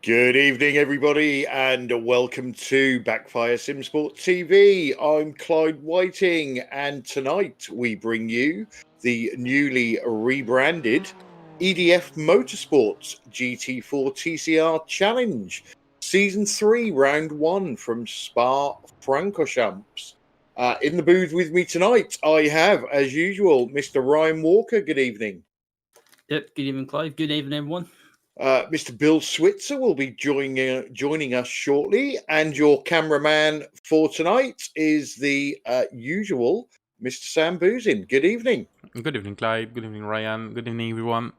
Good evening, everybody, and welcome to Backfire Simsport TV. I'm Clyde Whiting, and tonight we bring you the newly rebranded EDF Motorsports GT4 TCR Challenge, Season 3, Round 1 from Spa Francorchamps. In the booth with me tonight, I have, as usual, Mr. Ryan Walker. Good evening. Yep, good evening, Clive. Good evening, everyone. Mr. Bill Switzer will be joining us shortly, and your cameraman for tonight is the usual Mr. Sam Boozin. Good evening. Good evening, Clive. Good evening, Ryan. Good evening, everyone.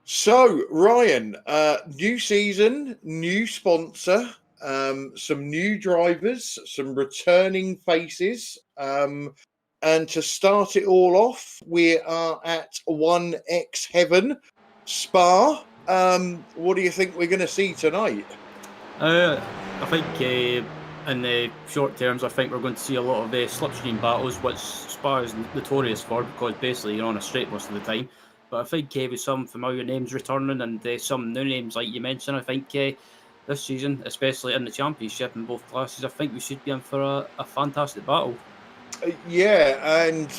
So, Ryan, new season, new sponsor, some new drivers, some returning faces. And to start it all off, we are at 1X Heaven Spa. What do you think we're going to see tonight? I think in the short terms, I think we're going to see a lot of slipstream battles, which Spa is notorious for, because basically you're on a straight most of the time. But I think with some familiar names returning and some new names like you mentioned, I think this season, especially in the championship in both classes, I think we should be in for a fantastic battle. Yeah, and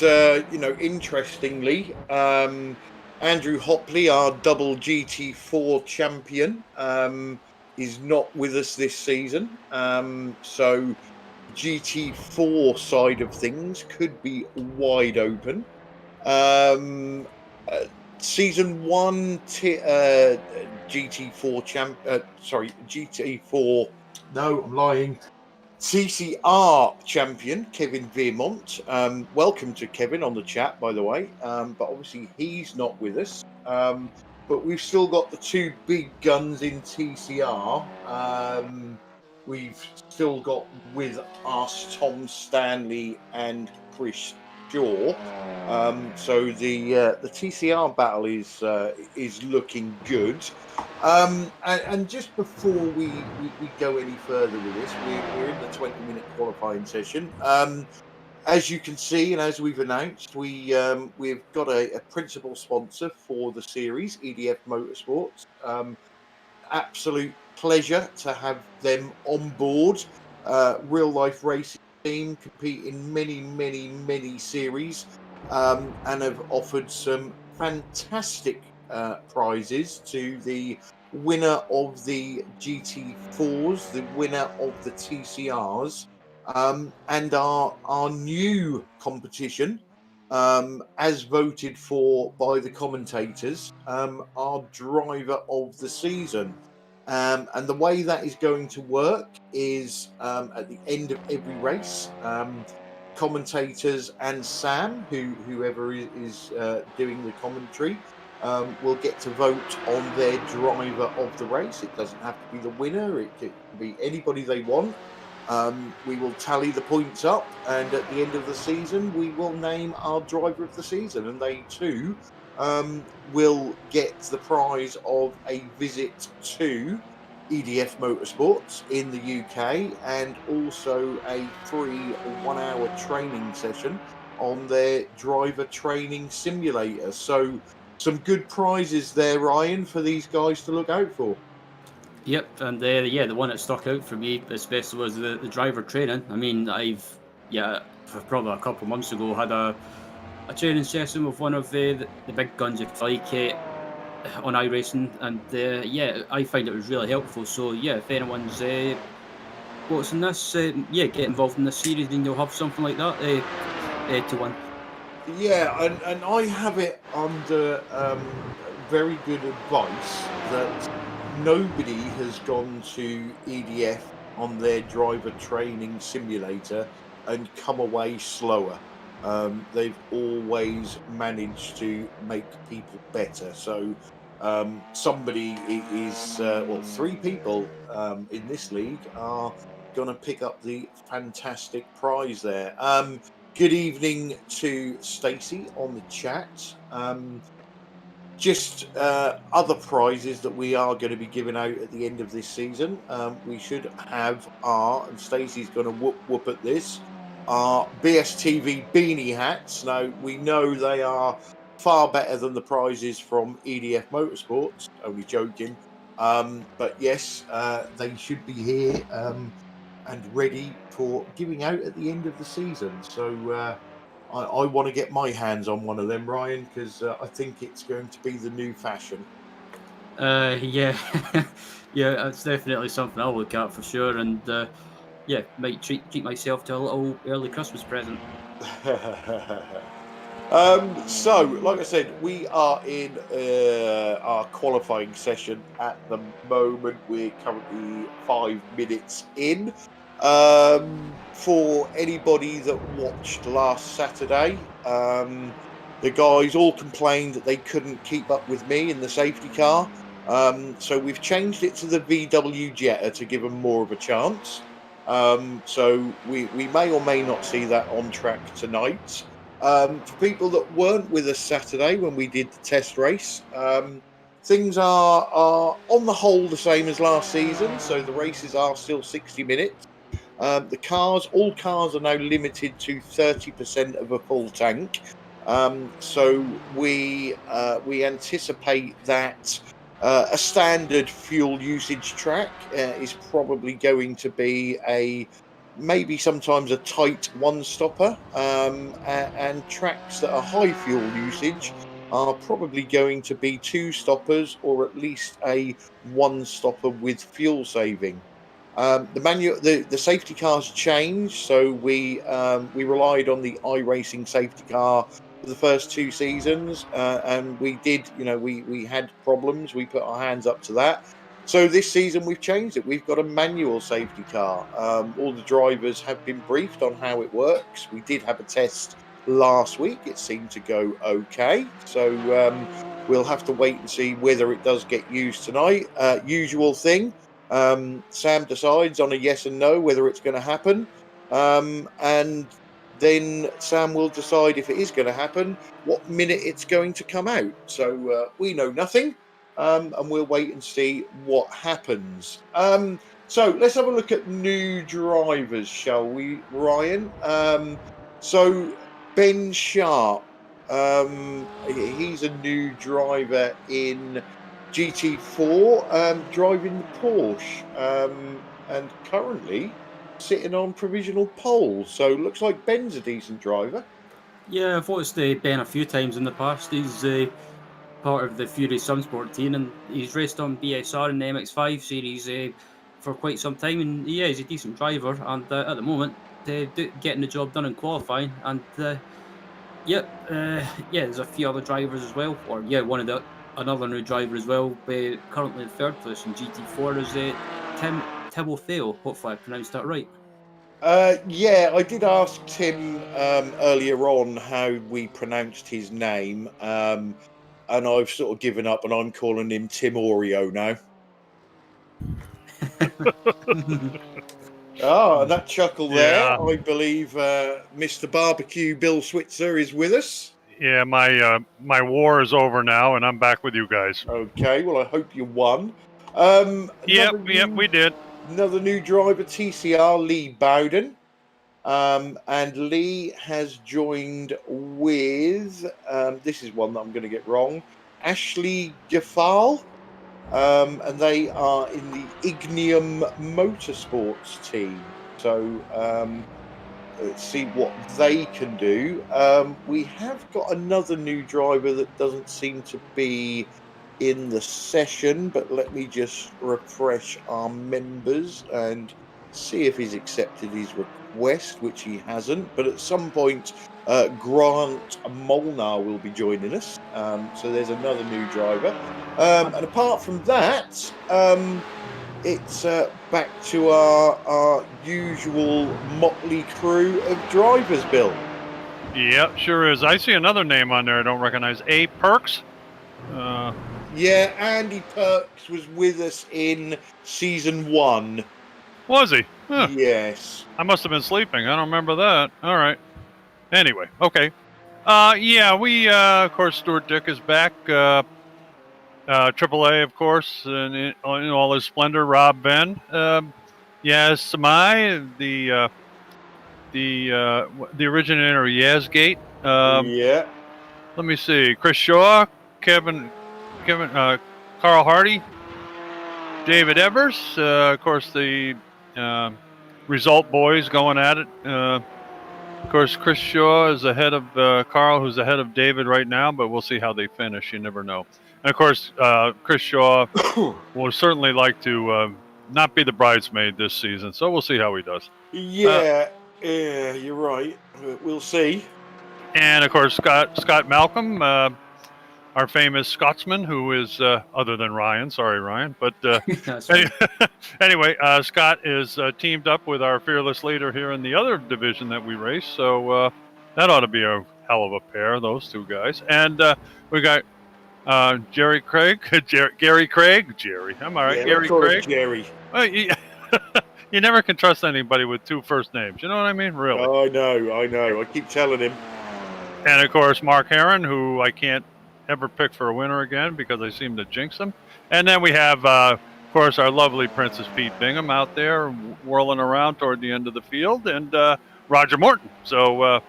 interestingly, Andrew Hopley, our double GT4 champion, is not with us this season. So GT4 side of things could be wide open. Season 1 GT4 GT4. No, I'm lying. TCR champion Kevin Vermont. Welcome to Kevin on the chat, by the way. But obviously he's not with us. But we've still got the two big guns in TCR. We've still got with us Tom Stanley and Chris Shaw. So the TCR battle is looking good. And just before we go any further with this, we're in the 20-minute qualifying session. As you can see, and as we've announced, we've got a principal sponsor for the series, EDF Motorsports. Absolute pleasure to have them on board. Real life racing team, compete in many series, and have offered some fantastic prizes to the winner of the GT4s, the winner of the TCRs, and our new competition, as voted for by the commentators, our driver of the season. And the way that is going to work is at the end of every race, commentators and Sam, whoever is doing the commentary, will get to vote on their driver of the race. It doesn't have to be the winner. It can be anybody they want. We will tally the points up, and at the end of the season, we will name our driver of the season, and they too will get the prize of a visit to EDF Motorsports in the UK, and also a free 1-hour training session on their driver training simulator. So some good prizes there, Ryan, for these guys to look out for. Yep, and the one that stuck out for me especially was the driver training. I mean, I've for probably a couple of months ago had a training session with one of the big guns, if you like, on iRacing, and I find it was really helpful. So if anyone's watching this, get involved in this series, then you'll have something like that to win. Yeah, and I have it under very good advice that nobody has gone to EDF on their driver training simulator and come away slower. They've always managed to make people better. So somebody is, three people in this league are going to pick up the fantastic prize there. Good evening to Stacey on the chat. Just other prizes that we are going to be giving out at the end of this season. We should have and Stacey's going to whoop at this, our BSTV beanie hats. Now, we know they are far better than the prizes from EDF Motorsports, only joking. But yes, they should be here and ready for giving out at the end of the season. So I want to get my hands on one of them, Ryan, because I think it's going to be the new fashion. Yeah, yeah, it's definitely something I'll look at for sure, and yeah, might treat myself to a little early Christmas present. So, like I said, we are in our qualifying session at the moment. We're currently 5 minutes in. For anybody that watched last Saturday, the guys all complained that they couldn't keep up with me in the safety car. So we've changed it to the VW Jetta to give them more of a chance. So we may or may not see that on track tonight. For people that weren't with us Saturday when we did the test race, things are on the whole the same as last season. So the races are still 60 minutes. All cars are now limited to 30% of a full tank. So we anticipate that a standard fuel usage track is probably going to be maybe sometimes a tight one stopper, and tracks that are high fuel usage are probably going to be two stoppers or at least a one stopper with fuel saving. The safety cars changed, so we relied on the iRacing safety car for the first 2 seasons, and we did, we had problems. We put our hands up to that. So this season we've changed it. We've got a manual safety car. All the drivers have been briefed on how it works. We did have a test last week. It seemed to go okay. So we'll have to wait and see whether it does get used tonight. Usual thing. Sam decides on a yes and no whether it's going to happen, and then Sam will decide if it is going to happen, what minute it's going to come out. So we know nothing, and we'll wait and see what happens. So let's have a look at new drivers, shall we, Ryan? So Ben Sharp, he's a new driver in GT4, driving the Porsche, and currently sitting on provisional pole. So looks like Ben's a decent driver. Yeah, I've watched Ben a few times in the past. He's part of the Fury Simsport team, and he's raced on BSR in the MX5 series for quite some time. And yeah, he's a decent driver, and at the moment, getting the job done in qualifying. And yeah, there's a few other drivers as well. Or yeah, another new driver as well. Currently in third place in GT4 is Tim Tibblethale. Hopefully, I pronounced that right. Yeah, I did ask Tim earlier on how we pronounced his name, and I've sort of given up, and I'm calling him Tim Oreo now. And that chuckle there, I believe Mr. Barbecue Bill Switzer is with us. Yeah, my war is over now, and I'm back with you guys. Okay, well, I hope you won. Yep, we did. Another new driver, TCR, Lee Bowden. And Lee has joined with, this is one that I'm going to get wrong, Ashley Gaffal. And they are in the Ignium Motorsports team. So let's see what they can do. We have got another new driver that doesn't seem to be in the session, but let me just refresh our members and see if he's accepted his request, which he hasn't. But at some point, Grant Molnar will be joining us. So there's another new driver. And apart from that, it's back to our usual motley crew of drivers, Bill. Yep, sure is. I see another name on there I don't recognize. A. Perks? Yeah, Andy Perks was with us in season 1. Was he? Huh. Yes. I must have been sleeping. I don't remember that. All right. Anyway, okay. Yeah, we, of course, Stuart Dick is back. AAA, of course, in all his splendor. Rob Ben. Yaz Samai, the originator of Yazgate. Yeah. Let me see. Chris Shaw, Kevin, Carl Hardy. David Evers, of course, the Result Boys going at it. Of course, Chris Shaw is ahead of Carl, who's ahead of David right now, but we'll see how they finish. You never know. And, of course, Chris Shaw will certainly like to not be the bridesmaid this season, so we'll see how he does. Yeah, you're right. We'll see. And, of course, Scott Malcolm, our famous Scotsman, who is, other than Ryan, sorry, Ryan, but That's right. anyway, Scott is teamed up with our fearless leader here in the other division that we race, so that ought to be a hell of a pair, those two guys. And we got Gary Craig, I'm all right, Yeah, Gary let's call him Craig. Jerry. Well, you never can trust anybody with two first names, you know what I mean? Really. I know. I keep telling him. And, of course, Mark Heron, who I can't ever pick for a winner again because I seem to jinx him. And then we have, of course, our lovely Princess Pete Bingham out there whirling around toward the end of the field, and Roger Morton. So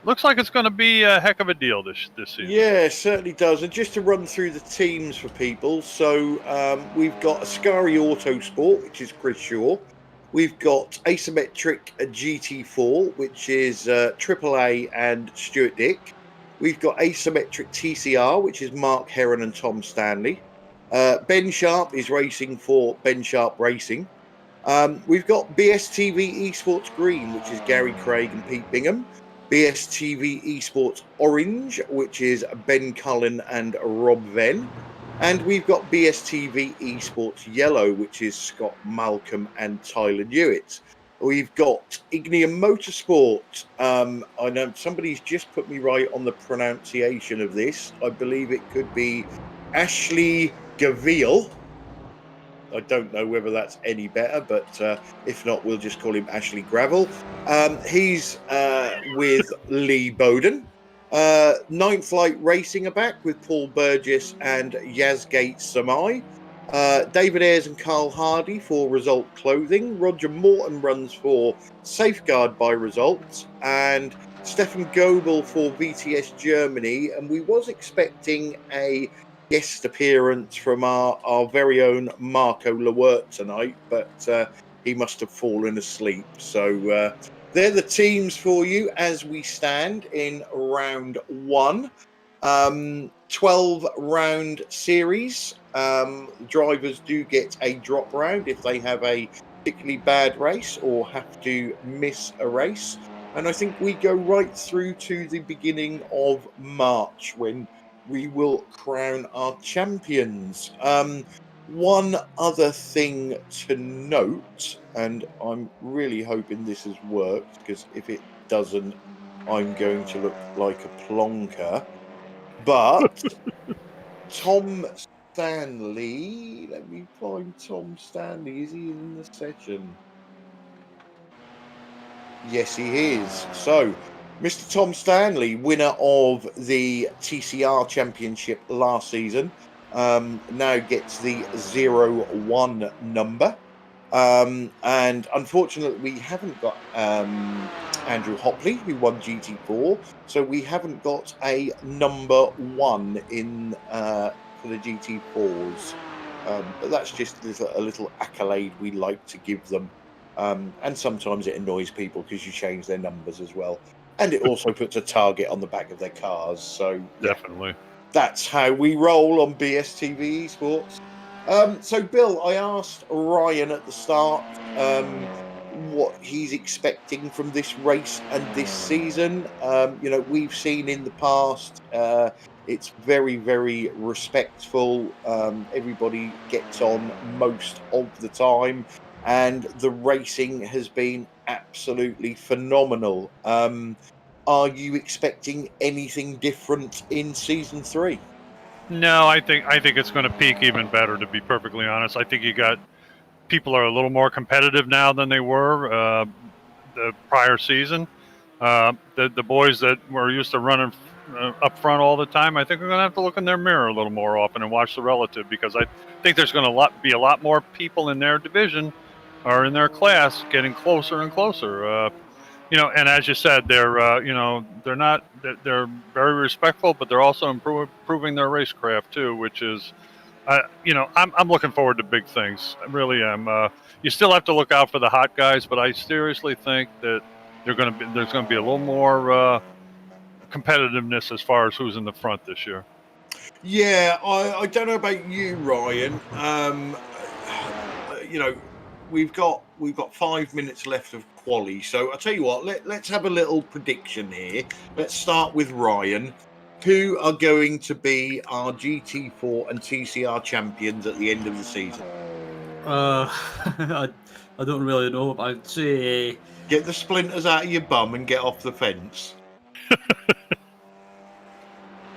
looks like it's going to be a heck of a deal this season. Yeah, it certainly does. And just to run through the teams for people, so we've got Ascari Autosport, which is Chris Shaw. We've got Asymmetric GT4, which is AAA and Stuart Dick. We've got Asymmetric TCR, which is Mark Heron and Tom Stanley. Ben Sharp is racing for Ben Sharp Racing. We've got BSTV Esports Green, which is Gary Craig and Pete Bingham. BSTV Esports Orange, which is Ben Cullen and Rob Venn. And we've got BSTV Esports Yellow, which is Scott Malcolm and Tyler Newitt. We've got Ignium Motorsport. I know somebody's just put me right on the pronunciation of this. I believe it could be Ashley Gavil. I don't know whether that's any better, but if not, we'll just call him Ashley Gravel. He's with Lee Bowden. Ninth Light Racing are back with Paul Burgess and Yazgate Samai. David Ayres and Carl Hardy for Result Clothing. Roger Morton runs for Safeguard by Results. And Stefan Goebel for VTS Germany. And we was expecting a guest appearance from our very own Marco Lewert tonight, but he must have fallen asleep. So they're the teams for you as we stand in round one. 12-round series. Drivers do get a drop round if they have a particularly bad race or have to miss a race. And I think we go right through to the beginning of March when we will crown our champions. One other thing to note, and I'm really hoping this has worked, because if it doesn't, I'm going to look like a plonker. But Tom Stanley, let me find Tom Stanley. Is he in the session? Yes, he is. So, Mr. Tom Stanley, winner of the TCR Championship last season, now gets the 0-1 number. And unfortunately, we haven't got Andrew Hopley, who won GT4, so we haven't got a number 1 in for the GT4s. But that's just a little accolade we like to give them. And sometimes it annoys people because you change their numbers as well. And it also puts a target on the back of their cars. So Definitely. That's how we roll on BSTV Esports. So, Bill, I asked Ryan at the start what he's expecting from this race and this season. We've seen in the past it's very, very respectful. Everybody gets on most of the time. And the racing has been absolutely phenomenal. Are you expecting anything different in season 3? No, I think it's going to peak even better, to be perfectly honest. I think people are a little more competitive now than they were the prior season. The boys that were used to running up front all the time, I think we're going to have to look in their mirror a little more often and watch the relative, because I think there's going to be a lot more people in their division or in their class getting closer and closer. And as you said, they're very respectful, but they're also improving their racecraft too, which is I'm looking forward to big things. I really am. You still have to look out for the hot guys, but I seriously think that there's going to be a little more competitiveness as far as who's in the front this year. Yeah, I don't know about you, Ryan. We've got 5 minutes left of quali, so I'll tell you what. Let's have a little prediction here. Let's start with Ryan. Who are going to be our GT4 and TCR champions at the end of the season? I don't really know. I'd say Get the splinters out of your bum and get off the fence.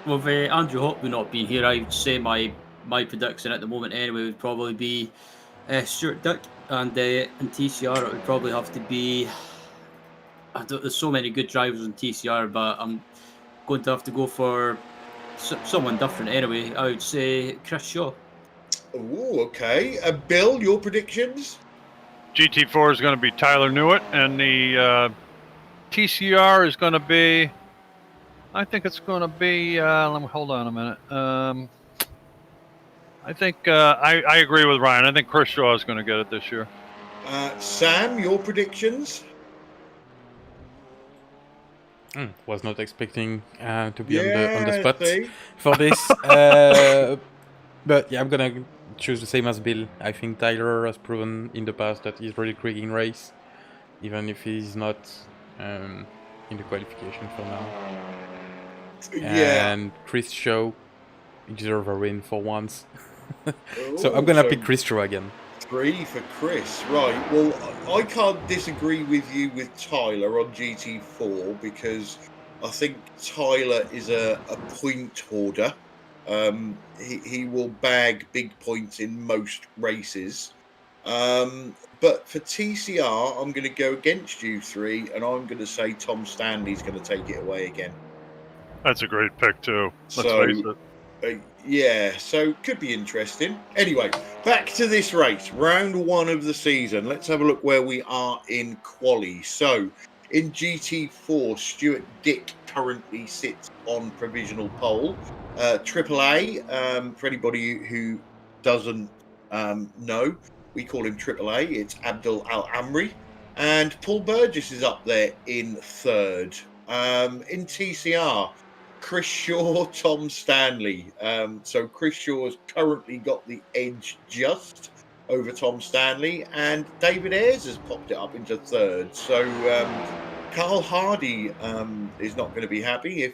with Andrew Hopwood not being here, I'd say my prediction at the moment anyway would probably be Stuart Dick, and in TCR it would probably have to be. There's so many good drivers in TCR, but I'm going to have to go for someone different anyway. I would say Chris Shaw. Oh, okay. Bill, your predictions? GT4 is going to be Tyler Newitt, and the TCR is going to be. I think it's going to be. Let me hold on a minute. I think I agree with Ryan. I think Chris Shaw is going to get it this year. Sam, your predictions? Was not expecting to be on the spot see? for this. But yeah, I'm gonna choose the same as Bill. I think Tyler has proven in the past that he's really quick in race, even if he's not in the qualification for now. Yeah. And Chris Shaw deserves a win for once. So I'm gonna pick Chris Shaw again. 3 for Chris. Right. Well, I can't disagree with you with Tyler on GT4 because I think Tyler is a point hoarder. He will bag big points in most races. But for TCR, I'm going to go against you 3, and I'm going to say Tom Stanley's going to take it away again. That's a great pick too. Let's face it. Yeah, so could be interesting. Anyway, back to this race, round 1 of the season. Let's have a look where we are in quali. So, in GT4, Stuart Dick currently sits on provisional pole. AAA, for anybody who doesn't know, we call him AAA. It's Abdul Al Amri. And Paul Burgess is up there in 3rd. In TCR, Chris Shaw, Tom Stanley. So Chris Shaw has currently got the edge just over Tom Stanley, and David Ayres has popped it up into 3rd. So Carl Hardy is not going to be happy if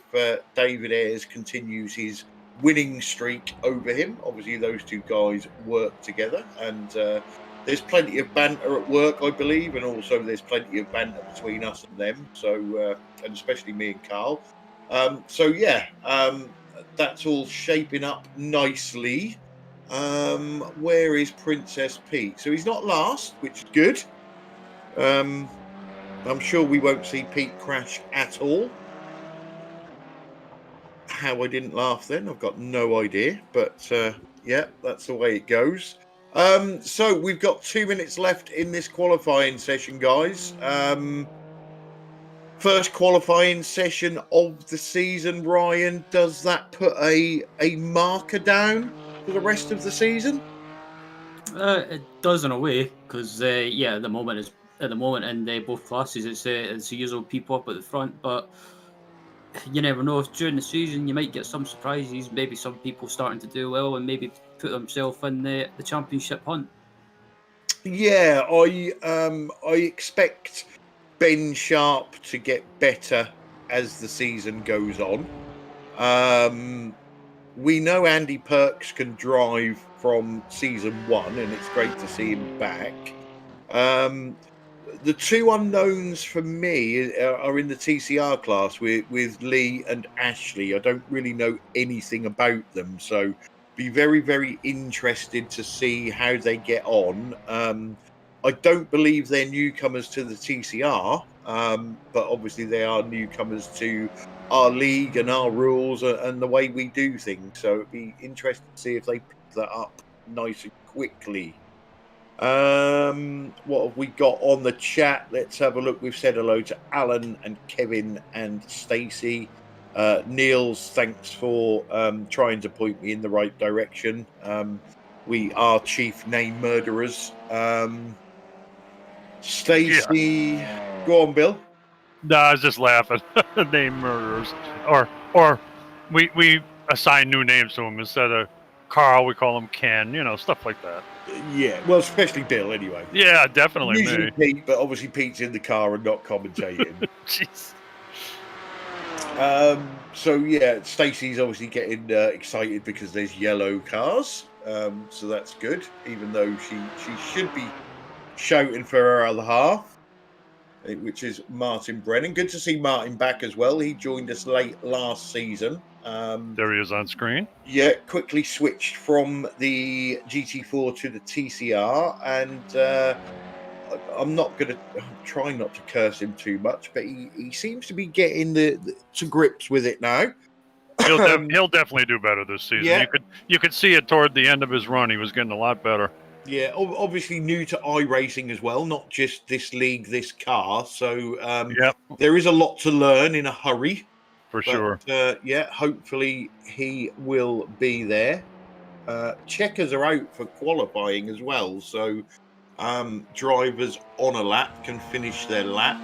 David Ayres continues his winning streak over him. Obviously, those two guys work together, and there's plenty of banter at work, I believe, and also there's plenty of banter between us and them. So, and especially me and Carl. That's all shaping up nicely. Where is Princess Pete? So he's not last, which is good. I'm sure we won't see Pete crash at all. How I didn't laugh then, I've got no idea. But yeah, that's the way it goes. So we've got 2 minutes left in this qualifying session, guys. First qualifying session of the season, Ryan. Does that put a marker down for the rest of the season? It does in a way, because at the moment in both classes it's the usual people up at the front, but you never know. During the season you might get some surprises. Maybe some people starting to do well and maybe put themselves in the championship hunt. Yeah, I expect Ben Sharp to get better as the season goes on. We know Andy Perks can drive from season 1, and it's great to see him back. The two unknowns for me are in the TCR class with Lee and Ashley. I don't really know anything about them, so be very, very interested to see how they get on. I don't believe they're newcomers to the TCR, but obviously they are newcomers to our league and our rules and the way we do things. So it'd be interesting to see if they pick that up nice and quickly. What have we got on the chat? Let's have a look. We've said hello to Alan and Kevin and Stacey. Niels, thanks for trying to point me in the right direction. We are chief name murderers. Stacey, go on, Bill. No, I was just laughing. Name murderers, or we assign new names to them instead of Carl. We call him Ken. Stuff like that. Yeah, well, especially Bill, anyway. Yeah, definitely Usually me. Pete, but obviously Pete's in the car and not commentating. Jeez. So yeah, Stacey's obviously getting excited because there's yellow cars. So that's good, even though she should be shouting for her other half, which is Martin Brennan. Good to see Martin back as well. He joined us late last season. There he is on screen. Yeah, quickly switched from the GT4 to the TCR, and I'm trying not to curse him too much, but he seems to be getting to grips with it now. He'll definitely do better this season. Yeah. You could see it toward the end of his run. He was getting a lot better. Yeah, obviously new to iRacing as well, not just this league, this car. So there is a lot to learn in a hurry. For sure. Yeah, hopefully he will be there. Checkers are out for qualifying as well, so drivers on a lap can finish their lap.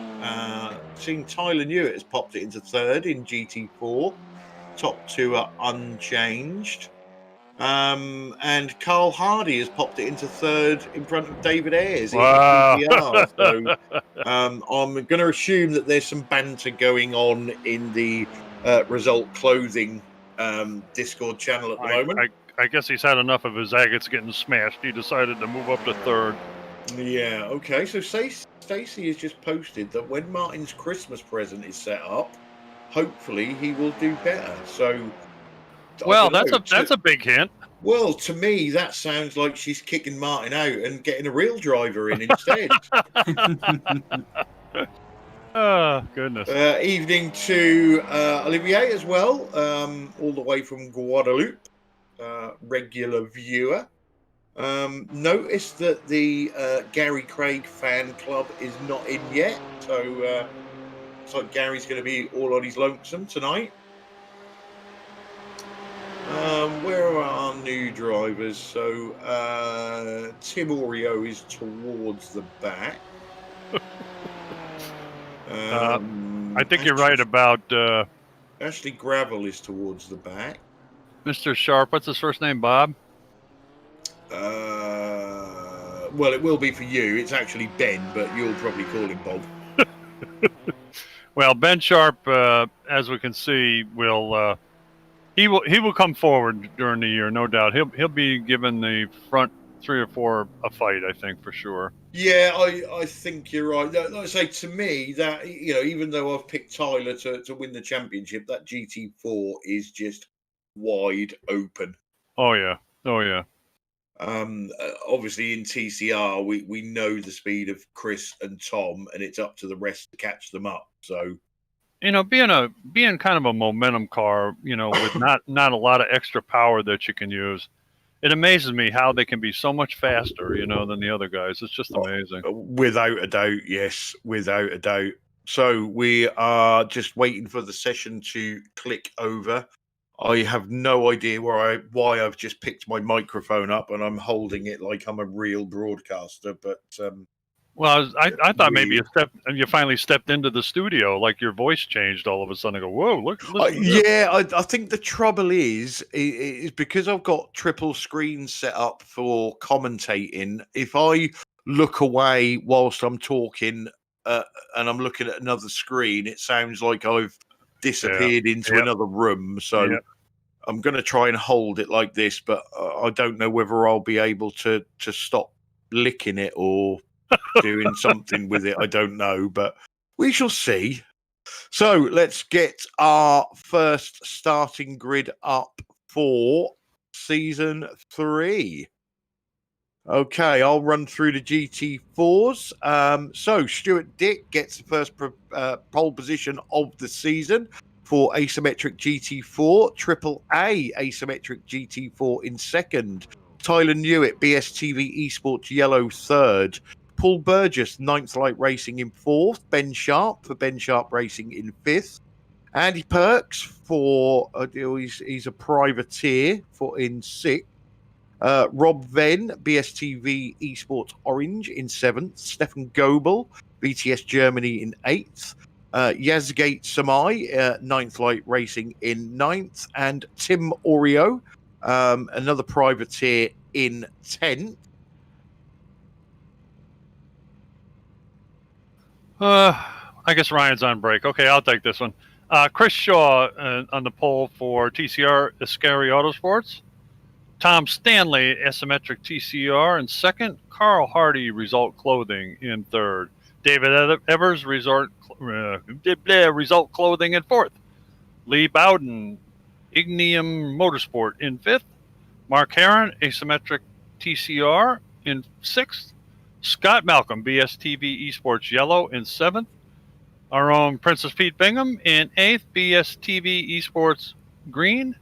Seeing Tyler Newitt has popped it into third in GT4. Top two are unchanged. And Carl Hardy has popped it into third in front of David Ayres. Wow. In TCR. So I'm going to assume that there's some banter going on in the result clothing Discord channel at the moment. I guess he's had enough of his agates getting smashed. He decided to move up to third. Yeah, okay. So Stacey has just posted that when Martin's Christmas present is set up, hopefully he will do better. So, well, that's a big hint. Well, to me, that sounds like she's kicking Martin out and getting a real driver in instead. Oh, goodness. Evening to Olivier as well, all the way from Guadeloupe, regular viewer. Noticed that the Gary Craig fan club is not in yet, so looks like Gary's going to be all on his lonesome tonight. Where are our new drivers? So Tim Oreo is towards the back. I think you're right about Ashley Gravel is towards the back. Mr. Sharp. What's his first name? Bob? Well, it will be for you. It's actually Ben, but you'll probably call him Bob. Well, Ben Sharp, as we can see, will he will come forward during the year, no doubt. He'll be giving the front 3 or 4 a fight, I think, for sure. Yeah, I think you're right. Like I say, to me, that even though I've picked Tyler to win the championship, that GT4 is just wide open. Oh yeah. Obviously in TCR we know the speed of Chris and Tom, and it's up to the rest to catch them up. So being kind of a momentum car, with not a lot of extra power that you can use, it amazes me how they can be so much faster, than the other guys. It's just amazing. Without a doubt, yes, without a doubt. So we are just waiting for the session to click over. I have no idea why I've just picked my microphone up and I'm holding it like I'm a real broadcaster. But well, I thought maybe you finally stepped into the studio, like your voice changed all of a sudden. I go, whoa, look. Yeah, I think the trouble is because I've got triple screens set up for commentating. If I look away whilst I'm talking and I'm looking at another screen, it sounds like I've disappeared into another room. So I'm going to try and hold it like this, but I don't know whether I'll be able to stop licking it or doing something with it. I don't know, but we shall see. So let's get our first starting grid up for season 3. Okay, I'll run through the GT4s. So Stuart Dick gets the first pole position of the season for asymmetric GT4. Triple A asymmetric GT4 in second. Tyler Newitt, BSTV Esports Yellow third. Paul Burgess, 9th Light Racing in 4th. Ben Sharp for Ben Sharp Racing in 5th. Andy Perks for he's a privateer for in 6th. Rob Venn, BSTV Esports Orange in 7th. Stefan Goebel, BTS Germany in 8th. Yazgate Samai, 9th Light Racing in 9th. And Tim Oreo, another privateer in 10th. I guess Ryan's on break. Okay, I'll take this one. Chris Shaw on the pole for TCR Iscari Autosports. Tom Stanley, Asymmetric TCR in 2nd. Carl Hardy, Result Clothing in 3rd. David Evers, Result Clothing in 4th. Lee Bowden, Ignium Motorsport in 5th. Mark Heron, Asymmetric TCR in 6th. Scott Malcolm, BSTV Esports Yellow in 7th. Our own Princess Pete Bingham in 8th. BSTV Esports Green.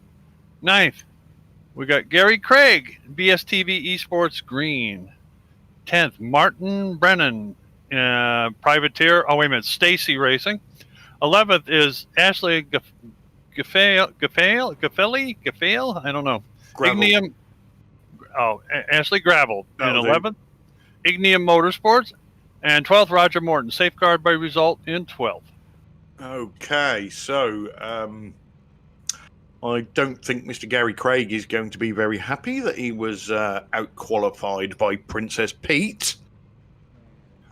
9th. We got Gary Craig, BSTV Esports Green. 10th, Martin Brennan, Privateer. Oh, wait a minute, Stacy Racing. 11th is Ashley Gaffale? I don't know. Gravel. Ignium. Oh, Ashley Gravel in 11th. Ignium Motorsports. And 12th, Roger Morton, Safeguard by Result in 12th. Okay, so I don't think Mr. Gary Craig is going to be very happy that he was out-qualified by Princess Pete.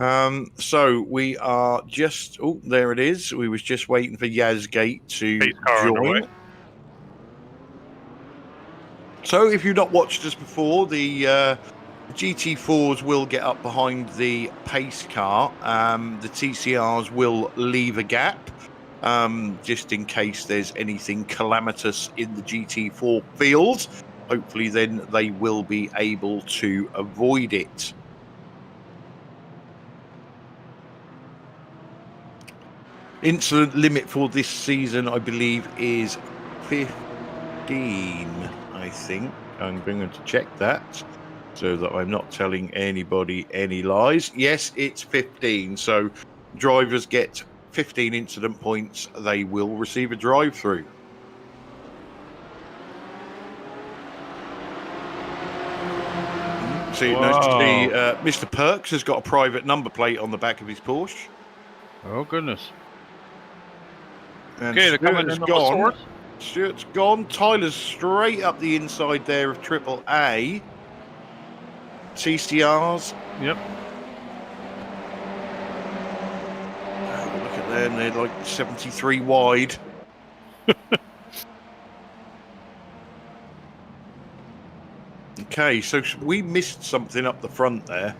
So we are just... Oh, there it is. We was just waiting for Yazgate to join. So if you've not watched us before, the GT4s will get up behind the pace car. The TCRs will leave a gap. Just in case there's anything calamitous in the GT4 field. Hopefully then they will be able to avoid it. Incident limit for this season, I believe, is 15, I think. I'm going to check that so that I'm not telling anybody any lies. Yes, it's 15. So drivers get 15 incident points. They will receive a drive-through. See, nice to see Mr. Perks has got a private number plate on the back of his Porsche. Oh, goodness. And okay, they're coming in the Stuart's gone. Tyler's straight up the inside there of Triple A. TCRs. Yep. Oh, look at them. They're like 73 wide. Okay, so we missed something up the front there.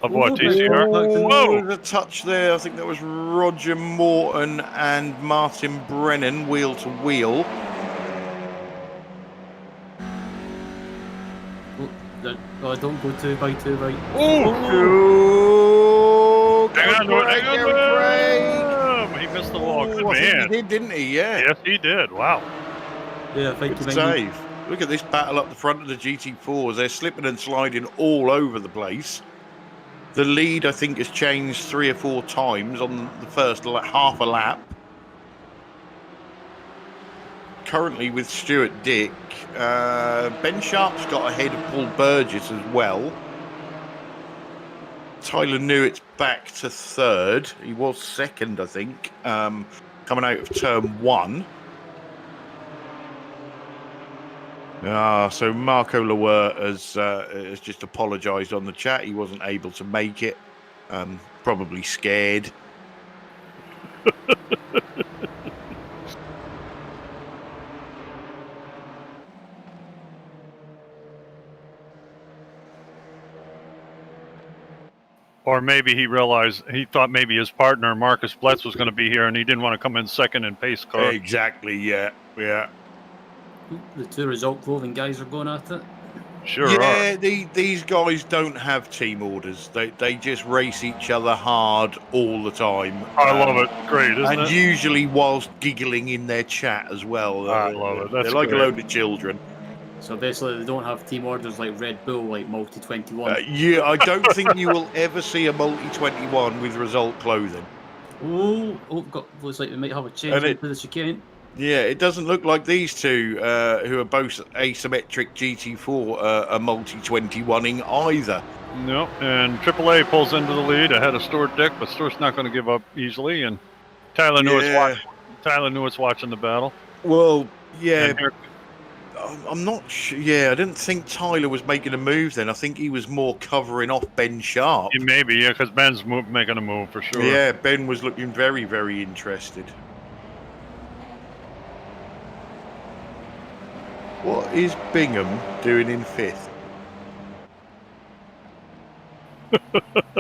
Of what, TCR? Whoa! There's a touch there. I think that was Roger Morton and Martin Brennan, wheel to wheel. Oh, don't go 2 by 2 right. Oh! Hang on to it, hang on to it. He missed the wall. Good I think man. he did, didn't he? Yeah. Yes, he did. Wow. Yeah, thank you. Good save. Look at this battle up the front of the GT4s. They're slipping and sliding all over the place. The lead, I think, has changed 3 or 4 times on the first half a lap. Currently with Stuart Dick. Ben Sharp's got ahead of Paul Burgess as well. Tyler Newitt's back to 3rd. He was 2nd, I think, coming out of turn 1. So Marco Lower has just apologised on the chat. He wasn't able to make it. Probably scared. Or maybe he realized, he thought maybe his partner, Marcus Bletz, was going to be here and he didn't want to come in 2nd in pace car. Exactly, yeah. The 2 Result Clothing guys are going at it. Sure are. These guys don't have team orders. They just race each other hard all the time. I love it. Great, isn't it? And usually whilst giggling in their chat as well. I love it. That's They're like great. a load of children. So basically they don't have team orders like Red Bull, like Multi-21. Yeah, I don't think you will ever see a Multi-21 with Result clothing. Looks like we might have a change into the chicane. Yeah, it doesn't look like these two, who are both asymmetric GT4, are multi-21ing either. No, and AAA pulls into the lead ahead of Stuart Dick, but Stuart's not going to give up easily. And Tyler Newitt's watching the battle. Well, yeah. And I'm not sure. Yeah, I didn't think Tyler was making a move then. I think he was more covering off Ben Sharp. Maybe, yeah, because Ben's making a move for sure. Yeah, Ben was looking very, very interested. What is Bingham doing in 5th?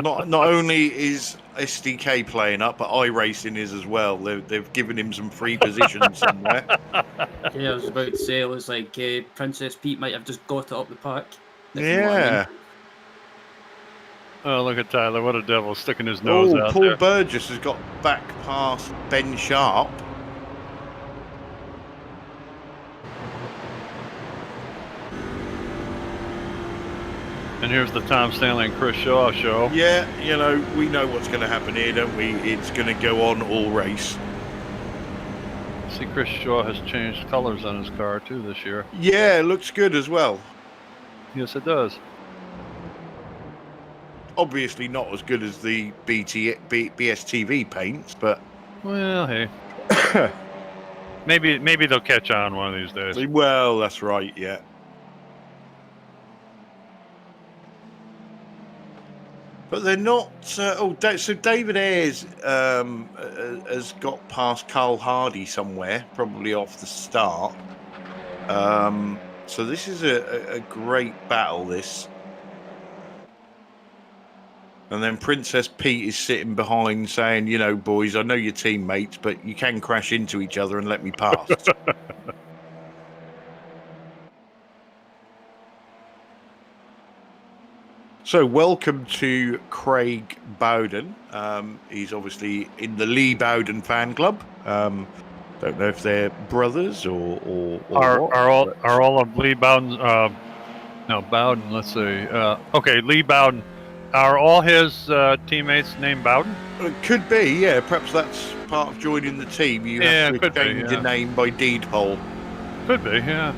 Not only is SDK playing up, but iRacing is as well. They've given him some free positions somewhere. Yeah, I was about to say, it looks like Princess Pete might have just got it up the pack. Yeah. Oh, look at Tyler. What a devil, sticking his nose out Paul there. Burgess has got back past Ben Sharp. And here's the Tom Stanley and Chris Shaw show. Yeah, you know, we know what's going to happen here, don't we? It's going to go on all race. See, Chris Shaw has changed colors on his car too this year. Yeah, it looks good as well. Yes, it does. Obviously not as good as the BSTV paints, but... Well, hey. maybe they'll catch on one of these days. Well, that's right, yeah. But they're not... so David Ayres has got past Carl Hardy somewhere, probably off the start. So this is a great battle, this. And then Princess Pete is sitting behind saying, you know, boys, I know you're teammates, but you can crash into each other and let me pass. So welcome to Craig Bowden. He's obviously in the Lee Bowden fan club. Don't know if they're brothers or are all of Lee Bowden's no Bowden, let's see. Okay, Lee Bowden. Are all his teammates named Bowden? It could be, yeah. Perhaps that's part of joining the team. You have to change your name by deed poll. Could be, yeah.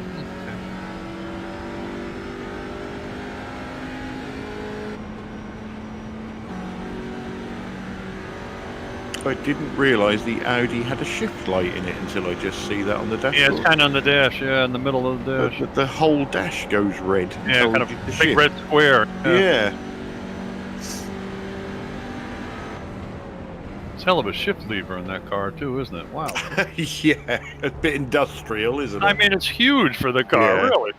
I didn't realise the Audi had a shift light in it until I just see that on the dashboard. Yeah, it's kind of on the dash, yeah, in the middle of the dash. But the whole dash goes red. Yeah, kind of big red square. Yeah. It's a hell of a shift lever in that car too, isn't it? Wow. Yeah, a bit industrial, isn't it? I mean, it's huge for the car, really.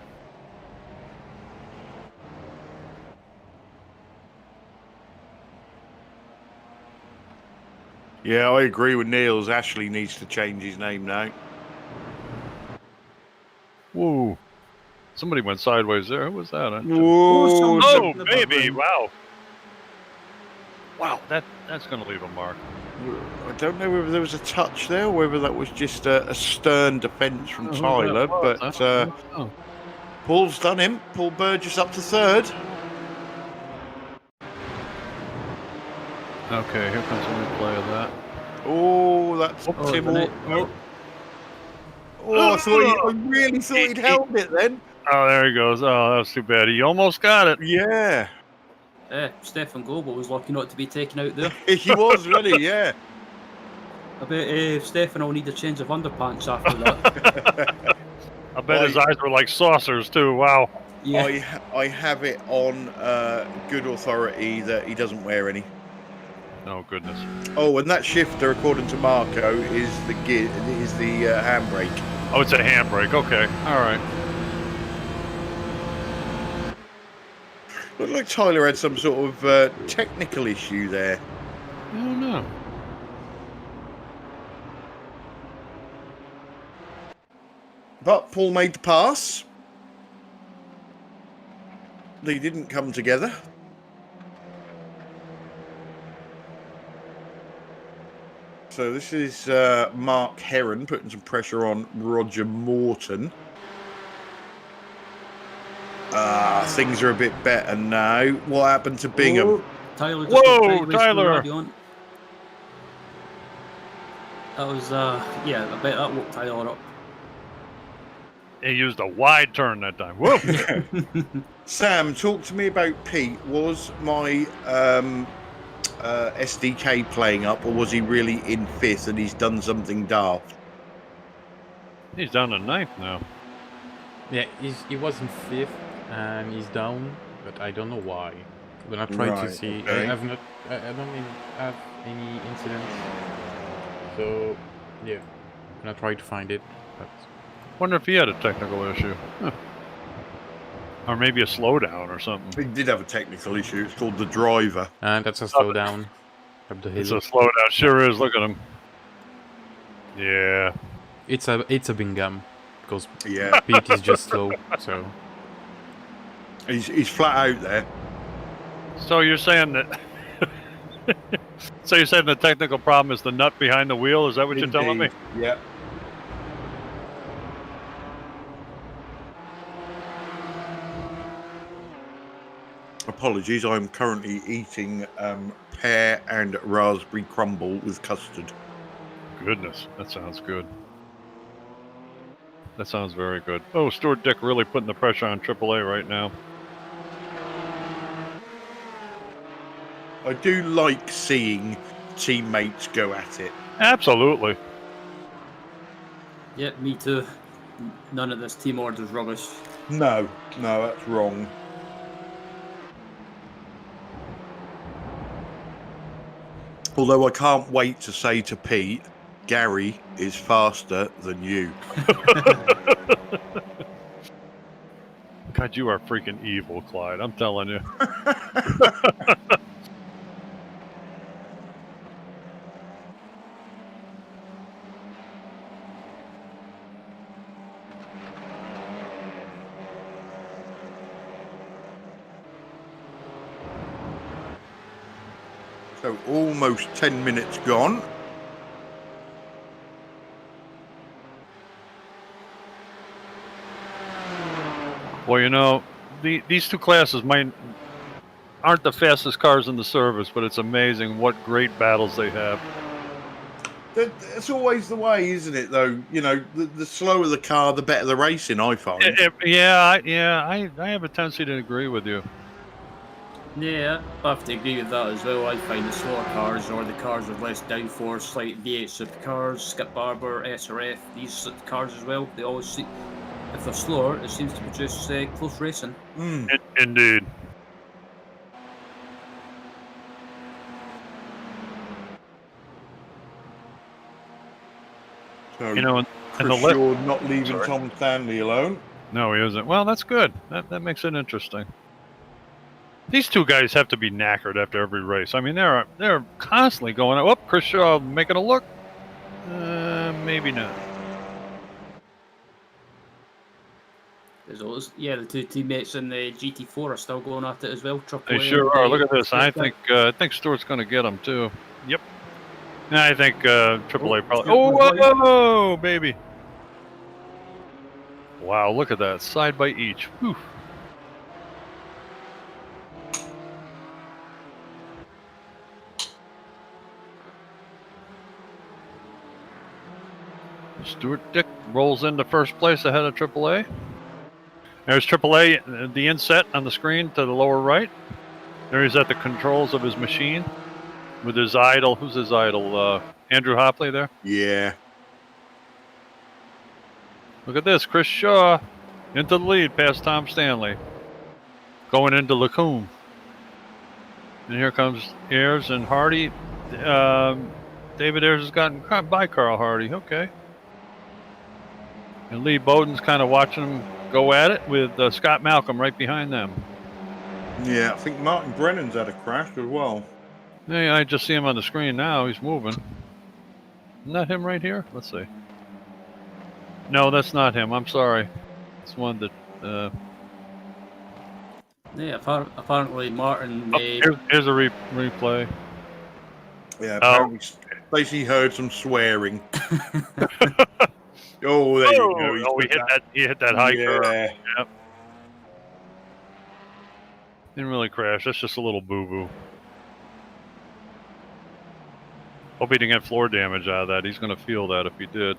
Yeah, I agree with Niels. Ashley needs to change his name now. Whoa. Somebody went sideways there. Who was that? Whoa. Oh, baby. Wow. Wow, that's going to leave a mark. I don't know whether there was a touch there or whether that was just a stern defence from Tyler, but Paul's done him. Paul Burgess up to 3rd. Okay, here comes a replay of that. Oh, that's Tim. I really thought he'd held it then. Oh, there he goes. Oh, that was too bad. He almost got it. Yeah. Stefan Goebel was lucky not to be taken out there. He was, wasn't he? Yeah. I bet Stefan will need a change of underpants after that. I bet his eyes were like saucers too. Wow. Yeah. I have it on good authority that he doesn't wear any. Oh goodness. Oh, and that shifter, according to Marco, is the handbrake. Oh, it's a handbrake. Okay. All right. Looked like Tyler had some sort of technical issue there. I don't know. But Paul made the pass. They didn't come together. So this is Mark Heron putting some pressure on Roger Morton. Things are a bit better now. What happened to Bingham? Tyler. Whoa, Tyler! That was, yeah, I bet that woke Tyler up. He used a wide turn that time. Whoa! Sam, talk to me about Pete. Was my SDK playing up, or was he really in fifth and he's done something daft? He's down to 9th now. Yeah, he was in 5th and he's down, but I don't know why. When I try to Right, see, okay. I don't even have any incidents. So, yeah, I'm gonna try to find it. But Wonder if he had a technical issue. Huh. Or maybe a slowdown or something. He did have a technical issue. It's called the driver. and that's a slowdown up the It's hill. a slowdown. Sure is. Look at him. Yeah. It's a Bingham because Yeah, Pete is just slow. So he's flat out there. So you're saying that... So you're saying the technical problem is the nut behind the wheel? Is that what you're telling me? Indeed. Yeah. Apologies, I'm currently eating pear and raspberry crumble with custard. Goodness, that sounds good. That sounds very good. Oh, Stuart Dick really putting the pressure on AAA right now. I do like seeing teammates go at it. Absolutely. Yeah, me too. None of this team order's rubbish. No, that's wrong. Although I can't wait to say to Pete, Gary is faster than you. God, you are freaking evil, Clyde. I'm telling you. So almost 10 minutes gone. Well, you know, these two classes aren't the fastest cars in the service, but it's amazing what great battles they have. That's always the way, isn't it, though? You know, the slower the car, the better the racing, I find. I have a tendency to agree with you. Yeah, I have to agree with that as well. I find the slower cars or the cars with less downforce, like V8 supercars, Skip Barber, SRF, these cars as well, they always see, if they're slower, it seems to produce close racing. Indeed. So, You know, and the Chris list. Shaw not leaving Tom Stanley alone. No, he isn't. Well, that's good. That makes it interesting. These two guys have to be knackered after every race. I mean, they're constantly going. Oh, Chris Shaw making a look. Maybe not. There's always, yeah, the two teammates in the GT4 are still going at it as well. They sure are. Look at this. I think Stewart's going to get them too. Yep. And I think AAA probably. Oh, baby! Wow, look at that. Side by each. Whew. Stuart Dick rolls into first place ahead of AAA. There's AAA, the inset on the screen to the lower right. There he's at the controls of his machine with his idol. Who's his idol? Andrew Hopley there? Yeah. Look at this. Chris Shaw into the lead past Tom Stanley. Going into Lacombe. And here comes Ayers and Hardy. David Ayers has gotten caught by Carl Hardy. Okay. And Lee Bowden's kind of watching them go at it with Scott Malcolm right behind them. Yeah, I think Martin Brennan's had a crash as well. Yeah, I just see him on the screen now. He's moving. Isn't that him right here? Let's see. No, that's not him. I'm sorry. It's one that... Yeah, apparently Martin... here's a replay. Yeah, apparently Stacey heard some swearing. Oh, there you go. Oh, he hit that high curve. Yep. Didn't really crash. That's just a little boo-boo. Hope he didn't get floor damage out of that. He's going to feel that if he did.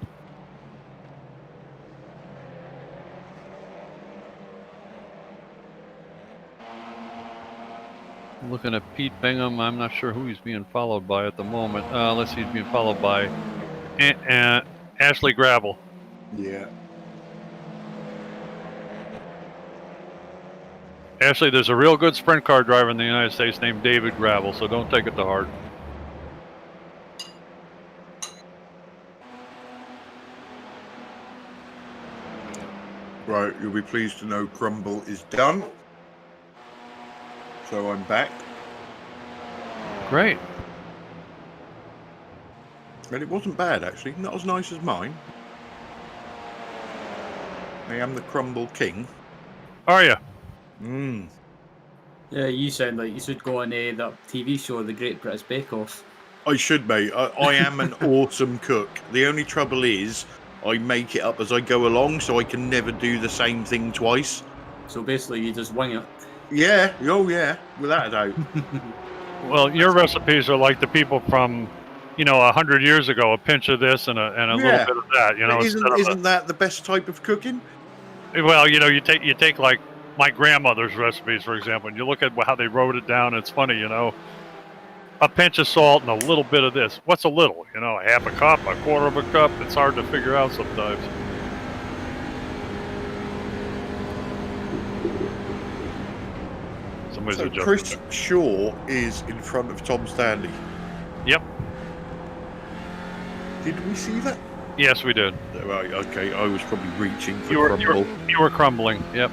Looking at Pete Bingham, I'm not sure who he's being followed by at the moment. Let's see, he's being followed by Ashley Gravel. Yeah. Ashley, there's a real good sprint car driver in the United States named David Gravel, so don't take it to heart. Right, you'll be pleased to know Crumble is done. So I'm back. Great. And it wasn't bad, actually. Not as nice as mine. I am the Crumble King. Are you? Mmm. Yeah, you sound like you should go on that TV show, The Great British Bake Off. I should, mate. I am an awesome cook. The only trouble is I make it up as I go along, so I can never do the same thing twice. So basically, you just wing it. Yeah. Oh, yeah. Without a doubt. Well, your recipes are like the people from, 100 years ago. A pinch of this and a little bit of that. Isn't that the best type of cooking? Well, you take like my grandmother's recipes, for example, and you look at how they wrote it down. It's funny, a pinch of salt and a little bit of this. What's a little? A half a cup, a quarter of a cup. It's hard to figure out sometimes. Somebody's So adjusting. Chris Shaw is in front of Tom Stanley. Yep. Did we see that? Yes, we did. Right, okay. I was probably reaching for Crumble. You were crumbling. Yep.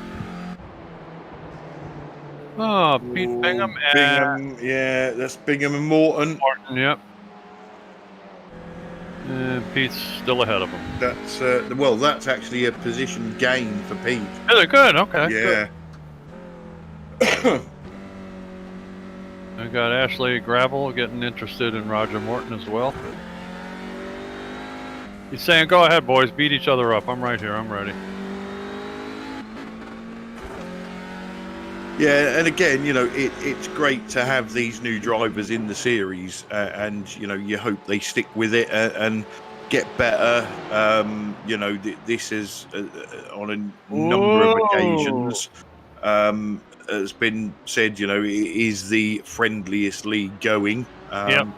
Oh, Pete Bingham and Bingham, yeah, that's Bingham and Morton. Martin. Yep. Pete's still ahead of him. That's that's actually a position gain for Pete. Is it good? Okay. Yeah. Good. I got Ashley Gravel getting interested in Roger Morton as well. He's saying, "Go ahead, boys, beat each other up. I'm right here. I'm ready." Yeah, and again, it's great to have these new drivers in the series, and you hope they stick with it and get better. This is on a number of occasions has been said. It is the friendliest league going. Yep.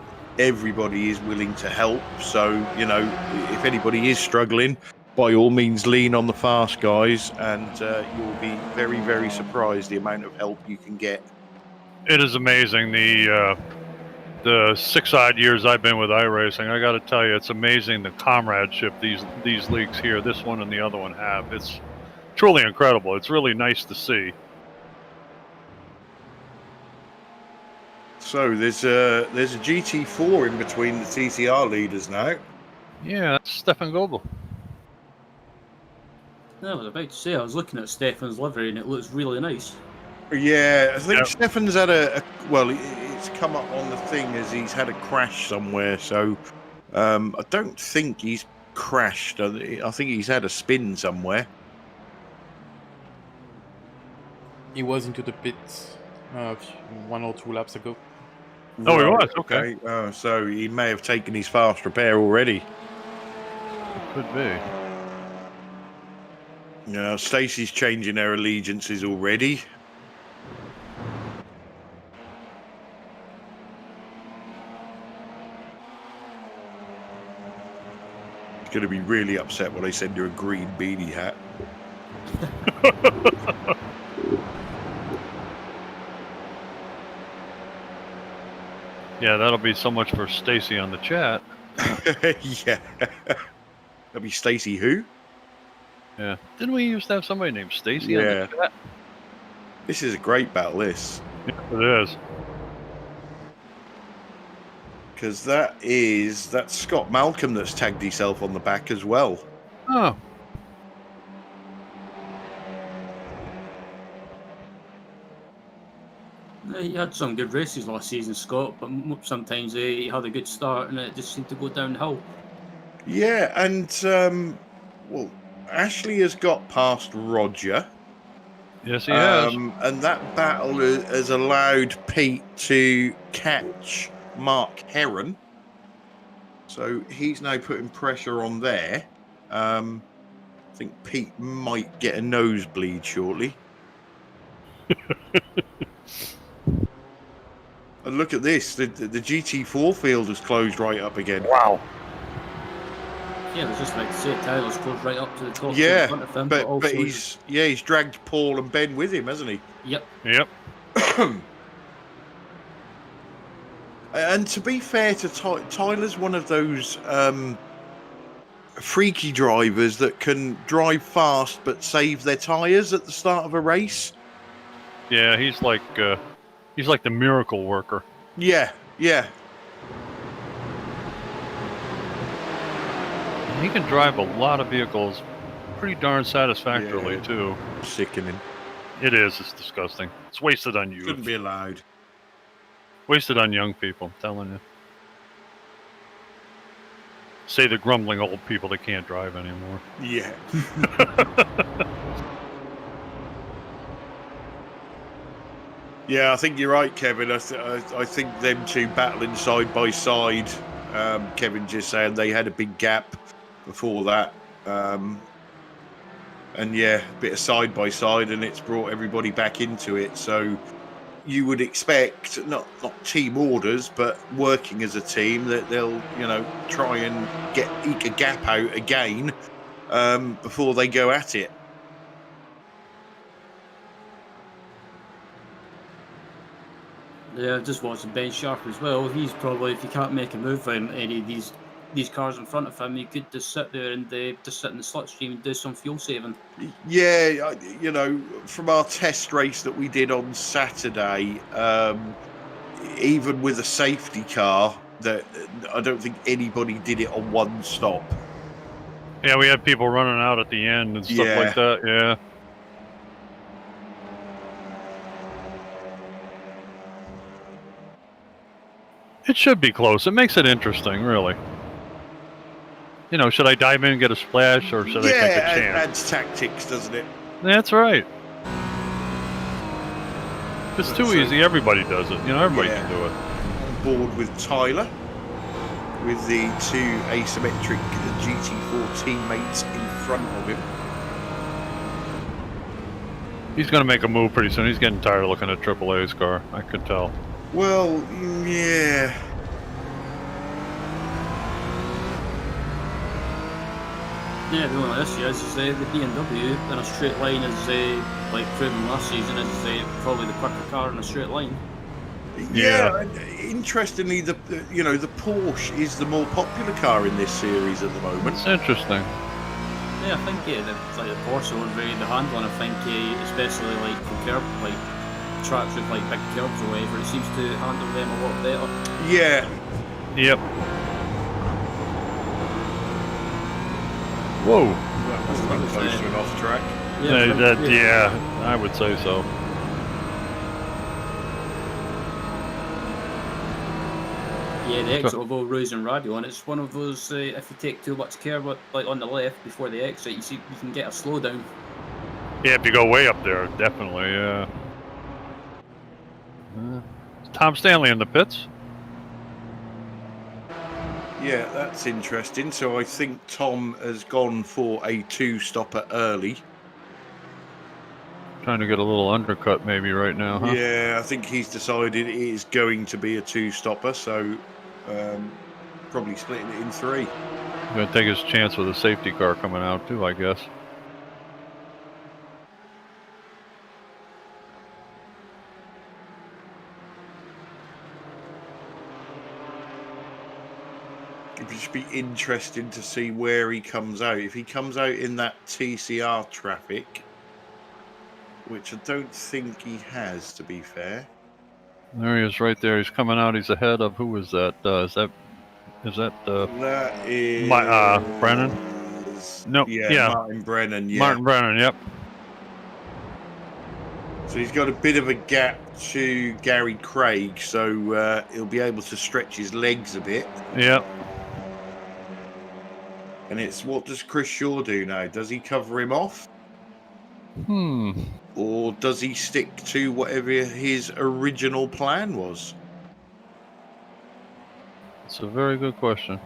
Everybody is willing to help. So if anybody is struggling, by all means, lean on the fast guys, and you'll be very, very surprised the amount of help you can get. It is amazing. The 6-odd years I've been with iRacing, I got to tell you, it's amazing the comradeship these leagues here, this one and the other one have. It's truly incredible. It's really nice to see. So there's a GT4 in between the TCR leaders now. Yeah, that's Stefan Gobel. I was about to say, I was looking at Stefan's livery and it looks really nice. Yeah, I think Stefan's had it's come up on the thing as he's had a crash somewhere. So I don't think he's crashed. I think he's had a spin somewhere. He was into the pits 1 or 2 laps ago. Oh, he was? Okay. So he may have taken his fast repair already. Could be. Stacey's changing her allegiances already. She's going to be really upset when I send her a green beanie hat. Yeah, that'll be so much for Stacy on the chat. Yeah. That'll be Stacey who? Yeah. Didn't we used to have somebody named Stacy on Yeah. the chat? This is a great battle, this. Yeah, it is. Because that's Scott Malcolm that's tagged himself on the back as well. Oh. He had some good races last season, Scott, but sometimes he had a good start and it just seemed to go downhill. Yeah, and Ashley has got past Roger. Yes, he has. And that battle has allowed Pete to catch Mark Heron. So he's now putting pressure on there. I think Pete might get a nosebleed shortly. And look at this, the GT4 field has closed right up again. Wow. Yeah, I was just about to say, Tyler's closed right up to the top Yeah, in front of him, but also he's dragged Paul and Ben with him, hasn't he? Yep. Yep. And to be fair to Tyler's one of those freaky drivers that can drive fast but save their tyres at the start of a race. Yeah, he's like the miracle worker. Yeah. He can drive a lot of vehicles pretty darn satisfactorily, too. Sickening. It is. It's disgusting. It's wasted on youth. Shouldn't be allowed. Wasted on young people, I'm telling you. Say the grumbling old people that can't drive anymore. Yeah. Yeah, I think you're right, Kevin. I think them two battling side by side. Kevin just saying they had a big gap before that. And yeah, a bit of side by side, and it's brought everybody back into it. So you would expect, not team orders, but working as a team, that they'll, try and eke a gap out again before they go at it. Yeah, just watching Ben Sharp as well. He's probably, if you can't make a move on any of these cars in front of him, you could just sit there and just sit in the slipstream and do some fuel saving. Yeah, from our test race that we did on Saturday, even with a safety car, that I don't think anybody did it on one stop. Yeah, we had people running out at the end and stuff like that, yeah. It should be close. It makes it interesting, really. Should I dive in and get a splash, or should I take a chance? Yeah, it adds tactics, doesn't it? That's right. If it's too easy, everybody does it. Everybody can do it. On board with Tyler, with the two asymmetric GT4 teammates in front of him. He's going to make a move pretty soon. He's getting tired of looking at AAA's car. I could tell. Well, yeah. Yeah, the only issue is the BMW in a straight line is, like proven last season, is probably the quicker car in a straight line. Yeah. Interestingly, the Porsche is the more popular car in this series at the moment. It's interesting. Yeah, I think the Porsche are very the handling. I think especially like curb, like tracks with like big curbs or whatever, it seems to handle them a lot better. Yeah. Yep. Whoa. That was a bit close to an off track. Yeah, I would say so. Yeah, the exit of Rose and Radio, and it's one of those, if you take too much care, like on the left before the exit, you can get a slowdown. Yeah, if you go way up there, definitely, yeah. Tom Stanley in the pits. Yeah, that's interesting. So I think Tom has gone for a two-stopper early. Trying to get a little undercut maybe right now, huh? Yeah, I think he's decided it is going to be a two-stopper, so probably splitting it in three. He's going to take his chance with a safety car coming out too, I guess. It would just be interesting to see where he comes out. If he comes out in that TCR traffic, which I don't think he has, to be fair. There he is, right there. He's coming out. He's ahead of, who is that? That is Brennan? No, yeah. Martin Brennan. Yeah, Martin Brennan. Yep. So he's got a bit of a gap to Gary Craig, so he'll be able to stretch his legs a bit. Yep. And it's, what does Chris Shaw do now? Does he cover him off? Or does he stick to whatever his original plan was? It's a very good question.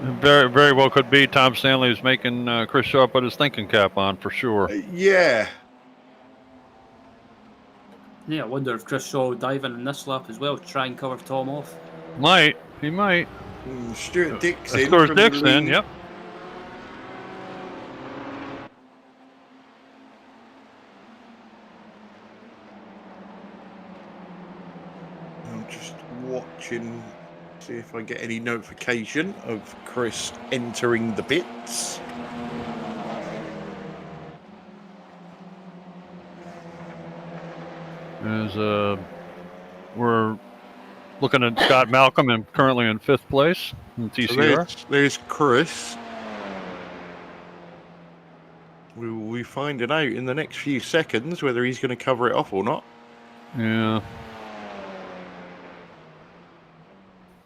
Very, very well could be. Tom Stanley is making Chris Shaw put his thinking cap on for sure. Yeah. Yeah, I wonder if Chris Shaw will dive in this lap as well to try and cover Tom off. He might. Stuart Dixon. Stuart from the Dixon, lead. yep. I'm just watching, see if I get any notification of Chris entering the pits. We're looking at Scott Malcolm and currently in 5th place in TCR. So there's Chris. We will be finding out in the next few seconds whether he's going to cover it off or not. Yeah.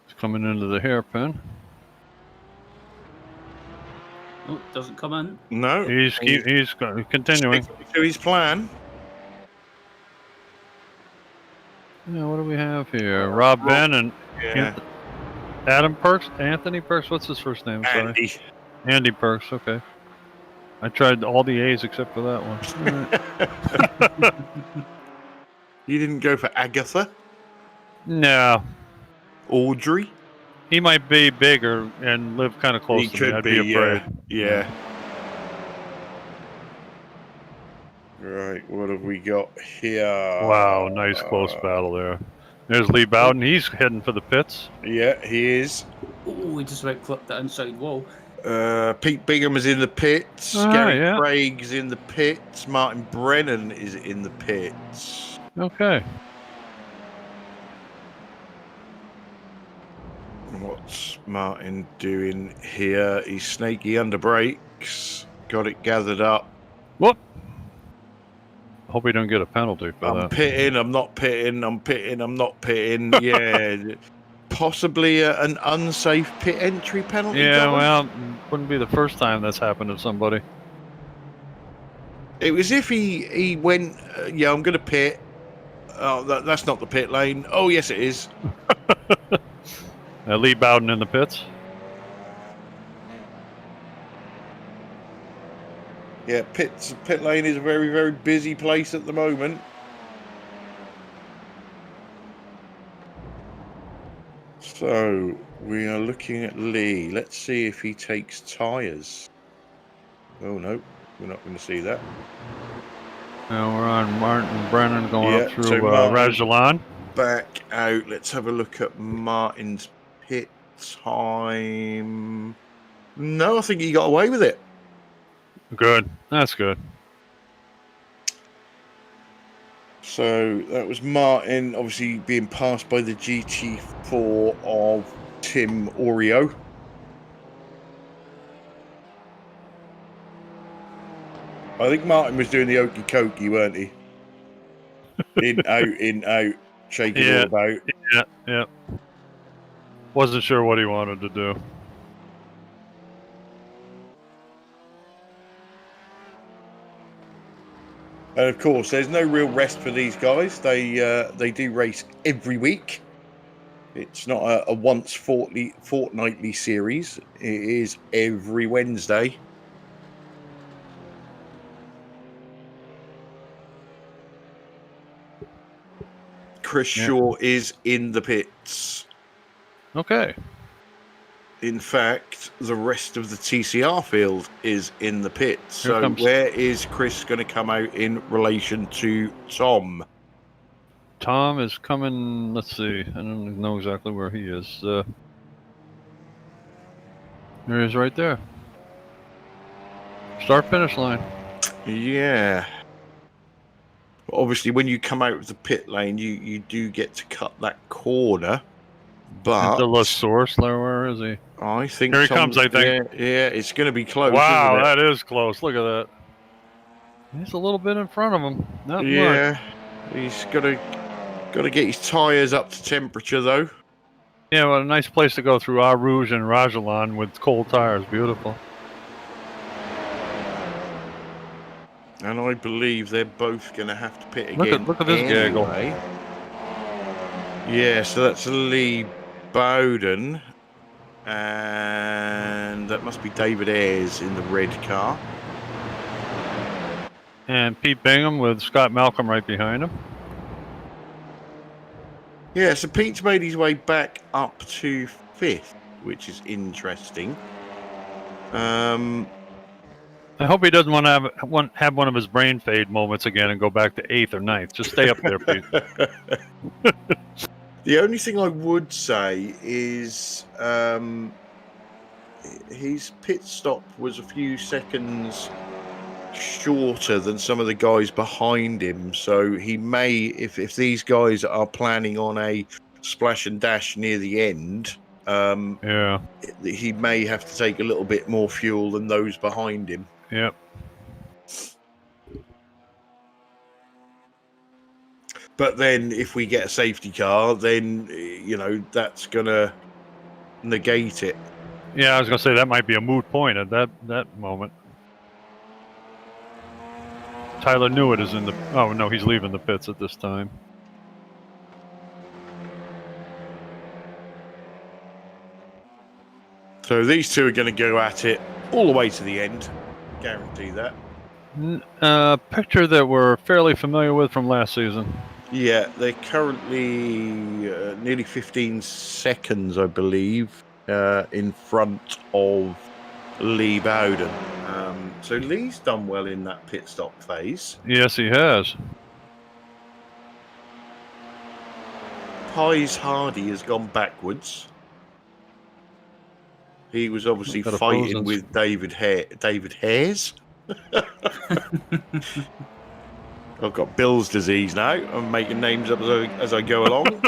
He's coming into the hairpin. Oh, doesn't come in. No. He's continuing. Sticking to his plan. Yeah, what do we have here? Rob Ben and Yeah. Anthony Perks. What's his first name? Sorry. Andy. Andy Perks. Okay. I tried all the A's except for that one. All right. You didn't go for Agatha? No, Audrey? he might be bigger and live kind of close He to me. could I'd be, be afraid. yeah. Right, what have we got here? Wow, nice close battle there. There's Lee Bowden. He's heading for the pits. Yeah, he is. Oh, he just about clipped that inside wall. Pete Bingham is in the pits. Ah, Gary yeah. Craig's in the pits. Martin Brennan is in the pits. Okay. What's Martin doing here? He's snaky under brakes. Got it gathered up. Whoop. Hope we don't get a penalty for I'm that. pitting, I'm not pitting, I'm pitting, I'm not pitting. Yeah. Possibly an unsafe pit entry penalty. Yeah, Gavin? well, wouldn't be the first time that's happened to somebody. It was if he went, yeah, I'm going to pit. Oh, that's not the pit lane. Oh, yes, it is. Lee Bowden in the pits. Yeah, pit lane is a very, very busy place at the moment. So we are looking at Lee. Let's see if he takes tyres. Oh no, we're not going to see that. Now we're on Martin Brennan going Yeah, up through so Martin- Rajalan. Back out. Let's have a look at Martin's pit time. No, I think he got away with it. Good. That's good. So that was Martin, obviously being passed by the GT4 of Tim Oreo. I think Martin was doing the okey cokey, weren't he? In, out, shaking Yeah. all about. Yeah. Wasn't sure what he wanted to do. And of course, there's no real rest for these guys. They do race every week. It's not a once fortnightly series. It is every Wednesday. Chris Shaw is in the pits. Okay. In fact, the rest of the TCR field is in the pits. Here So comes- where is Chris going to come out in relation to Tom? Tom is coming. Let's see. I don't know exactly where he is. There he is right there. Start finish line. Yeah. Obviously, when you come out of the pit lane, you do get to cut that corner. But The La Source there. Where is he? I think Here he Tom's- comes, I think. Yeah, it's going to be close. Wow, isn't that is close. Look at that. He's a little bit in front of him. Not it? much. Yeah. He's got to get his tyres up to temperature, though. Yeah, well, a nice place to go through Eau Rouge and Rajalan with cold tires. Beautiful. And I believe they're both going to have to pit again. Look at this gaggle. anyway. Yeah, so that's Lee Bowden. And and that must be David Ayres in the red car. And Pete Bingham with Scott Malcolm right behind him. Yeah, so Pete's made his way back up to 5th, which is interesting. I hope he doesn't want to have one of his brain fade moments again and go back to 8th or 9th. Just stay up there, Pete. The only thing I would say is his pit stop was a few seconds shorter than some of the guys behind him. So he may, if these guys are planning on a splash and dash near the end, he may have to take a little bit more fuel than those behind him. Yep. But then if we get a safety car, then, that's going to negate it. Yeah, I was going to say that might be a moot point at that moment. Tyler Newitt is in the... Oh, no, he's leaving the pits at this time. So these two are going to go at it all the way to the end. Guarantee that. Picture that we're fairly familiar with from last season. Yeah, they're currently nearly 15 seconds, I believe, in front of Lee Bowden. So Lee's done well in that pit stop phase. Yes, he has. Pies Hardy has gone backwards. He was obviously fighting with David Hayes. I've got Bill's disease now. I'm making names up as I go along.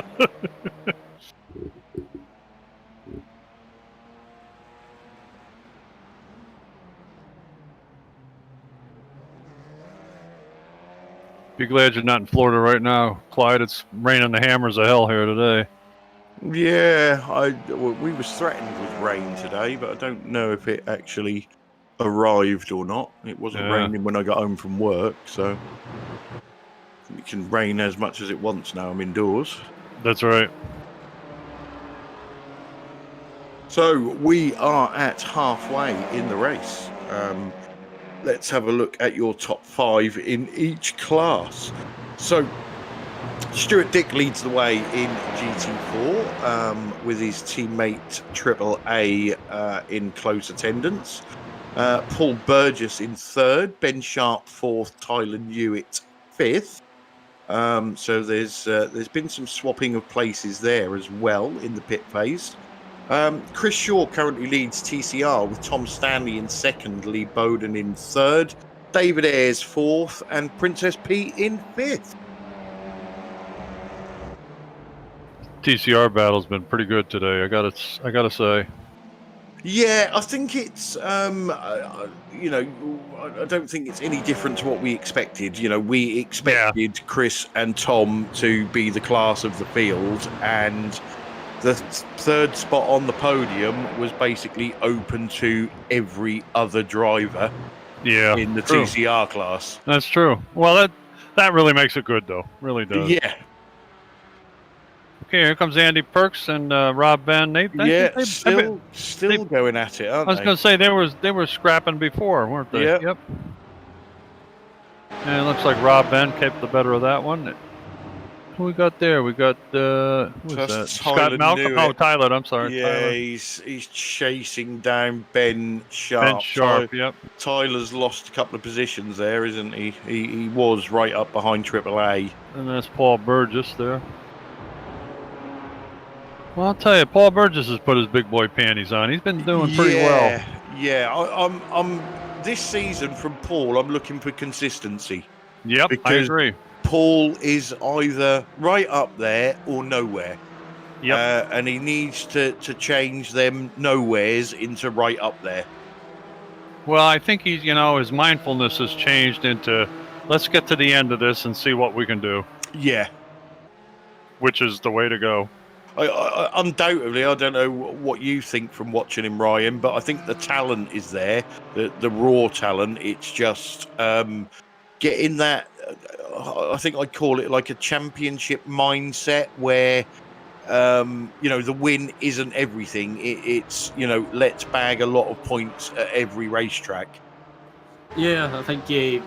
Be glad you're not in Florida right now, Clyde. It's raining the hammers of hell here today. Yeah, we was threatened with rain today, but I don't know if it actually arrived or not. It wasn't raining when I got home from work, so it can rain as much as it wants now. I'm indoors. That's right. So we are at halfway in the race. Let's have a look at your top 5 in each class. So Stuart Dick leads the way in GT4 with his teammate Triple A in close attendance. Paul Burgess in 3rd, Ben Sharp 4th, Tyler Newitt 5th. So there's been some swapping of places there as well in the pit phase. Chris Shaw currently leads TCR with Tom Stanley in 2nd, Lee Bowden in 3rd, David Ayres 4th, and Princess P in 5th. TCR battle's been pretty good today. I gotta say. Yeah, I think it's I don't think it's any different to what we expected. We expected Chris and Tom to be the class of the field, and the 3rd spot on the podium was basically open to every other driver in the TCR class. That's true. Well, that really makes it good, though. Really does. Yeah. Okay, here comes Andy Perks and Rob Van Nate. Still going at it, aren't they? I was going to say they were scrapping before, weren't they? Yep. And it looks like Rob Van kept the better of that one. Who we got there? We got who's that? Scott Malcolm. Oh, Tyler. I'm sorry. Yeah, Tyler. he's chasing down Ben Sharp. Ben Sharp. Yep. Tyler's lost a couple of positions there, isn't he? He was right up behind Triple A. And that's Paul Burgess there. Well, I'll tell you, Paul Burgess has put his big boy panties on. He's been doing pretty well. Yeah, I'm this season from Paul. I'm looking for consistency. Yep, I agree. Paul is either right up there or nowhere. Yep. And he needs to change them nowheres into right up there. Well, I think he's, his mindfulness has changed into let's get to the end of this and see what we can do. Yeah. Which is the way to go. I undoubtedly, I don't know what you think from watching him, Ryan, but I think the talent is there, the raw talent. It's just getting that, I think I'd call it like a championship mindset where the win isn't everything. It's let's bag a lot of points at every racetrack. Yeah, I think if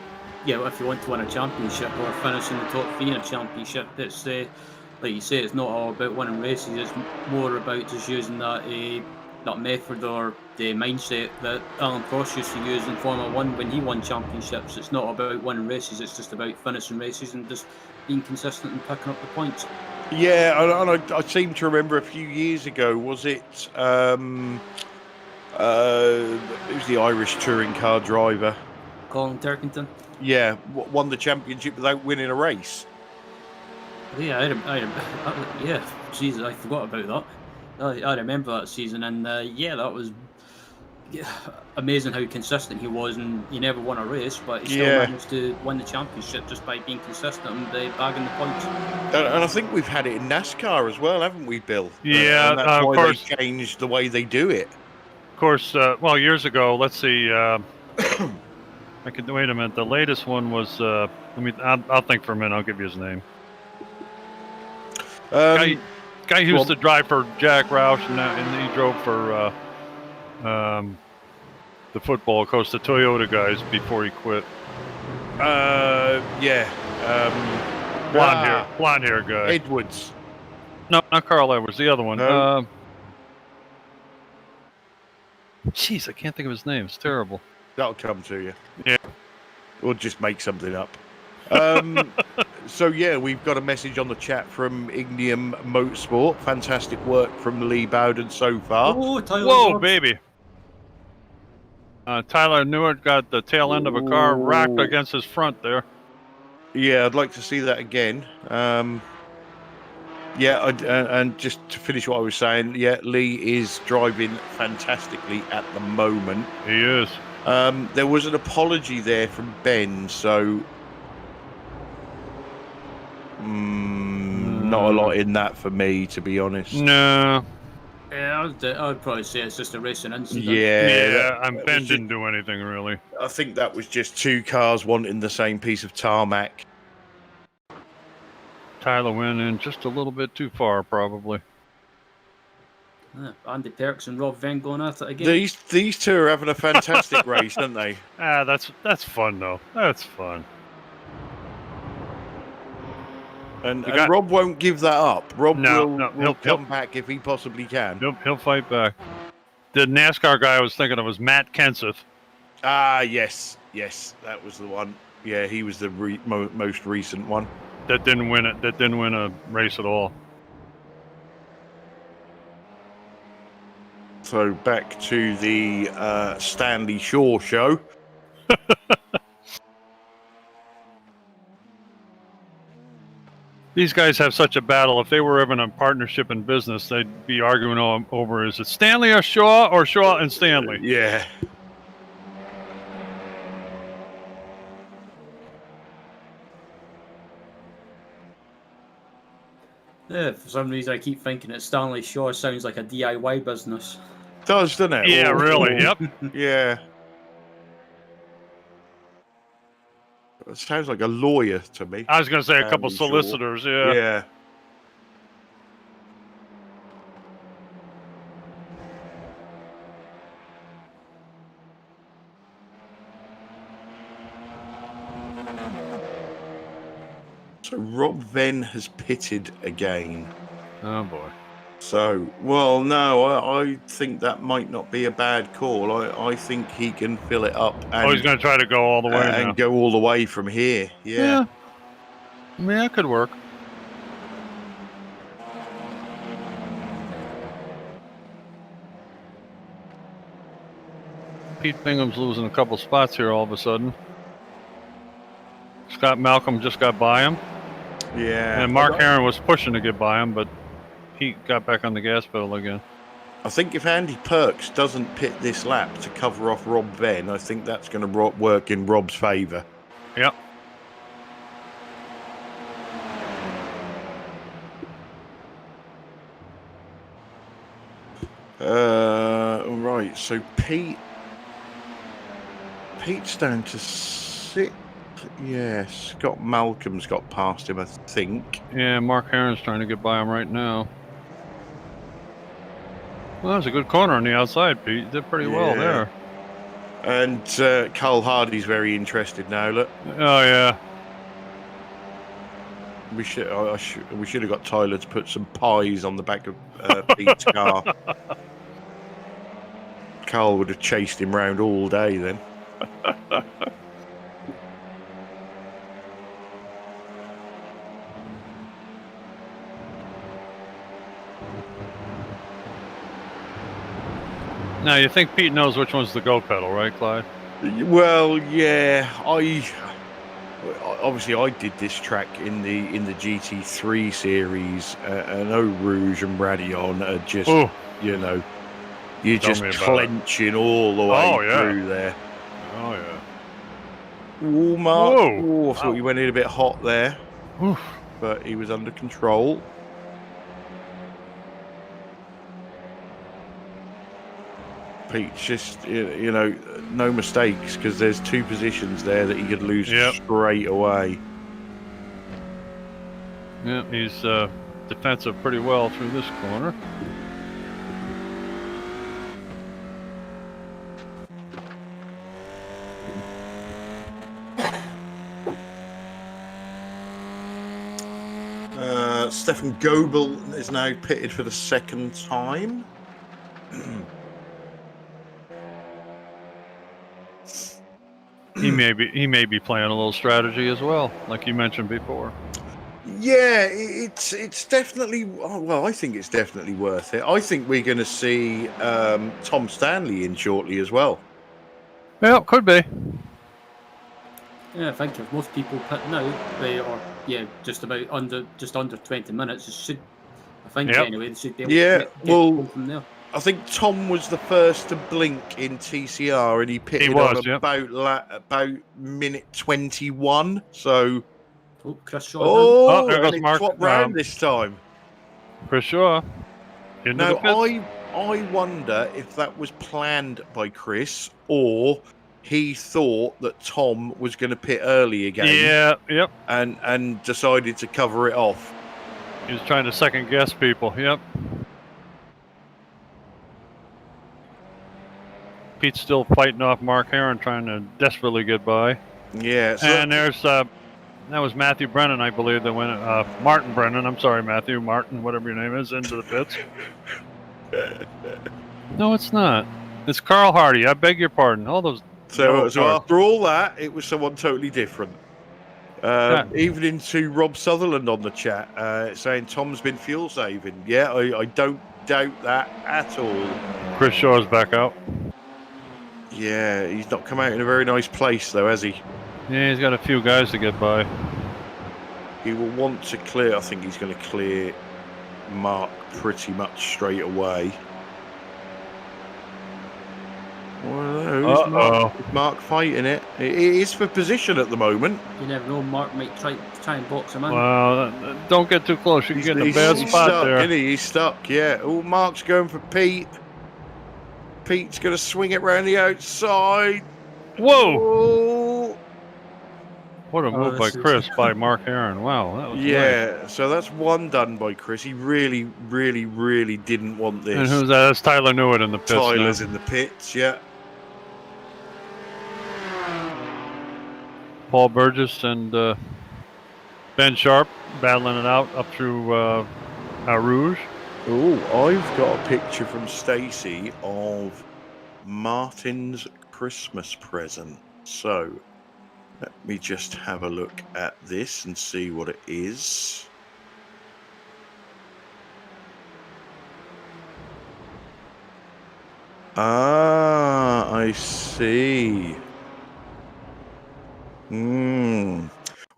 you want to win a championship or finish in the top 3 in a championship, it's like you say, it's not all about winning races. It's more about just using that method or the mindset that Alan Prost used to use in Formula 1 when he won championships. It's not about winning races, it's just about finishing races and just being consistent and picking up the points. Yeah, and I seem to remember a few years ago, was it who's the Irish touring car driver? Colin Turkington. Yeah, won the championship without winning a race. Yeah, Jesus, I forgot about that. I remember that season, and that was amazing how consistent he was, and he never won a race, but he still managed to win the championship just by being consistent and bagging the points. And I think we've had it in NASCAR as well, haven't we, Bill? Yeah, and that's why they changed the way they do it. Of course, years ago, let's see, wait a minute, the latest one was, I'll think for a minute, I'll give you his name. Guy who used to drive for Jack Roush, and he drove for the football coach, the Toyota guys, before he quit. Blonde hair guy. Edwards. No, not Carl Edwards. The other one. No. Jeez, I can't think of his name. It's terrible. That'll come to you. Yeah. Or just make something up. So we've got a message on the chat from EDF Motorsport. Fantastic work from Lee Bowden so far. Oh, Tyler! Whoa, baby! Tyler Newitt got the tail end of a car racked against his front there. Yeah, I'd like to see that again. And just to finish what I was saying, Lee is driving fantastically at the moment. He is. There was an apology there from Ben, so not a lot in that for me, to be honest. No. Yeah, I'd probably say it's just a racing incident. Ben didn't do anything really. I think that was just two cars wanting the same piece of tarmac. Tyler went in just a little bit too far, probably. Andy Perks and Rob Venn going at it again. These two are having a fantastic race, aren't they? That's fun though. That's fun. And Rob won't give that up. Rob will come back if he possibly can. He'll fight back. The NASCAR guy I was thinking of was Matt Kenseth. Ah, yes, that was the one. Yeah, he was the most recent one. That didn't win it. That didn't win a race at all. So back to the Stanley Shaw show. These guys have such a battle. If they were ever in a partnership in business, they'd be arguing over, is it Stanley or Shaw and Stanley? Yeah. Yeah, for some reason I keep thinking that Stanley Shaw sounds like a DIY business. It does, doesn't it? Yeah, really. Yep. Yeah. It sounds like a lawyer to me. I was going to say a couple solicitors, yeah. Yeah. So Rob Venn has pitted again. Oh, boy. So, well, no, I think that might not be a bad call. I think he can fill it up. And, he's going to try to go all the way now. And go all the way from here. Yeah. I mean, that could work. Pete Bingham's losing a couple spots here all of a sudden. Scott Malcolm just got by him. Yeah. And Mark Herron was pushing to get by him, but he got back on the gas pedal again. I think if Andy Perks doesn't pit this lap to cover off Rob Venn, I think that's going to work in Rob's favour. Yep. Right, so Pete's down to 6. Yeah, Scott Malcolm's got past him, I think. Yeah, Mark Herron's trying to get by him right now. Well, that's a good corner on the outside, Pete. You did pretty well there. And Carl Hardy's very interested now. Look, Oh yeah. we should have got Tyler to put some pies on the back of Pete's car. Carl would have chased him round all day then. Now you think Pete knows which one's the go pedal, right, Clyde? Well, yeah, obviously I did this track in the GT3 series, and Eau Rouge and Radeon are just, you know, you're just clenching all the way through there. Oh yeah. Oh, Mark. Whoa. I thought you went in a bit hot there, but he was under control. Pete's just, you know, no mistakes, because there's two positions there that he could lose straight away. Yeah, he's defensive pretty well through this corner. Stefan Goebel is now pitted for the second time. He may be playing a little strategy as well, like you mentioned before. Yeah, it's definitely. Well, I think it's definitely worth it. I think we're going to see Tom Stanley in shortly as well. Yeah, could be. Yeah, I think if most people pit now, just under 20 minutes, it should. I think anyway, they should be able to get from there. I think Tom was the first to blink in TCR, and he pitted on about minute 21. So, Chris Shaw. There goes Mark. Swap round this time. Chris Shaw. Now, I wonder if that was planned by Chris, or he thought that Tom was going to pit early again. Yeah. Yep. And decided to cover it off. He was trying to second guess people. Yep. Pete's still fighting off Mark Heron, trying to desperately get by. Yeah. So and there's that was Matthew Brennan, I believe, that went Martin Brennan. I'm sorry, Matthew Martin, whatever your name is, into the pits. No, it's not. It's Carl Hardy. I beg your pardon. All those. So after all that, it was someone totally different. Even into Rob Sutherland on the chat, saying Tom's been fuel saving. Yeah, I don't doubt that at all. Chris Shaw's back out. Yeah, he's not come out in a very nice place, though, has he? Yeah, he's got a few guys to get by. He will want to clear. I think he's going to clear Mark pretty much straight away. Well, Mark fighting it. It is for position at the moment. You never know. Mark might try and box him in. Well, don't get too close. You can get in a bad spot stuck, there. Isn't he? He's stuck, yeah. Oh, Mark's going for Pete. Pete's going to swing it round the outside. Whoa! Oh. What a move by Chris, by Mark Heron. Wow, that was nice. So that's one done by Chris. He really, really, really didn't want this. And who's that? That's Tyler Newitt in the pits. Tyler's in the pits, yeah. Paul Burgess and Ben Sharp battling it out up through Rouge. Oh, I've got a picture from Stacey of Martin's Christmas present. So let me just have a look at this and see what it is. Ah, I see.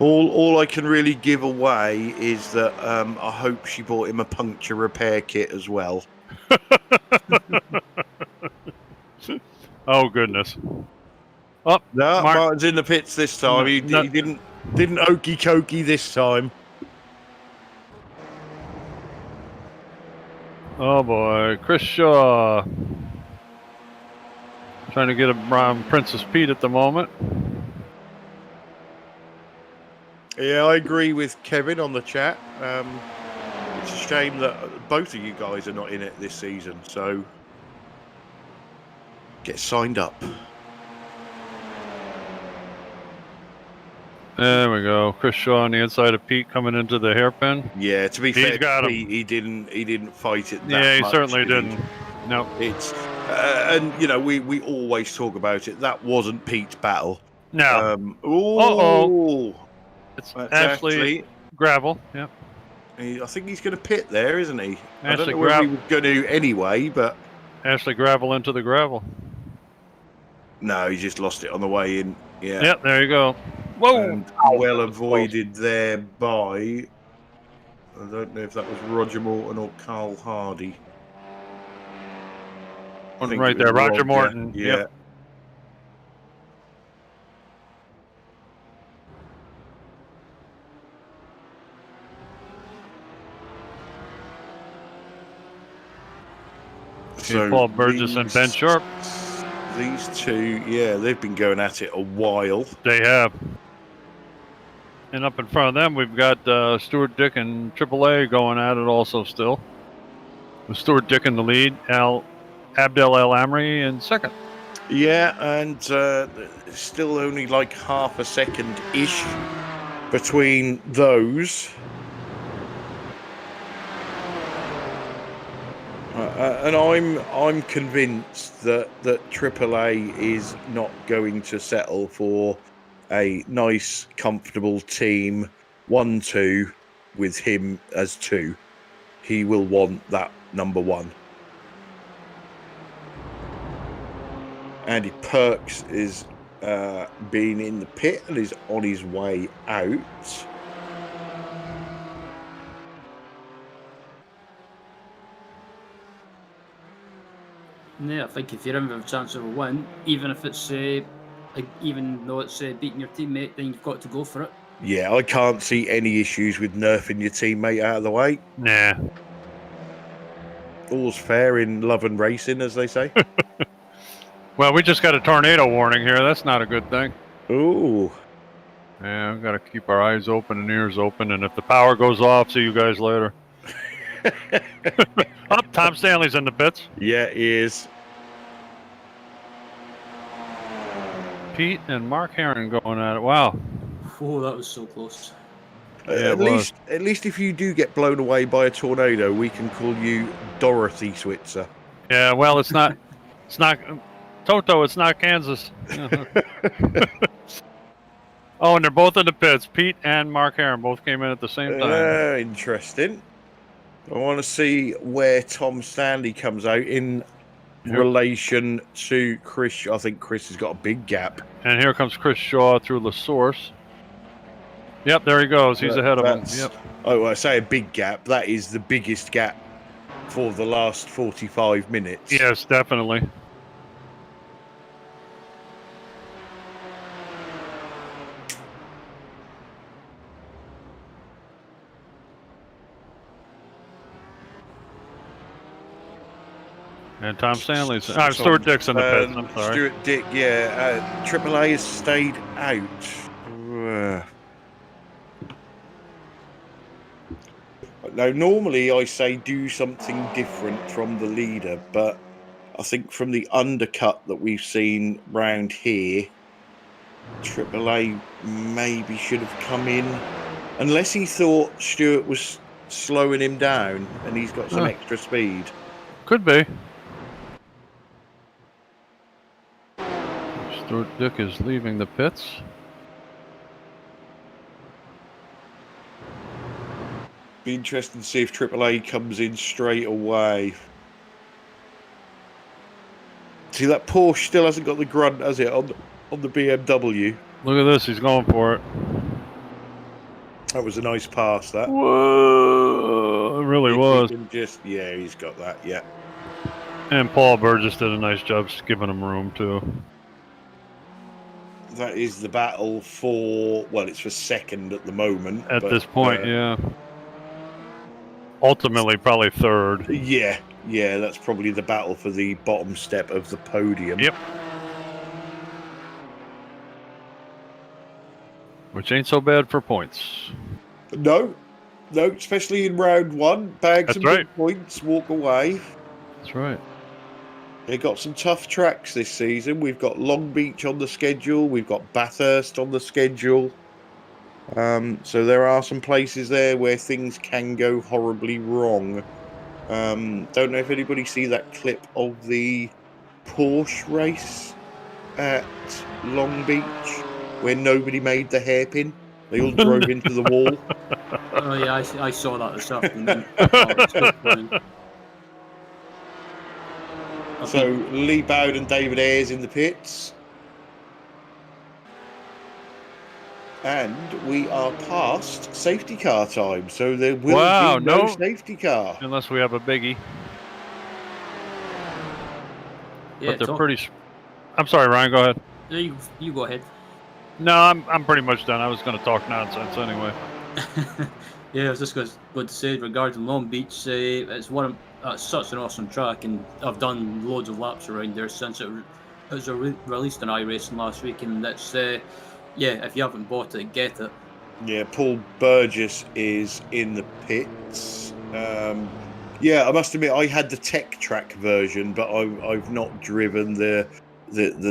All I can really give away is that I hope she bought him a puncture repair kit as well. Oh goodness! Oh no, Martin's in the pits this time. He didn't okey cokey this time. Oh boy, Chris Shaw trying to get around Princess Pete at the moment. Yeah, I agree with Kevin on the chat. It's a shame that both of you guys are not in it this season. So get signed up. There we go. Chris Shaw on the inside of Pete coming into the hairpin. Yeah, to be He's fair, got him. he didn't fight it that Yeah, he much, certainly did he? didn't. No. It's and you know we always talk about it. That wasn't Pete's battle. No. Oh, It's that's Ashley Gravel. Yep. I think he's going to pit there, isn't he? I don't Ashley know whether he was going to anyway, but Ashley Gravel into the gravel. no, he just lost it on the way in. Yeah. Yep, there you go. Whoa! And well avoided there by, I don't know if that was Roger Morton or Carl Hardy. I think Right it was there, Roger Morton. Yeah. Yep. So Paul Burgess and Ben Sharp. These two, yeah, they've been going at it a while. They have. And up in front of them, we've got Stuart Dick and AAA going at it also still. With Stuart Dick in the lead, Abdel El Amri in second. Yeah, and still only like half a second-ish between those. And I'm convinced that AAA is not going to settle for a nice, comfortable team 1-2 with him as 2. He will want that number 1. Andy Perks is being in the pit and is on his way out. Yeah, I think if you're in with a chance of a win, even if it's even though it's beating your teammate, then you've got to go for it. Yeah, I can't see any issues with nerfing your teammate out of the way. Nah. All's fair in love and racing, as they say. Well, we just got a tornado warning here. That's not a good thing. Ooh. Yeah, we've got to keep our eyes open and ears open. And if the power goes off, see you guys later. Oh, Tom Stanley's in the pits. Yeah, he is. Pete and Mark Heron going at it. Wow. Oh, that was so close. Yeah, At least if you do get blown away by a tornado, we can call you Dorothy Switzer. Yeah, well, it's not Toto, it's not Kansas. Oh, and they're both in the pits. Pete and Mark Heron both came in at the same time. Interesting. I want to see where Tom Stanley comes out in relation to Chris. I think Chris has got a big gap. And here comes Chris Shaw through La Source. Yep, there he goes. He's ahead of him. Yep. Oh, I say a big gap. That is the biggest gap for the last 45 minutes. Yes, definitely. And Tom Stanley's. Stuart Dick's in the pits. I'm sorry. Stuart Dick, yeah. AAA has stayed out. Now, normally I say do something different from the leader, but I think from the undercut that we've seen round here, AAA maybe should have come in, unless he thought Stuart was slowing him down and he's got some extra speed. Could be. Stuart Dick is leaving the pits. Be interesting to see if AAA comes in straight away. See, that Porsche still hasn't got the grunt, has it, on the BMW? Look at this, he's going for it. That was a nice pass, that. Whoa, it really was. Yeah, he's got that, yeah. And Paul Burgess did a nice job giving him room, too. That is the battle for, well, it's for second at the moment. At this point, yeah. Ultimately, probably third. Yeah, that's probably the battle for the bottom step of the podium. Yep. Which ain't so bad for points. No, No, especially in round 1. Bag That's some right. big points, walk away. That's right. They've got some tough tracks this season. We've got Long Beach on the schedule. We've got Bathurst on the schedule. So there are some places there where things can go horribly wrong. Don't know if anybody see that clip of the Porsche race at Long Beach where nobody made the hairpin. They all drove into the wall. Oh yeah, I saw that this afternoon. Oh, it's so funny. So Lee Bowden and David Ayres in the pits. And we are past safety car time, so there will be no safety car. Unless we have a biggie. Yeah, but they're pretty... I'm sorry, Ryan, go ahead. You go ahead. No, I'm pretty much done. I was going to talk nonsense anyway. Yeah, I was just going to say regarding Long Beach, it's such an awesome track, and I've done loads of laps around there since it was released in iRacing last week, and that's yeah, if you haven't bought it, get it. Yeah, Paul Burgess is in the pits. Yeah, I must admit I had the tech track version, but I've not driven the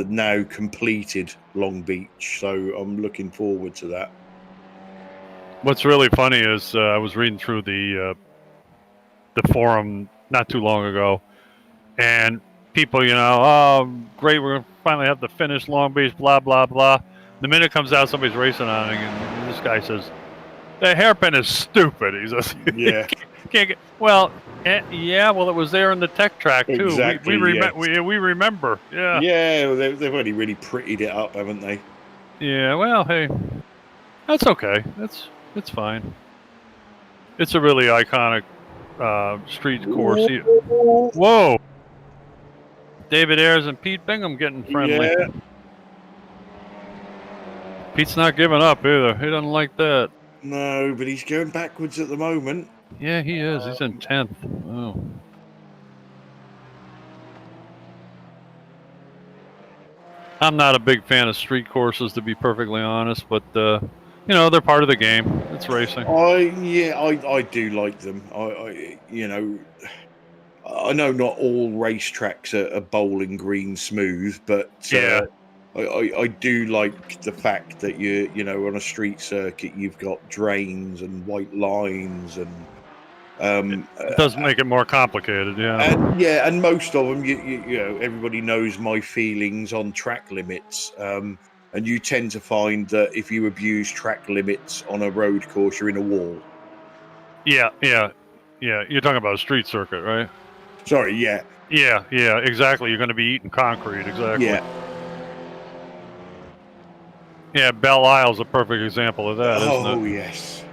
now completed Long Beach, so I'm looking forward to that. What's really funny is I was reading through the forum not too long ago, and people, oh, great, we're gonna finally have the finish Long Beach, blah blah blah. The minute it comes out, somebody's racing on it, and this guy says, "The hairpin is stupid." He says, "Yeah, can't get." Well, yeah, well, it was there in the tech track too. Exactly, we remember. Yeah. Yeah, well, they've only really prettied it up, haven't they? Yeah. Well, hey, that's okay. It's fine. It's a really iconic street course. Whoa! David Ayres and Pete Bingham getting friendly. Yeah. Pete's not giving up either. He doesn't like that. No, but he's going backwards at the moment. Yeah, he is. He's in 10th. Oh. I'm not a big fan of street courses, to be perfectly honest, but they're part of the game. It's racing. I do like them. I know not all racetracks are bowling green smooth, but yeah. I do like the fact that on a street circuit you've got drains and white lines and it does make it more complicated, yeah. And most of them, everybody knows my feelings on track limits, and you tend to find that if you abuse track limits on a road course, you're in a wall. Yeah. You're talking about a street circuit, right? Sorry, yeah. Yeah, exactly. You're going to be eating concrete, exactly. Yeah. Yeah, Belle Isle's a perfect example of that, isn't it? Oh, yes.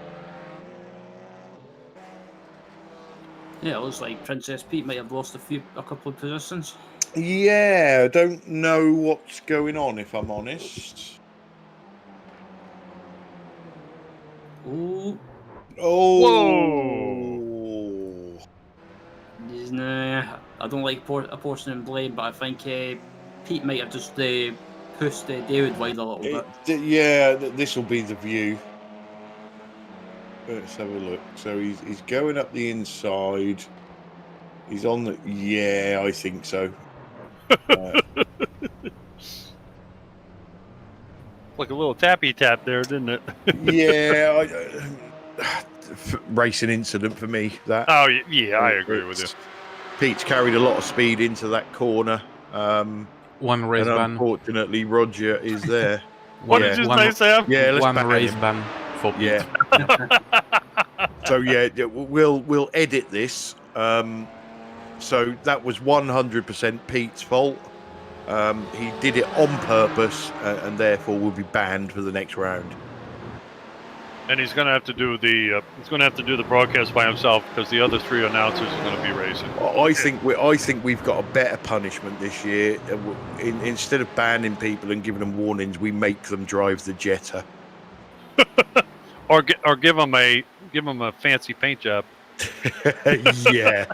Yeah, it looks like Princess Pete might have lost a couple of positions. Yeah, I don't know what's going on, if I'm honest. Ooh. Oh. Whoa. Nah, I don't like apportioning blame, but I think Pete might have just pushed David wide a little bit. Yeah, this will be the view. Let's have a look. So he's going up the inside. He's on the... Yeah, I think so. Like a little tappy tap there, didn't it? Yeah. Racing incident for me, that. Oh, yeah, I agree with you. Pete's carried a lot of speed into that corner. One race ban. Unfortunately, Roger is there. What did you say, Sam? Yeah, let's one race ban for Pete. Yeah. So yeah, we'll edit this. So that was 100% Pete's fault. He did it on purpose, and therefore will be banned for the next round. And he's going to have to do the broadcast by himself because the other three announcers are going to be racing. I think we've got a better punishment this year. Instead of banning people and giving them warnings, we make them drive the Jetta. or give them a fancy paint job. Yeah.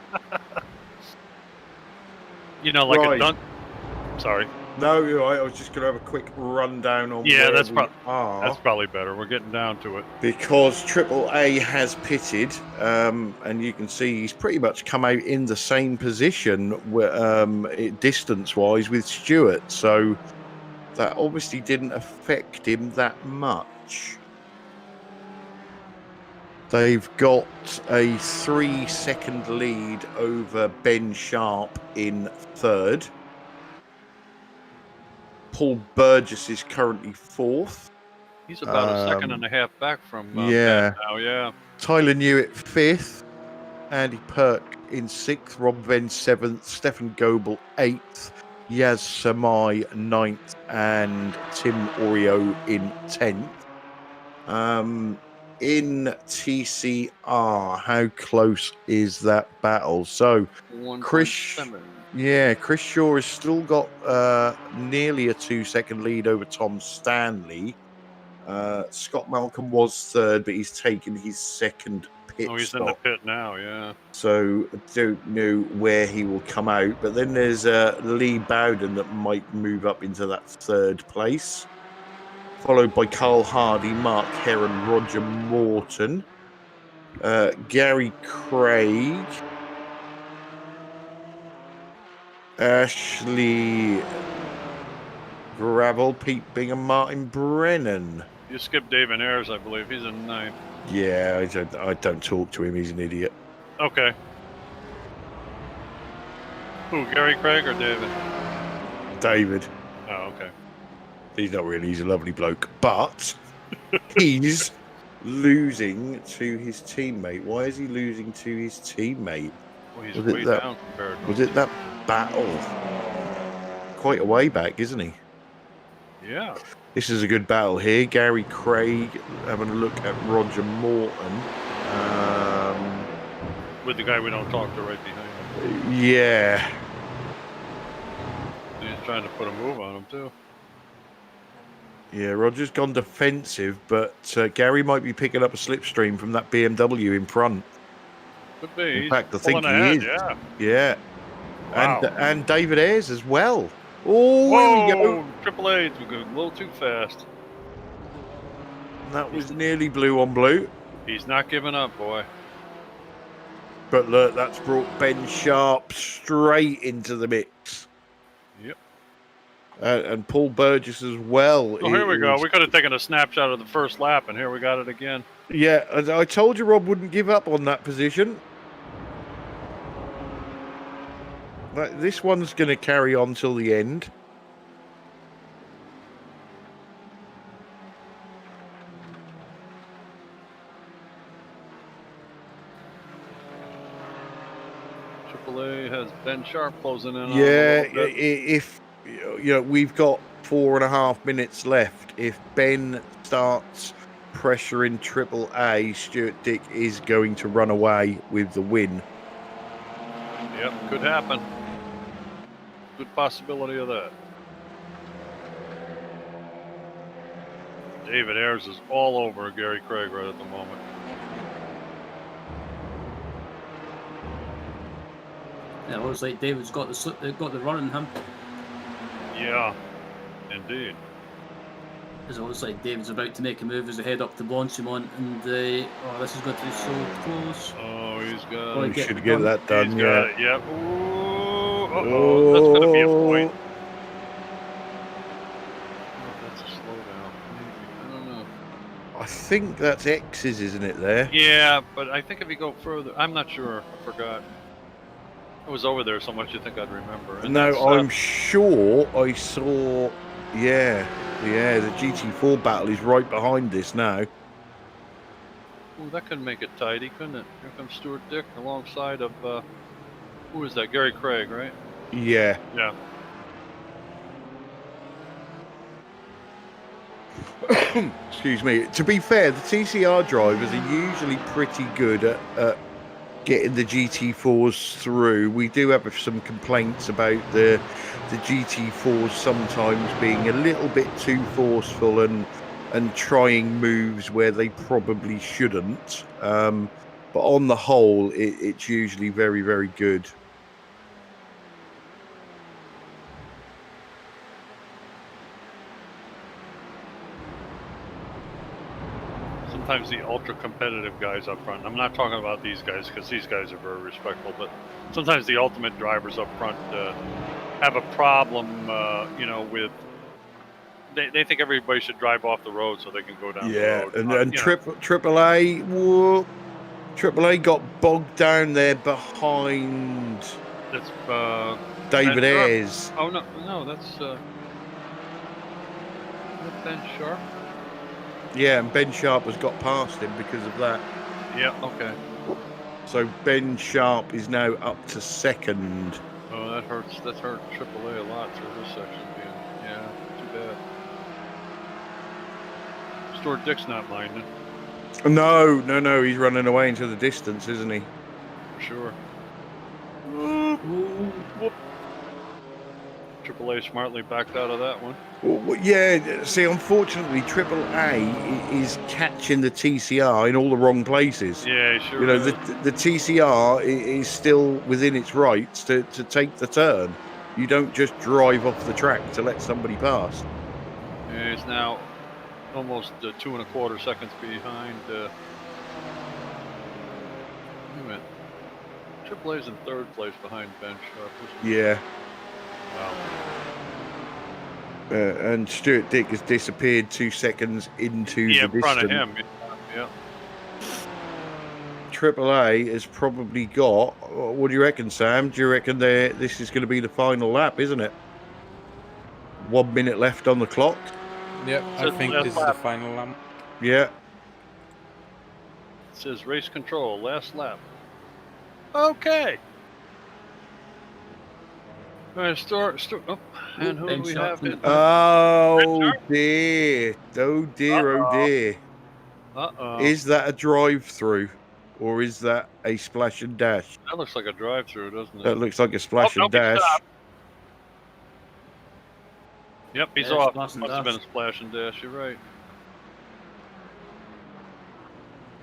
Like right. a dunk. Sorry. No, you're right. I was just going to have a quick rundown on Yeah, where that's we are. That's probably better. We're getting down to it. Because Triple A has pitted, and you can see he's pretty much come out in the same position distance-wise with Stewart. So that obviously didn't affect him that much. They've got a 3-second lead over Ben Sharp in third. Paul Burgess is currently fourth. He's about a second and a half back from yeah. Pat now, yeah. Tyler Newitt fifth. Andy Perk in sixth. Rob Venn seventh. Stefan Goebel eighth. Yaz Samai ninth. And Tim Oreo in 10th. In TCR, how close is that battle? So, Chris Shaw has still got nearly a 2-second lead over Tom Stanley. Scott Malcolm was third, but he's taken his second pit he's stop. in the pit now, yeah. So I don't know where he will come out. But then there's Lee Bowden that might move up into that third place, followed by Carl Hardy, Mark Heron, Roger Morton, Gary Craig, Ashley Gravel, Pete Bingham, Martin Brennan. You skipped David Ayres, I believe. He's in 9th. Yeah, I don't talk to him. He's an idiot. Okay. Who, Gary Craig or David? David. Oh, okay. He's not really. He's a lovely bloke. But he's losing to his teammate. Why is he losing to his teammate? Well, he's way down compared to Was it that battle? Quite a way back, isn't he? Yeah. This is a good battle here. Gary Craig having a look at Roger Morton. With the guy we don't talk to right behind him. Yeah. He's trying to put a move on him, too. Yeah, Roger's gone defensive, but Gary might be picking up a slipstream from that BMW in front. Could be. In fact, I think he ahead, is. Yeah. Yeah. Wow. And David Ayres as well. Oh, whoa, here we go. Triple A's were going a little too fast. That was nearly blue on blue. He's not giving up, boy. But look, that's brought Ben Sharp straight into the mix. Yep. And Paul Burgess as well. Oh, here we go. We could have taken a snapshot of the first lap, and here we got it again. Yeah, I told you Rob wouldn't give up on that position. This one's going to carry on till the end. AAA has Ben Sharp closing in. Yeah, if we've got 4.5 minutes left. If Ben starts pressuring Triple A, Stuart Dick is going to run away with the win. Yep, could happen. Good possibility of that. David Ayres is all over Gary Craig right at the moment. Yeah, it looks like David's got the run in him. Yeah, indeed. It looks like David's about to make a move as they head up to Bonsimont, and this is going to be so close. Oh, he's got. We should get that done. He's yeah. got it. Yep. Uh-oh. That's going to be a point. That's a slowdown. Maybe. I don't know. I think that's X's, isn't it? There. Yeah, but I think if you go further, I'm not sure. I forgot. I was over there so much you think I'd remember. And no, I'm sure I saw. Yeah, the GT4 battle is right behind this now. Ooh, that could make it tidy, couldn't it? Here comes Stuart Dick alongside of, who is that? Gary Craig, right? Yeah. Yeah. Excuse me. To be fair, the TCR drivers are usually pretty good at getting the GT4s through. We do have some complaints about the GT4s sometimes being a little bit too forceful and trying moves where they probably shouldn't. But on the whole, it's usually very, very good. sometimes the ultra competitive guys up front. I'm not talking about these guys because these guys are very respectful, but sometimes the ultimate drivers up front have a problem, with they think everybody should drive off the road so they can go down the road. and AAA, whoa, AAA got bogged down there behind That's David Ben Sharp. Ayres. Oh no, that's Ben Sharp. Yeah, and Ben Sharp has got past him because of that. Yeah, okay. So Ben Sharp is now up to second. Oh, that hurts. That hurt AAA a lot through this section. Yeah, too bad. Stuart Dick's not minding. No, he's running away into the distance, isn't he? For sure. AAA smartly backed out of that one. Well, yeah, see, unfortunately, AAA is catching the TCR in all the wrong places. Yeah, sure. You know, the TCR is still within its rights to take the turn. You don't just drive off the track to let somebody pass. Yeah, he's now almost 2.25 seconds behind. Wait a minute. AAA's in third place behind Ben Sharp. Yeah. Wow. And Stuart Dick has disappeared 2 seconds into the distance. In front of him. Yeah. AAA has probably got. What do you reckon, Sam? Do you reckon this is going to be the final lap, isn't it? 1 minute left on the clock. Yeah, I think this is the final lap. Yeah. It says race control, last lap. Okay. All right, start. Oh, and who do we have in? Oh dear. Oh dear, oh dear. Uh-oh. Is that a drive-through? Or is that a splash and dash? That looks like a drive-through, doesn't it? That looks like a splash and dash. Yep, he's off. Must have been a splash and dash. You're right.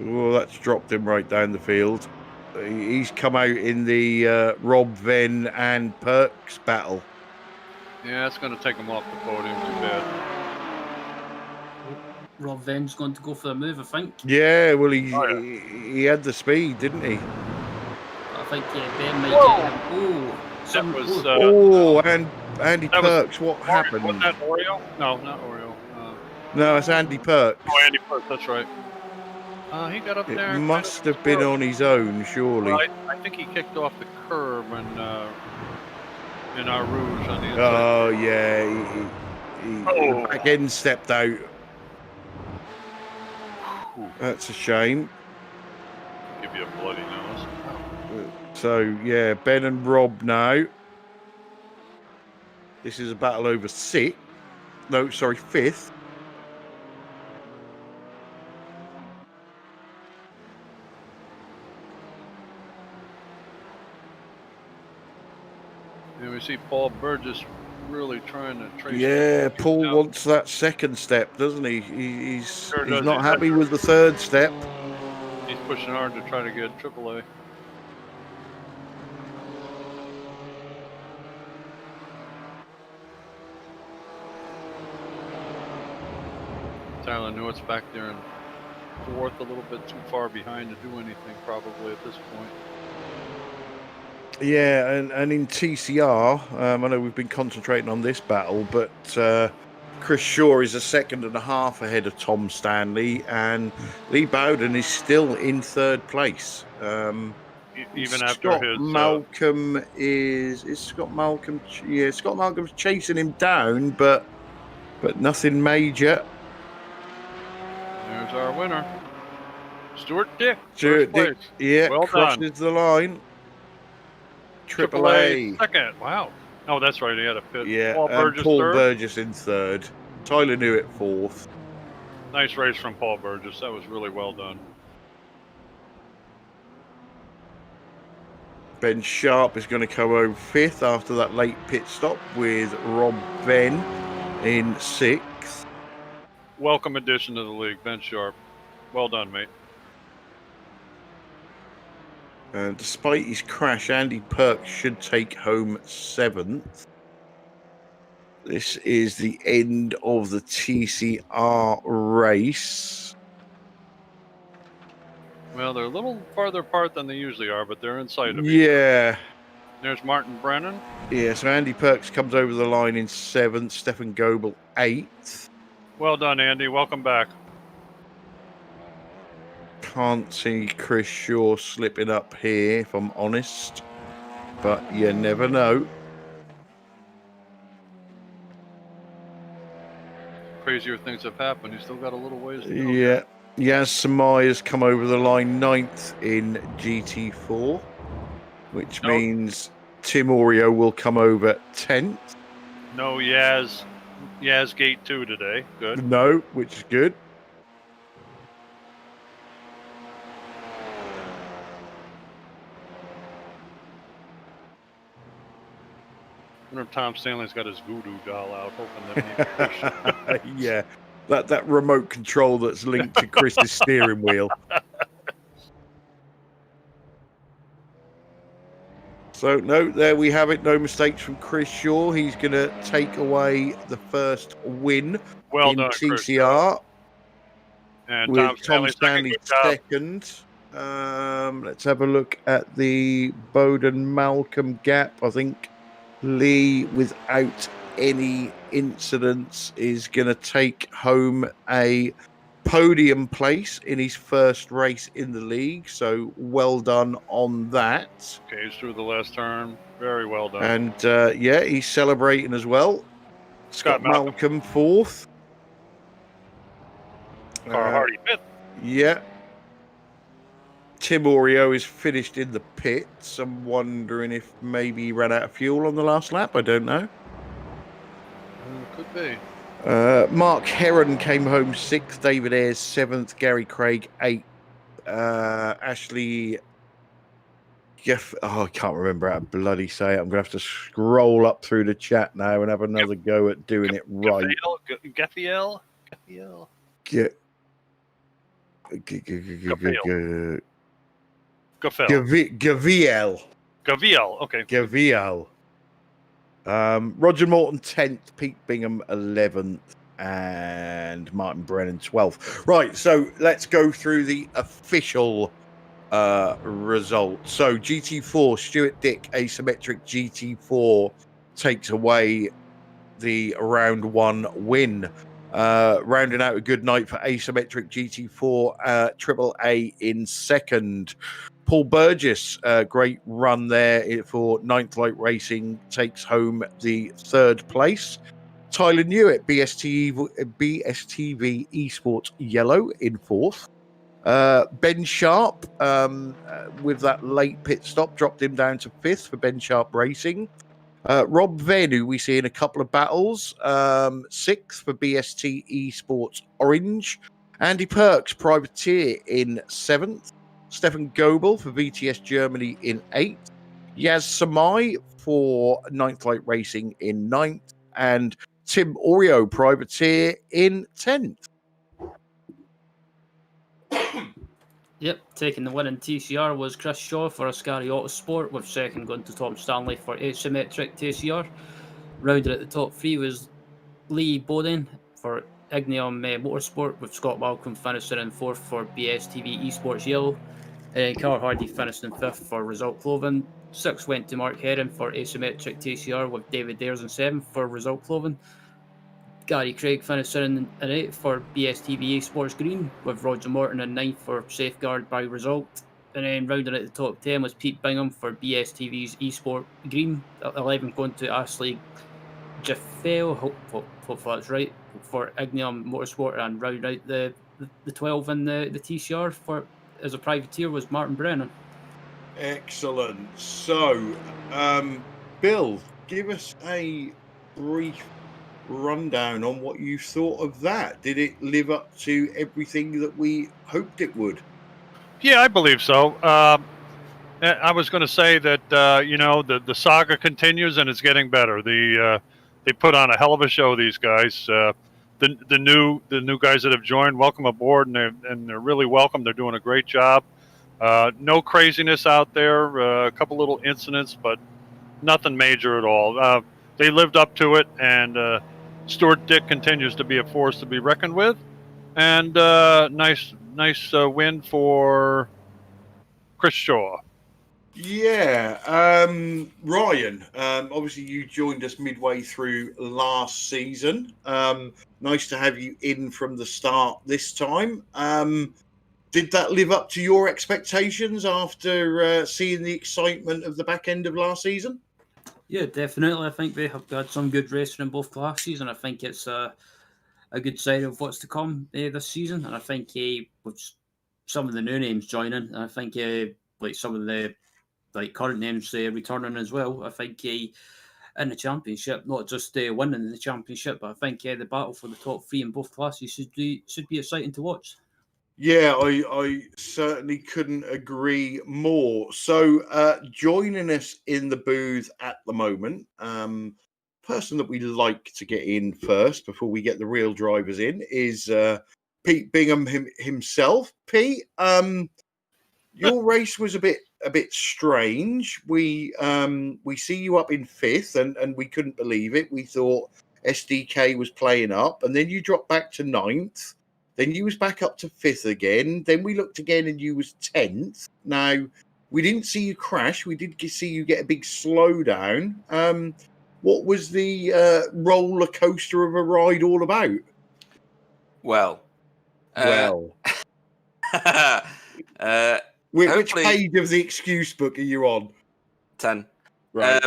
Oh, that's dropped him right down the field. He's come out in the Rob Venn and Perks battle. Yeah, it's going to take him off the podium. Too bad. Rob Venn's going to go for the move, I think. Yeah, well, he had the speed, didn't he? I think Ben might get him. And Andy Perks, what happened? Was that Oreo? No, not Oreo. No, it's Andy Perks. Oh, Andy Perks, that's right. He got up there. It must have been on his own, surely. Well, I think he kicked off the curb in our Rouge on the inside. Oh, yeah. The back end stepped out. That's a shame. Give you a bloody nose. So, yeah, Ben and Rob now. This is a battle over fifth. And we see Paul Burgess really trying to trace. Yeah, Paul wants that second step, doesn't he? He's not happy with the third step. He's pushing hard to try to get AAA. Tyler Newitt's back there in fourth, a little bit too far behind to do anything probably at this point. Yeah, and in TCR, I know we've been concentrating on this battle, but Chris Shaw is a second and a half ahead of Tom Stanley, and Lee Bowden is still in third place. Even after Scott his Malcolm is Scott Malcolm. Yeah, Scott Malcolm's chasing him down, but nothing major. There's our winner, Stuart Dick. Stuart Dick, yeah, well crosses the line. AAA second. Wow. Oh, that's right. He had a pit. Yeah, Paul Burgess in third. Tyler Newitt fourth. Nice race from Paul Burgess. That was really well done. Ben Sharp is going to come home fifth after that late pit stop with Rob Venn in sixth. Welcome addition to the league, Ben Sharp. Well done, mate. Despite his crash, Andy Perks should take home seventh. This is the end of the TCR race. Well, they're a little farther apart than they usually are, but they're in sight of each other. Yeah. There's Martin Brennan. Yeah, so Andy Perks comes over the line in 7th, Stefan Goebel 8th. Well done, Andy. Welcome back. Can't see Chris Shaw slipping up here, if I'm honest. But you never know. Crazier things have happened. He's still got a little ways to go. Yeah. Yaz Samai has come over the line 9th in GT4, which means Tim Oreo will come over 10th. No Yaz Gate 2 today. Good. No, which is good. I wonder if Tom Stanley's got his voodoo doll out, hoping that he Yeah, that remote control that's linked to Chris's steering wheel. So, no, there we have it. No mistakes from Chris Shaw. He's going to take away the first win in done, TCR. And with Tom Stanley second. Let's have a look at the Bowden-Malcolm gap. I think Lee, without any incidents, is going to take home a podium place in his first race in the league. So well done on that. Okay, he's through the last turn. Very well done. And yeah, he's celebrating as well. Scott Malcolm 4th. Carl Hardy 5th. Yeah. Tim Oreo is finished in the pits. I'm wondering if maybe he ran out of fuel on the last lap. I don't know. Could be. Mark Heron came home 6th. David Ayres 7th. Gary Craig 8th. Ashley Jeff. Oh, I can't remember how to bloody say it. I'm going to have to scroll up through the chat now and have another go at doing it right. Gaffiel? Gaviel. Okay. Gaviel. Roger Morton 10th, Pete Bingham 11th, and Martin Brennan 12th. Right, so let's go through the official results. So GT4, Stuart Dick Asymmetric GT4 takes away the round 1 win. Rounding out a good night for Asymmetric GT4, Triple A in second. Paul Burgess, great run there for Ninth Light Racing, takes home the 3rd place. Tyler Newitt, BSTV Esports Yellow in 4th. Ben Sharp, with that late pit stop, dropped him down to 5th for Ben Sharp Racing. Rob Venn, who we see in a couple of battles, 6th for BST Esports Orange. Andy Perks, Privateer, in 7th. Stefan Goebel for VTS Germany in 8th. Yaz Samai for Ninth Light Racing in 9th. And Tim Oreo, Privateer, in 10th. Yep, taking the win in TCR was Chris Shaw for Ascari Autosport, with second going to Tom Stanley for Asymmetric TCR. Rounded at the top 3 was Lee Bowden for Ignium Motorsport, with Scott Malcolm finishing in 4th for BSTV Esports Yellow. Carl Hardy finished in 5th for Result Clothing. 6th went to Mark Heron for Asymmetric TCR, with David Ayres in 7th for Result Clothing. Gary Craig finished in 8th for BSTV Esports Green, with Roger Morton in 9th for Safeguard by Result. And then rounding at the top 10 was Pete Bingham for BSTV's Esport Green. 11th going to Ashley Jaffel, hopefully that's right, for Ignium Motorsport, and round out the 12 in the TCR for as a privateer was Martin Brennan. Excellent. So, Bill, give us a brief rundown on what you thought of that. Did it live up to everything that we hoped it would? Yeah, I believe so. I was going to say that the saga continues and it's getting better. They put on a hell of a show. These guys, the new guys that have joined, welcome aboard, and they're really welcome. They're doing a great job. No craziness out there. A couple little incidents, but nothing major at all. They lived up to it, and Stuart Dick continues to be a force to be reckoned with. And nice win for Chris Shaw. Yeah, Ryan. Obviously, you joined us midway through last season. Nice to have you in from the start this time. Did that live up to your expectations after seeing the excitement of the back end of last season? Yeah, definitely. I think we have had some good racing in both classes, and I think it's a good sign of what's to come this season. And I think with some of the new names joining, and I think like some of the current names returning as well. I think in the championship, not just winning the championship, but I think the battle for the top three in both classes should be exciting to watch. Yeah, I certainly couldn't agree more. So, joining us in the booth at the moment, person that we like to get in first before we get the real drivers in is Pete Bingham himself. Pete, your race was a bit strange. We see you up in fifth, and we couldn't believe it. We thought SDK was playing up, and then you dropped back to ninth. Then you was back up to fifth again. Then we looked again, and you was 10th. Now we didn't see you crash. We did see you get a big slowdown. What was the roller coaster of a ride all about? Well, which page of the excuse book are you on? 10. Right.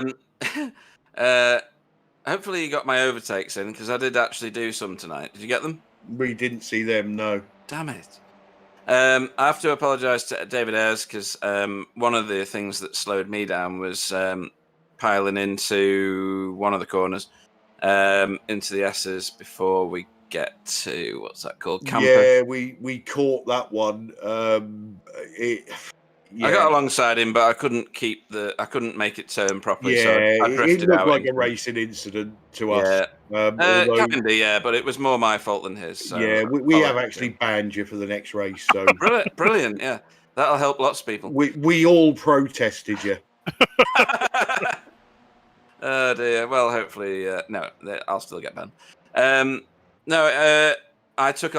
Hopefully you got my overtakes in, because I did actually do some tonight. Did you get them? We didn't see them, no. Damn it. I have to apologise to David Ayres, because one of the things that slowed me down was piling into one of the corners, into the S's before we get to, what's that called? Camper. Yeah, we caught that one. Yeah. I got alongside him, but I couldn't make it turn properly. Yeah, so I drifted it looked out like a racing incident to us. Yeah, but it was more my fault than his. So yeah, we have actually banned you for the next race. So brilliant, yeah, that'll help lots of people. We all protested you. Oh dear. Well, hopefully, no, I'll still get banned. No, I took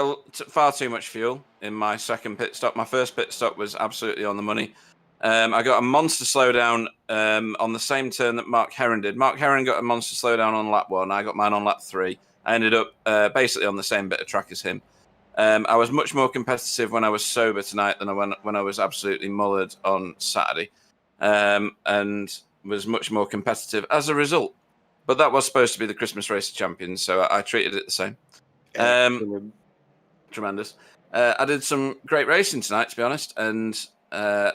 far too much fuel in my second pit stop. My first pit stop was absolutely on the money. I got a monster slowdown on the same turn that Mark Heron did. Mark Heron got a monster slowdown on lap 1. I got mine on lap 3. I ended up basically on the same bit of track as him. I was much more competitive when I was sober tonight than when I was absolutely mullered on Saturday, and was much more competitive as a result. But that was supposed to be the Christmas Race of Champions, so I treated it the same. Tremendous. I did some great racing tonight, to be honest, and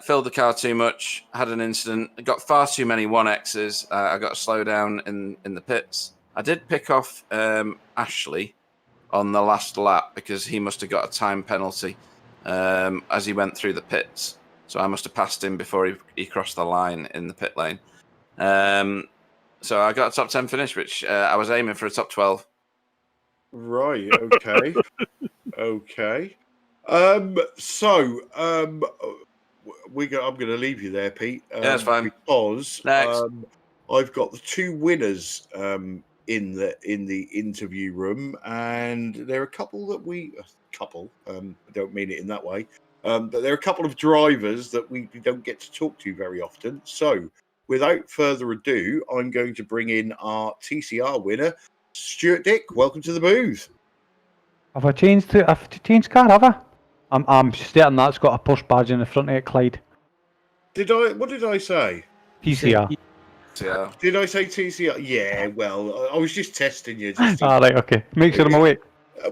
filled the car too much, had an incident, got far too many 1Xs. I got a slowdown in the pits. I did pick off Ashley on the last lap because he must have got a time penalty as he went through the pits. So I must have passed him before he crossed the line in the pit lane. So I got a top 10 finish, which I was aiming for a top 12. Right. Okay. Okay. I'm going to leave you there, Pete. Yeah, that's fine. Because Next. I've got the two winners in the interview room, and there are a couple that I don't mean it in that way, but there are a couple of drivers that we don't get to talk to very often. So, without further ado, I'm going to bring in our TCR winner, Stuart Dick. Welcome to the booth. Have I changed car, have I? I'm certain that's got a push badge in the front of it, Clyde. What did I say? TCR. Yeah. Did I say TCR? Yeah, well, I was just testing you. Right, okay. Make sure I'm awake.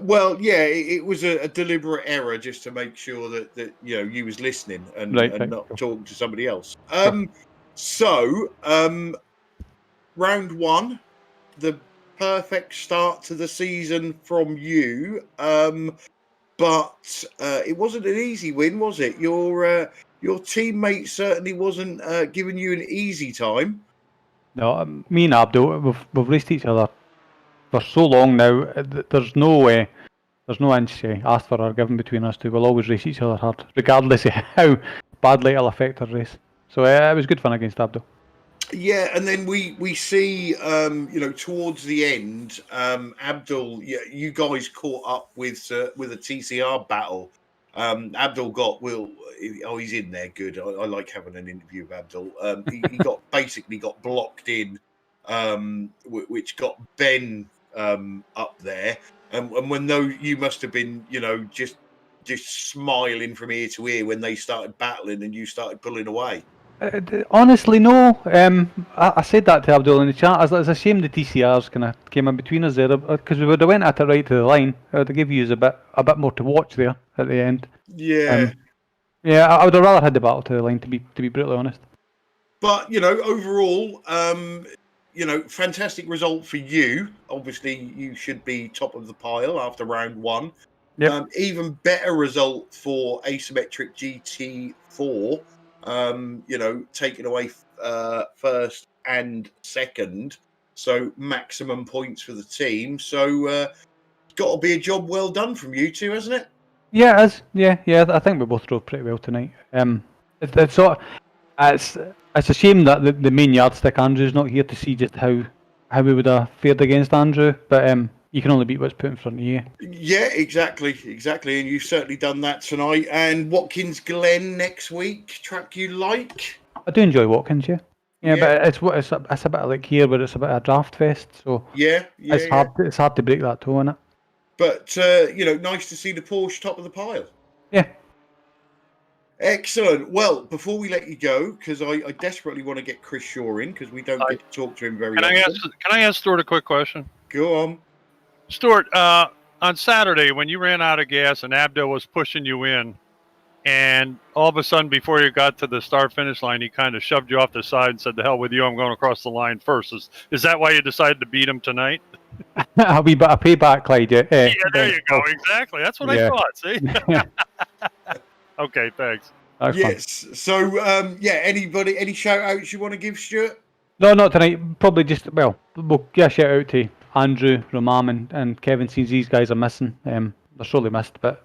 Well, yeah, it was a deliberate error just to make sure that you was listening and not talking to somebody else. So, round 1, the perfect start to the season from you, but it wasn't an easy win, was it? Your teammate certainly wasn't giving you an easy time. No, me and Abdul, we've raced each other for so long now. There's no inch asked for or given between us two. We'll always race each other hard, regardless of how badly it'll affect our race. So it was good fun against Abdul. Yeah, and then we see towards the end, Abdul, you guys caught up with a TCR battle. Abdul he's in there. Good. I like having an interview with Abdul. He basically got blocked in, which got Ben up there. And when you must have been, just smiling from ear to ear when they started battling and you started pulling away. Honestly, no. I said that to Abdul in the chat. It's a shame the TCRs kind of came in between us there, because we would have went at it right to the line. I would have given you a bit more to watch there at the end. Yeah. Yeah, I would have rather had the battle to the line, to be brutally honest. But overall, fantastic result for you. Obviously, you should be top of the pile after round 1. Yep. Even better result for Asymmetric GT4. Taking away first and second, so maximum points for the team. So it's got to be a job well done from you two, hasn't it? Yeah, it is. Yeah. I think we both drove pretty well tonight. It's a shame that the main yardstick Andrew's not here to see just how we would have fared against Andrew, but you can only beat what's put in front of you. Yeah, exactly, and you've certainly done that tonight. And Watkins Glen next week, track you like? I do enjoy Watkins, yeah. But it's a bit like here, but it's a bit of a draft fest, so it's hard to break that toe in it. But nice to see the Porsche top of the pile. Yeah. Excellent. Well, before we let you go, because I desperately want to get Chris Shaw in, because we don't get to talk to him very often. Can I ask Stuart a quick question? Go on. Stuart, on Saturday when you ran out of gas and Abdul was pushing you in, and all of a sudden before you got to the start-finish line, he kind of shoved you off the side and said, "The hell with you, I'm going across the line first." Is that why you decided to beat him tonight? A wee bit of payback, Clyde. Yeah, there you go. Exactly. That's what I thought. See? Okay, thanks. Yes. So, any shout-outs you want to give, Stuart? No, not tonight. Probably we'll give a shout-out to Andrew, Romam, and Kevin, since these guys are missing. They're sorely missed, but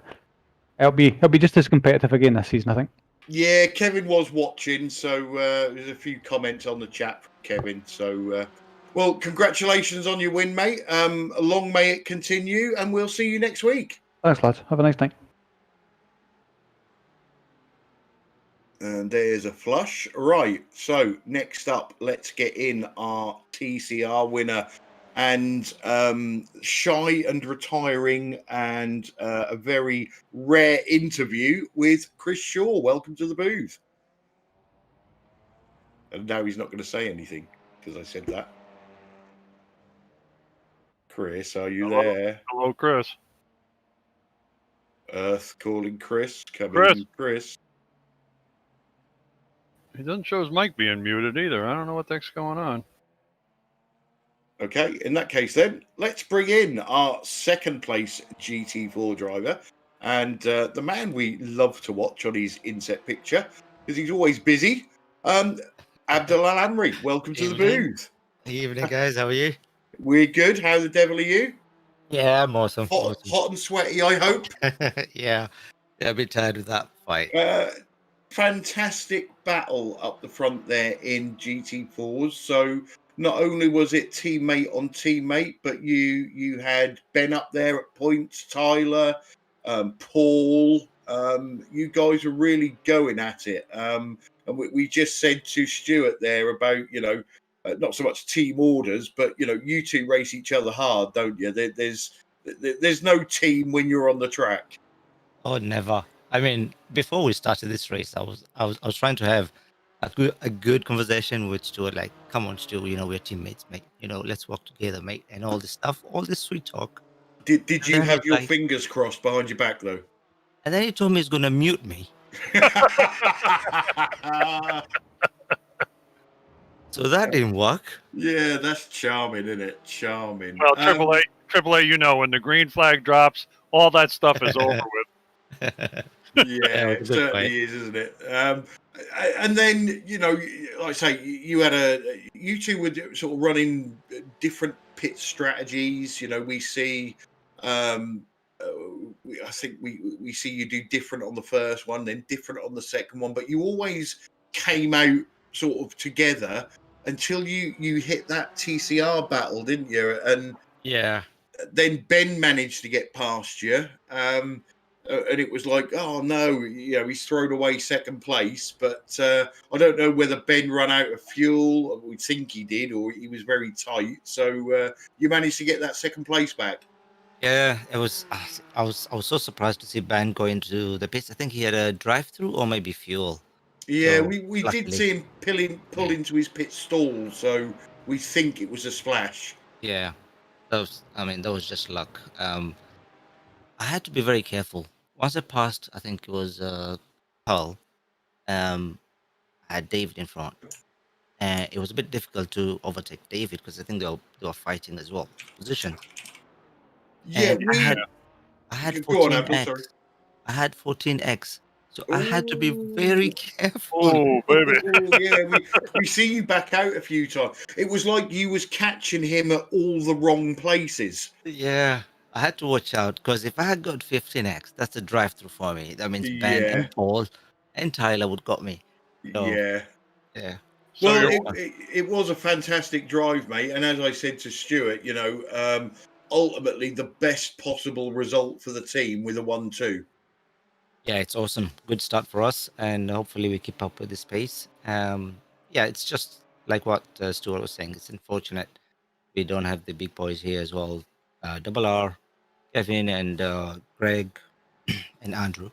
it'll be just as competitive again this season, I think. Yeah, Kevin was watching, so there's a few comments on the chat from Kevin. So, well, congratulations on your win, mate. Long may it continue, and we'll see you next week. Thanks, lads. Have a nice night. And there's a flush. Right, so next up, let's get in our TCR winner. And shy and retiring, and a very rare interview with Chris Shaw. Welcome to the booth. And now he's not going to say anything because I said that. Chris, are you there? Hello, Chris. Earth calling Chris. Coming, Chris. He doesn't show his mic being muted either. I don't know what the heck's going on. Okay, in that case then, let's bring in our second place GT4 driver and the man we love to watch on his inset picture because he's always busy. Abdul Al-Amri, welcome to the booth. Evening, guys. How are you? We're good. How the devil are you? Yeah, I'm awesome. Hot and sweaty, I hope. Yeah, a bit tired with that fight. Fantastic battle up the front there in GT4s. So not only was it teammate on teammate, but you had Ben up there at points, Tyler, Paul. You guys were really going at it. And we just said to Stuart there about, not so much team orders, but, you two race each other hard, don't you? There's no team when you're on the track. Oh, never. I mean, before we started this race, I was trying to have a good conversation with Stuart, like, come on, Stuart, we're teammates, mate. Let's work together, mate, and all this stuff, all this sweet talk. Did you have your fingers crossed behind your back, though? And then he told me he's going to mute me. So that didn't work. Yeah, that's charming, isn't it? Charming. Well, AAA, when the green flag drops, all that stuff is over with. Yeah, it certainly is, isn't it? And then, like I say, you two were sort of running different pit strategies. We see, I think we see you do different on the first one, then different on the second one, but you always came out sort of together until you hit that TCR battle, didn't you? And yeah, then Ben managed to get past you. and it was like, oh no, he's thrown away second place. But I don't know whether Ben ran out of fuel. We think he did, or he was very tight. So you managed to get that second place back. Yeah, it was. I was so surprised to see Ben go into the pits. I think he had a drive-through or maybe fuel. Yeah, So, we did luckily- see him pull into his pit stall, so we think it was a splash. Yeah, that was just luck. I had to be very careful. Once I passed, I think it was Pearl. I had David in front, and it was a bit difficult to overtake David because I think they were fighting as well position. Yeah, And I had Go on, Abdul, 14x. sorry. I had 14x, so I had to be very careful. Oh, baby. Oh, yeah, we see you back out a few times. It was like you was catching him at all the wrong places. Yeah, I had to watch out because if I had got 15x, that's a drive-through for me. That means Ben Yeah. and Paul and Tyler would got me. So, Yeah. yeah. So Well, you're- it was a fantastic drive, mate. And as I said to Stuart, ultimately the best possible result for the team with a 1-2. Yeah, it's awesome. Good start for us, and hopefully we keep up with this pace. Yeah, it's just like what Stuart was saying. It's unfortunate we don't have the big boys here as well. Double R, Kevin, and Greg, and Andrew.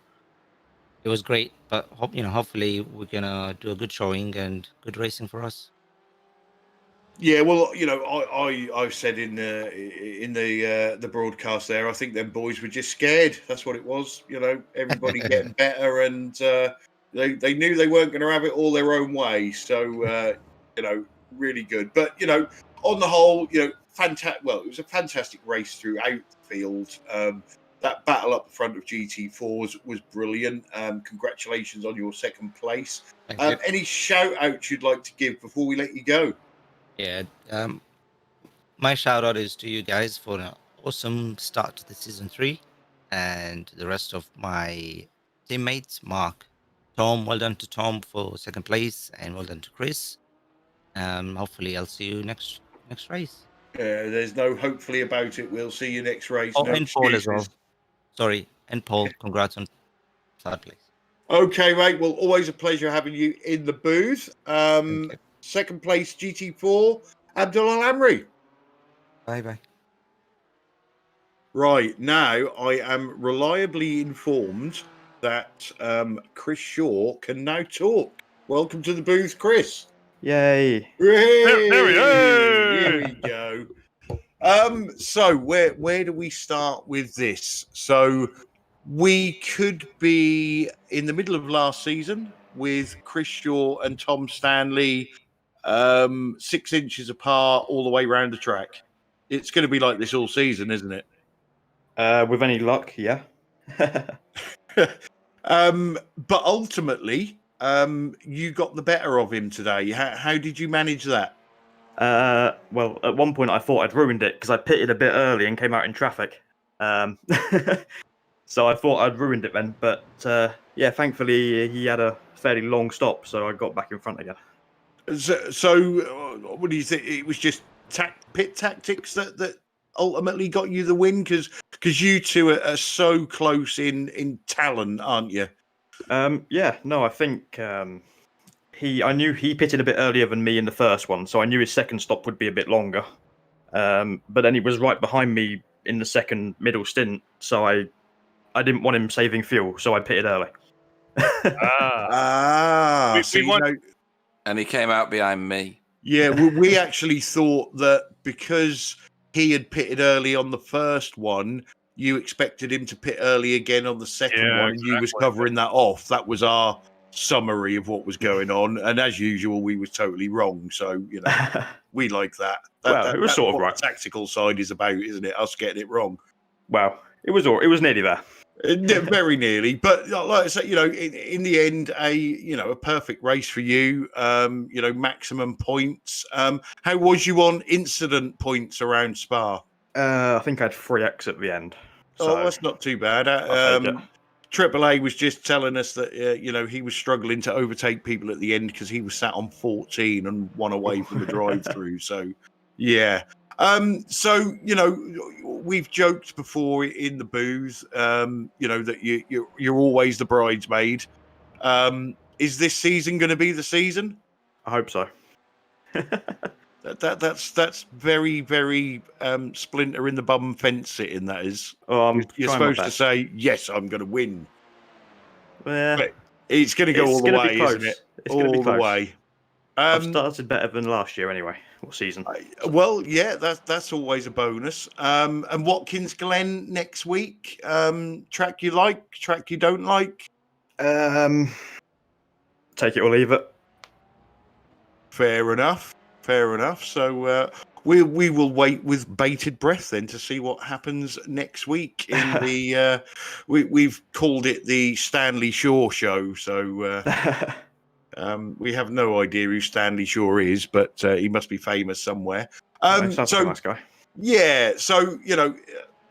It was great, but hopefully we're gonna do a good showing and good racing for us. Yeah, well, I've said in the broadcast there, I think them boys were just scared. That's what it was. Everybody getting better, and they knew they weren't going to have it all their own way. So really good. But on the whole, fantastic. Well, it was a fantastic race throughout the field. That battle up the front of GT4 was brilliant. Congratulations on your second place. Thank you. Any shout outs you'd like to give before we let you go? Yeah. My shout out is to you guys for an awesome start to the season 3, and the rest of my teammates, Mark, Tom. Well done to Tom for second place, and well done to Chris. Hopefully I'll see you next race. There's no hopefully about it. We'll see you next race. Oh, No and Paul as well. excuses. Sorry, and Paul. Congrats on third place. Okay, mate. Well, always a pleasure having you in the booth. Thank you. Second place GT4, Abdul Al-Amri. Bye. Right, now I am reliably informed that Chris Shaw can now talk. Welcome to the booth, Chris. Yay! There we Here we go. So where do we start with this? So we could be in the middle of last season with Chris Shaw and Tom Stanley 6 inches apart all the way around the track. It's going to be like this all season, isn't it? With any luck, yeah. But ultimately, you got the better of him today. How did you manage that? Well, at one point I thought I'd ruined it because I pitted a bit early and came out in traffic. So I thought I'd ruined it then. But yeah, thankfully he had a fairly long stop, so I got back in front again. So what do you think? It was just pit tactics that ultimately got you the win, because you two are so close in talent, aren't you? Yeah, no, I think I knew he pitted a bit earlier than me in the first one, so I knew his second stop would be a bit longer. But then he was right behind me in the second middle stint, so I didn't want him saving fuel, so I pitted early. And he came out behind me. Yeah, well, we actually thought that because he had pitted early on the first one, you expected him to pit early again on the second one, and you was covering that off. That was our summary of what was going on, and as usual, we was totally wrong. So we like that. Well, it was sort of what right. The tactical side is about, isn't it? Us getting it wrong. Well, it was nearly there. Very nearly, but like I say, in the end, a perfect race for you. Maximum points. How was you on incident points around Spa? I think I had 3x at the end. So that's not too bad. Triple A was just telling us that he was struggling to overtake people at the end because he was sat on 14 and one away from the drive-through. So yeah. So we've joked before in the booth, that you're always the bridesmaid. Is this season going to be the season? I hope so. That's very, very splinter in the bum fence sitting. That is. Oh, I'm You're trying my supposed to best. say yes, I'm going to win. Yeah, But it's going to go it's all the gonna way, be close. isn't it? It's going to be All the close. way. I've started better than last year anyway. What season? Well, yeah, that's always a bonus. And Watkins Glen next week. Track you like, track you don't like. Take it or leave it. Fair enough. So we will wait with bated breath then to see what happens next week in the. We've called it the Stanley Shaw Show, so we have no idea who Stanley Shaw is, but he must be famous somewhere. Sounds like a nice guy. Yeah, so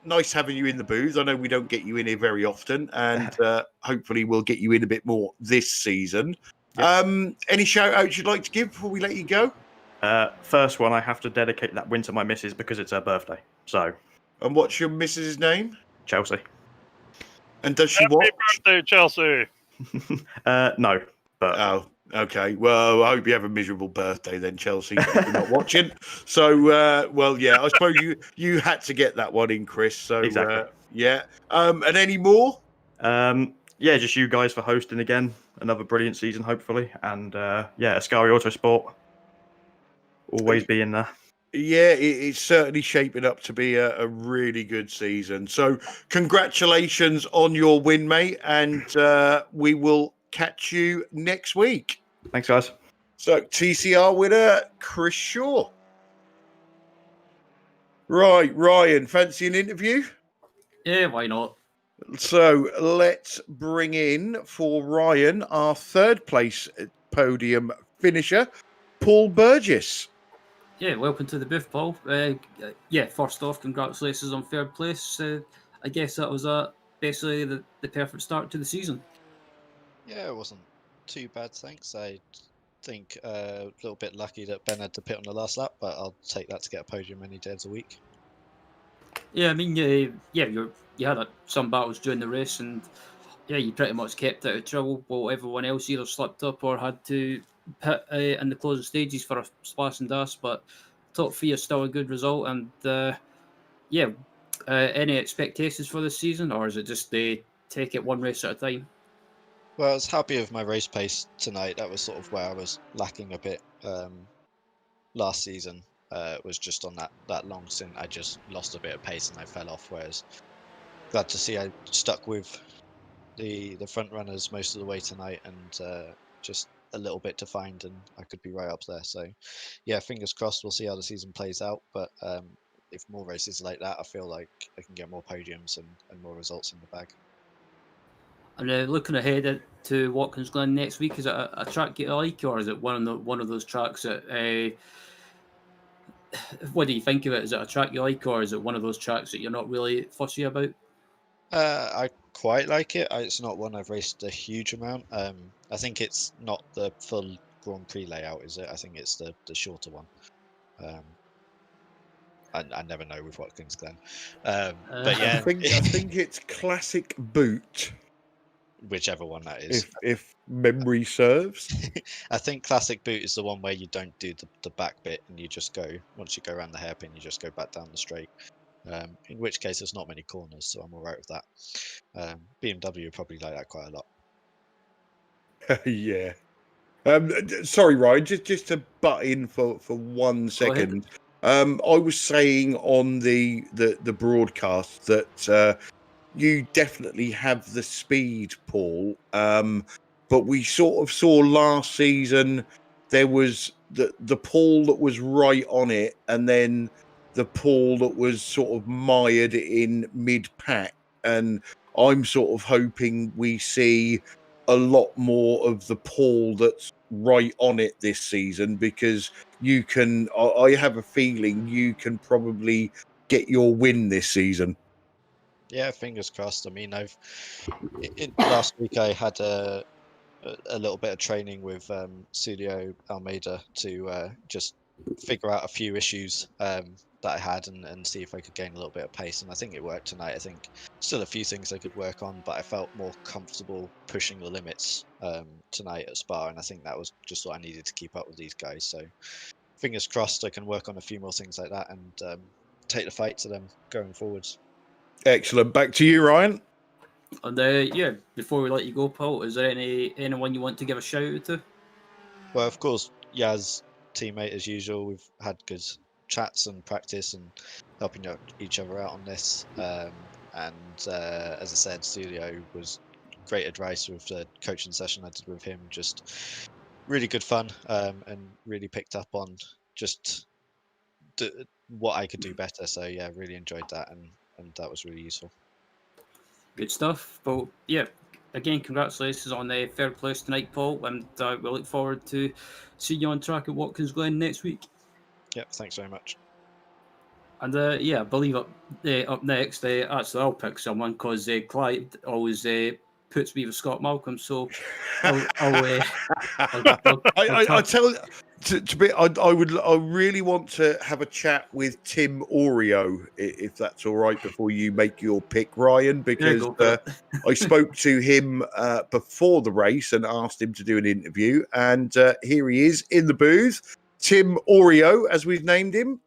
nice having you in the booth. I know we don't get you in here very often, and hopefully we'll get you in a bit more this season. Yep. Any shout outs you'd like to give before we let you go? First one, I have to dedicate that win to my missus because it's her birthday. So. And what's your missus' name? Chelsea. And does she Happy watch? birthday, Chelsea. No. But... Oh, okay. Well, I hope you have a miserable birthday then, Chelsea. You're not watching. So, well, yeah, I suppose you had to get that one in, Chris. So, exactly. Yeah. And any more? Yeah, just you guys for hosting again. Another brilliant season, hopefully. And yeah, Ascari Autosport always being there. Yeah, it's certainly shaping up to be a really good season. So congratulations on your win, mate. And we will catch you next week. Thanks, guys. So TCR winner, Chris Shaw. Right, Ryan, fancy an interview? Yeah, why not? So let's bring in for Ryan our third place podium finisher, Paul Burgess. Yeah, welcome to the booth, Paul. Yeah, first off, congratulations on third place. I guess that was basically the perfect start to the season. Yeah, it wasn't too bad, thanks. I think a little bit lucky that Ben had to pit on the last lap, but I'll take that to get a podium any day of the week. Yeah, I mean, you had some battles during the race, and yeah, you pretty much kept out of trouble while everyone else either slipped up or had to pit in the closing stages for a splash and dash. But top three is still a good result, and any expectations for this season, or is it just they take it one race at a time? Well, I was happy with my race pace tonight. That was sort of where I was lacking a bit last season. It was just on that long stint, I just lost a bit of pace and I fell off. Whereas glad to see I stuck with the front runners most of the way tonight, and just a little bit to find, and I could be right up there. So yeah, fingers crossed. We'll see how the season plays out. But if more races like that, I feel like I can get more podiums and more results in the bag. And looking ahead to Watkins Glen next week, is it a track you like, or is it one of those tracks that? What do you think of it? Is it a track you like, or is it one of those tracks that you're not really fussy about? I quite like it. It's not one I've raced a huge amount. I think it's not the full Grand Prix layout, is it? I think it's the shorter one. I never know with Watkins Glen. But yeah, I think it's Classic Boot. Whichever one that is. If memory serves. I think Classic Boot is the one where you don't do the back bit and you just go, once you go around the hairpin, you just go back down the straight. In which case there's not many corners, so I'm all right with that. BMW probably like that quite a lot. Yeah. Sorry, Ryan, just to butt in for 1 second. I was saying on the broadcast that you definitely have the speed, Paul. But we sort of saw last season there was the Paul that was right on it, and then the Paul that was sort of mired in mid-pack. And I'm sort of hoping we see a lot more of the Paul that's right on it this season, because you can, I have a feeling you can probably get your win this season. Yeah, fingers crossed. I mean, last week I had a little bit of training with Studio Almeida to just figure out a few issues I had and see if I could gain a little bit of pace. And I think it worked tonight. I think still a few things I could work on, but I felt more comfortable pushing the limits tonight at Spa. And I think that was just what I needed to keep up with these guys. So fingers crossed I can work on a few more things like that and take the fight to them going forwards. Excellent. Back to you, Ryan. And yeah, before we let you go, Paul, is there anyone you want to give a shout out to? Well, of course, Yaz, teammate as usual. We've had good chats and practice and helping each other out on this. And as I said, Studio was great advice with the coaching session I did with him. Just really good fun and really picked up on just what I could do better. So yeah, really enjoyed that and that was really useful. Good stuff. Well, yeah, again, congratulations on the third place tonight, Paul, and we look forward to seeing you on track at Watkins Glen next week. Yep, thanks very much. And yeah, I believe up next, actually I'll pick someone because Clyde always puts me with Scott Malcolm, so I tell you, I really want to have a chat with Tim Oreo, if that's all right, before you make your pick, Ryan, because I spoke to him before the race and asked him to do an interview, and here he is in the booth. Tim Oreo, as we've named him.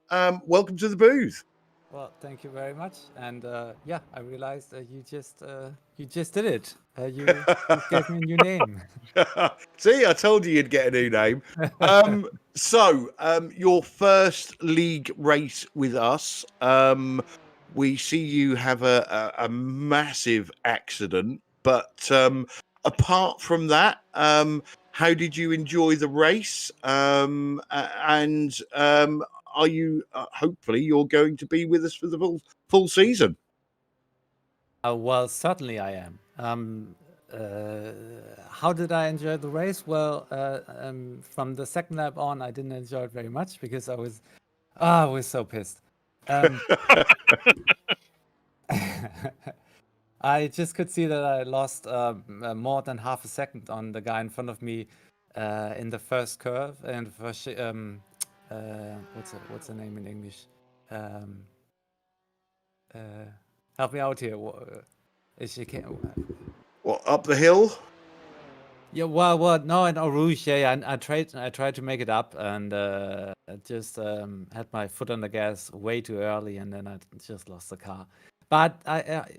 Welcome to the booth. Well, thank you very much. And yeah, I realized you just did it. You gave me a new name. See, I told you you'd get a new name. So, your first league race with us. We see you have a massive accident, but apart from that, how did you enjoy the race? And are you hopefully you're going to be with us for the full season? Well, certainly I am. How did I enjoy the race? Well, from the second lap on, I didn't enjoy it very much because I was so pissed. I just could see that I lost more than half a second on the guy in front of me in the first curve and first. What's the name in English? Help me out here. What, up the hill? Yeah, well, no, in Eau Rouge, yeah, I tried to make it up, and I just had my foot on the gas way too early, and then I just lost the car. But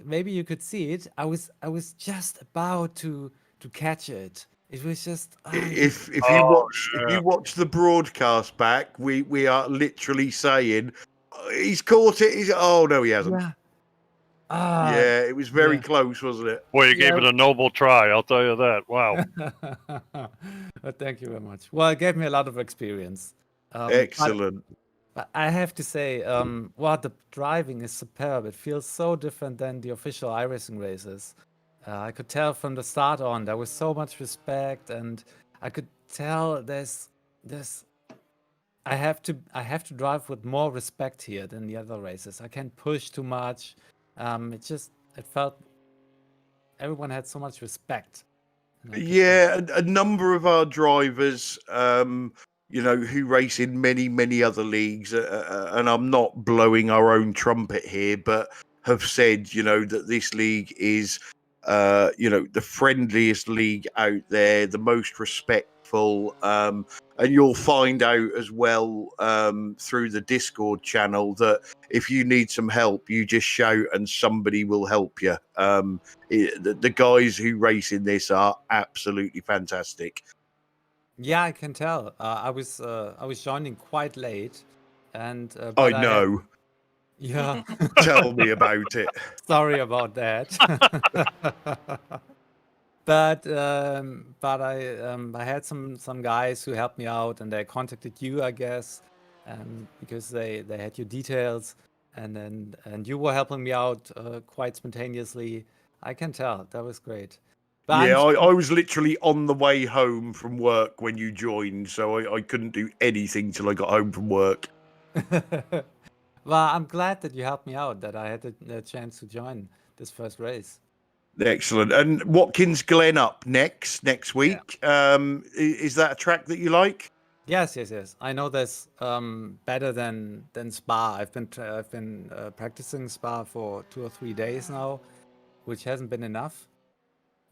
maybe you could see it. I was just about to catch it. It was just if you watch the broadcast back, we are literally saying he's caught it. No, he hasn't. Yeah. Yeah, it was very close, wasn't it? Boy, you gave it a noble try, I'll tell you that. Wow. Thank you very much. Well, it gave me a lot of experience. Excellent. But I have to say, the driving is superb. It feels so different than the official iRacing races. I could tell from the start on there was so much respect, and I could tell there's I have to drive with more respect here than the other races. I can't push too much. It felt everyone had so much respect. Yeah, a number of our drivers, who race in many other leagues, and I'm not blowing our own trumpet here, but have said, that this league is, the friendliest league out there, the most respectful, and you'll find out as well through the Discord channel that if you need some help, you just shout and somebody will help you. The guys who race in this are absolutely fantastic. Yeah, I can tell. I was joining quite late, and I know. Yeah. Tell me about it. Sorry about that. But I had some guys who helped me out, and they contacted you, I guess, because they had your details, and you were helping me out quite spontaneously. I can tell that was great. But yeah, I was literally on the way home from work when you joined, so I couldn't do anything till I got home from work. Well, I'm glad that you helped me out, that I had the chance to join this first race. Excellent. And Watkins Glen up next week. Yeah. Is that a track that you like? Yes, yes, yes. I know this better than Spa. I've been practicing Spa for 2 or 3 days now, which hasn't been enough.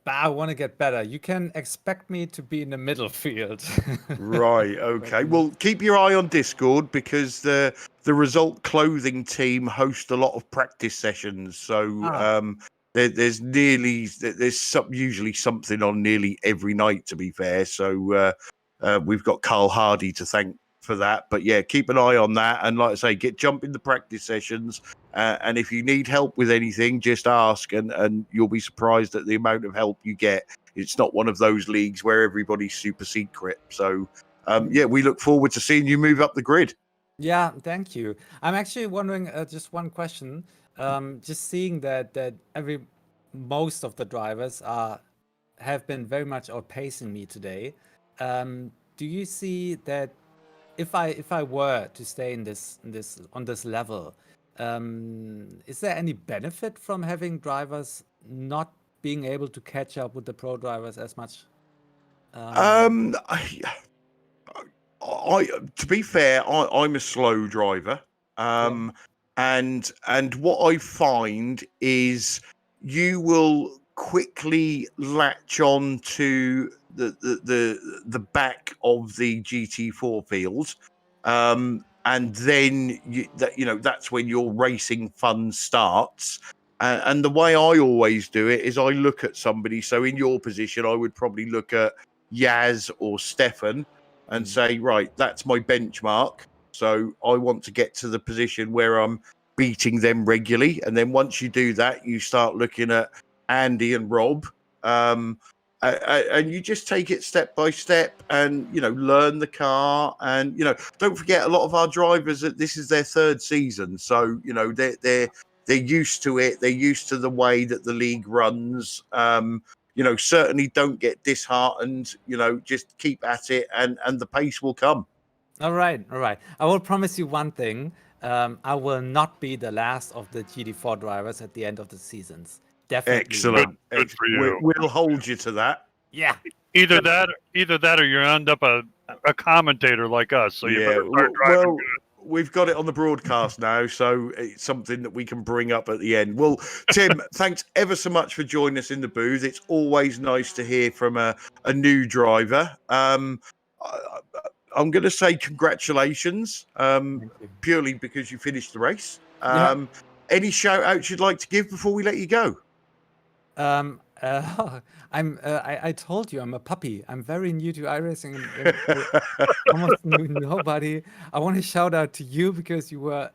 But I want to get better. You can expect me to be in the middle field. Right. Okay. Well, keep your eye on Discord because the Result Clothing team host a lot of practice sessions. So there's usually something on nearly every night. To be fair, so we've got Carl Hardy to thank for that. But yeah, keep an eye on that. And like I say, jump in the practice sessions. And if you need help with anything, just ask, and you'll be surprised at the amount of help you get. It's not one of those leagues where everybody's super secret. So, yeah, we look forward to seeing you move up the grid. Yeah, thank you. I'm actually wondering just one question. Just seeing that most of the drivers have been very much outpacing me today. Do you see that if I were to stay on this level, is there any benefit from having drivers not being able to catch up with the pro drivers as much? To be fair, I'm a slow driver, and what I find is you will quickly latch on to the back of the GT4 field, and then that's when your racing fun starts. And the way I always do it is I look at somebody. So in your position, I would probably look at Yaz or Stefan and say, right, that's my benchmark. So I want to get to the position where I'm beating them regularly. And then once you do that, you start looking at Andy and Rob. And you just take it step by step and, learn the car. And, don't forget a lot of our drivers, this is their 3rd season. So, they're used to it. They're used to the way that the league runs. Certainly don't get disheartened. Just keep at it, and the pace will come. All right. I will promise you one thing. I will not be the last of the GT4 drivers at the end of the seasons. Definitely. Excellent. Good for you. We'll hold you to that. Yeah. Either that, or you end up a commentator like us. So you better start driving good. We've got it on the broadcast now, so it's something that we can bring up at the end. Well, Tim, thanks ever so much for joining us in the booth. It's always nice to hear from a new driver. I'm going to say congratulations, purely because you finished the race. Any shout outs you'd like to give before we let you go? I told you I'm a puppy. I'm very new to iRacing. Almost knew nobody. I want to shout out to you because you were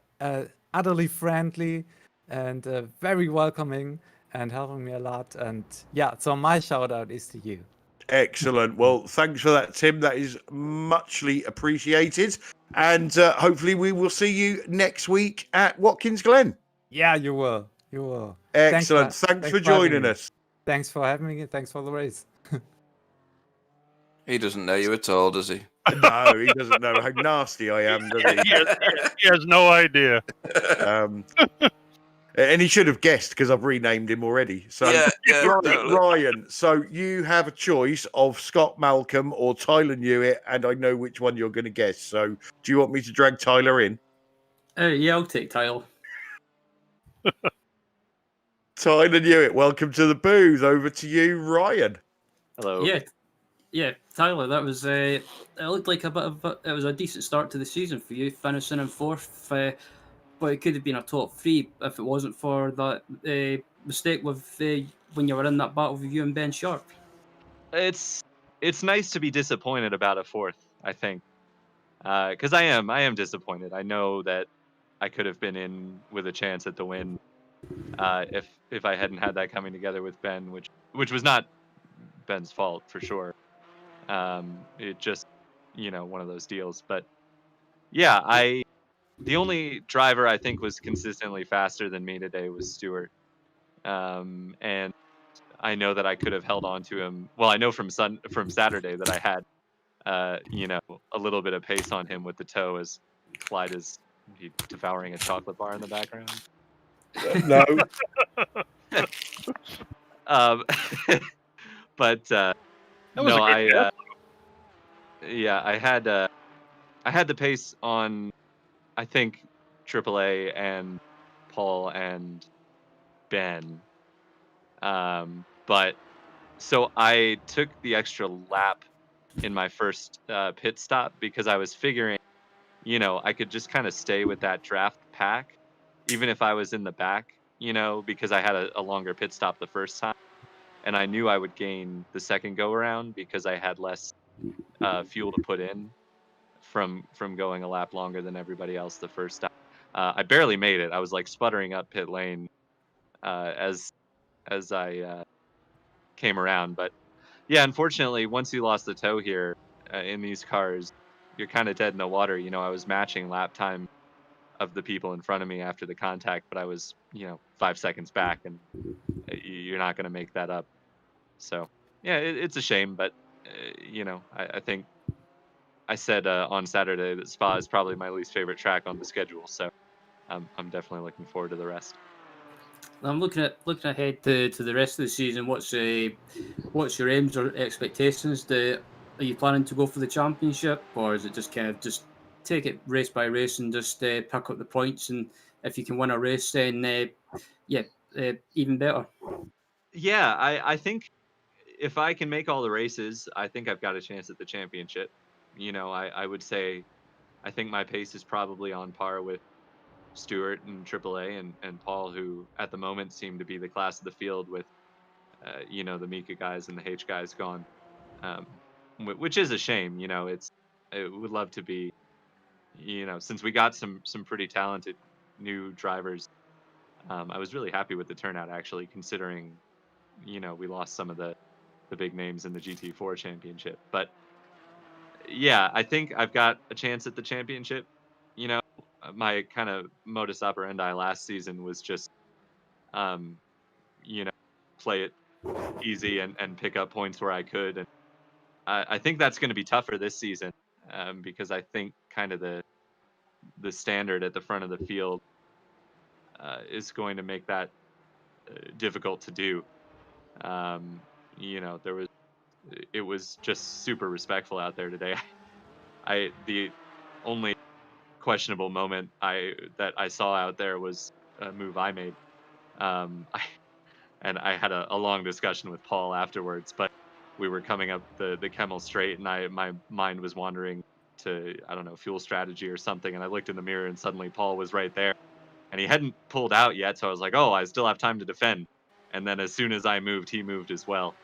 utterly friendly and very welcoming and helping me a lot. And yeah, so my shout out is to you. Excellent. Well, thanks for that, Tim. That is muchly appreciated. And hopefully we will see you next week at Watkins Glen. Yeah, you will. You will. Excellent. Thanks for joining us. Thanks for having me. Thanks for the race. He doesn't know you at all, does he? No, he doesn't know how nasty I am, does he? He has no idea. And he should have guessed because I've renamed him already. So, Ryan, so you have a choice of Scott Malcolm or Tyler Newitt, and I know which one you're going to guess. So, do you want me to drag Tyler in? Yeah, I'll take Tyler. Tyler Newitt, welcome to the booth. Over to you, Ryan. Hello. Yeah, Tyler. That was it looked like it was a decent start to the season for you, finishing in 4th. But it could have been a top 3 if it wasn't for that mistake with when you were in that battle with you and Ben Sharp. It's nice to be disappointed about a 4th, I think, because I am disappointed. I know that I could have been in with a chance at the win if I hadn't had that coming together with Ben, which was not Ben's fault for sure. It just one of those deals. But yeah, the only driver I think was consistently faster than me today was Stewart. And I know that I could have held on to him. Well, I know from Saturday that I had, a little bit of pace on him with the toe as Clyde is devouring a chocolate bar in the background. No. But no, I had I had the pace on, I think, AAA and Paul and Ben. But so I took the extra lap in my first pit stop because I was figuring, I could just kind of stay with that draft pack, even if I was in the back, because I had a longer pit stop the first time. And I knew I would gain the second go around because I had less fuel to put in from going a lap longer than everybody else the first time. I barely made it. I was like sputtering up pit lane as I came around. But yeah, unfortunately, once you lost the toe here in these cars, you're kind of dead in the water. I was matching lap time of the people in front of me after the contact, but I was 5 seconds back, and you're not going to make that up. So yeah, it's a shame, but I think I said on Saturday that Spa is probably my least favorite track on the schedule. So I'm definitely looking forward to the rest. I'm looking ahead to the rest of the season. What's your aims or expectations? Are you planning to go for the championship, or is it just kind of just take it race by race and just pick up the points? And if you can win a race, then even better. Yeah, I think if I can make all the races, I think I've got a chance at the championship. I would say I think my pace is probably on par with Stewart and AAA and Paul, who at the moment seem to be the class of the field with, the Mika guys and the H guys gone, which is a shame. I would love to be, since we got some pretty talented new drivers. I was really happy with the turnout actually, considering, we lost some of the big names in the GT4 championship. But yeah, I think I've got a chance at the championship. My kind of modus operandi last season was just, um, play it easy and pick up points where I could. And I think that's going to be tougher this season because I think kind of the standard at the front of the field is going to make that difficult to do. Um, it was just super respectful out there today. The only questionable moment that I saw out there was a move I made. And I had a long discussion with Paul afterwards, but we were coming up the Kemmel straight, and my mind was wandering to, I don't know, fuel strategy or something, and I looked in the mirror and suddenly Paul was right there, and he hadn't pulled out yet, so I was like, oh, I still have time to defend. And then as soon as I moved, he moved as well.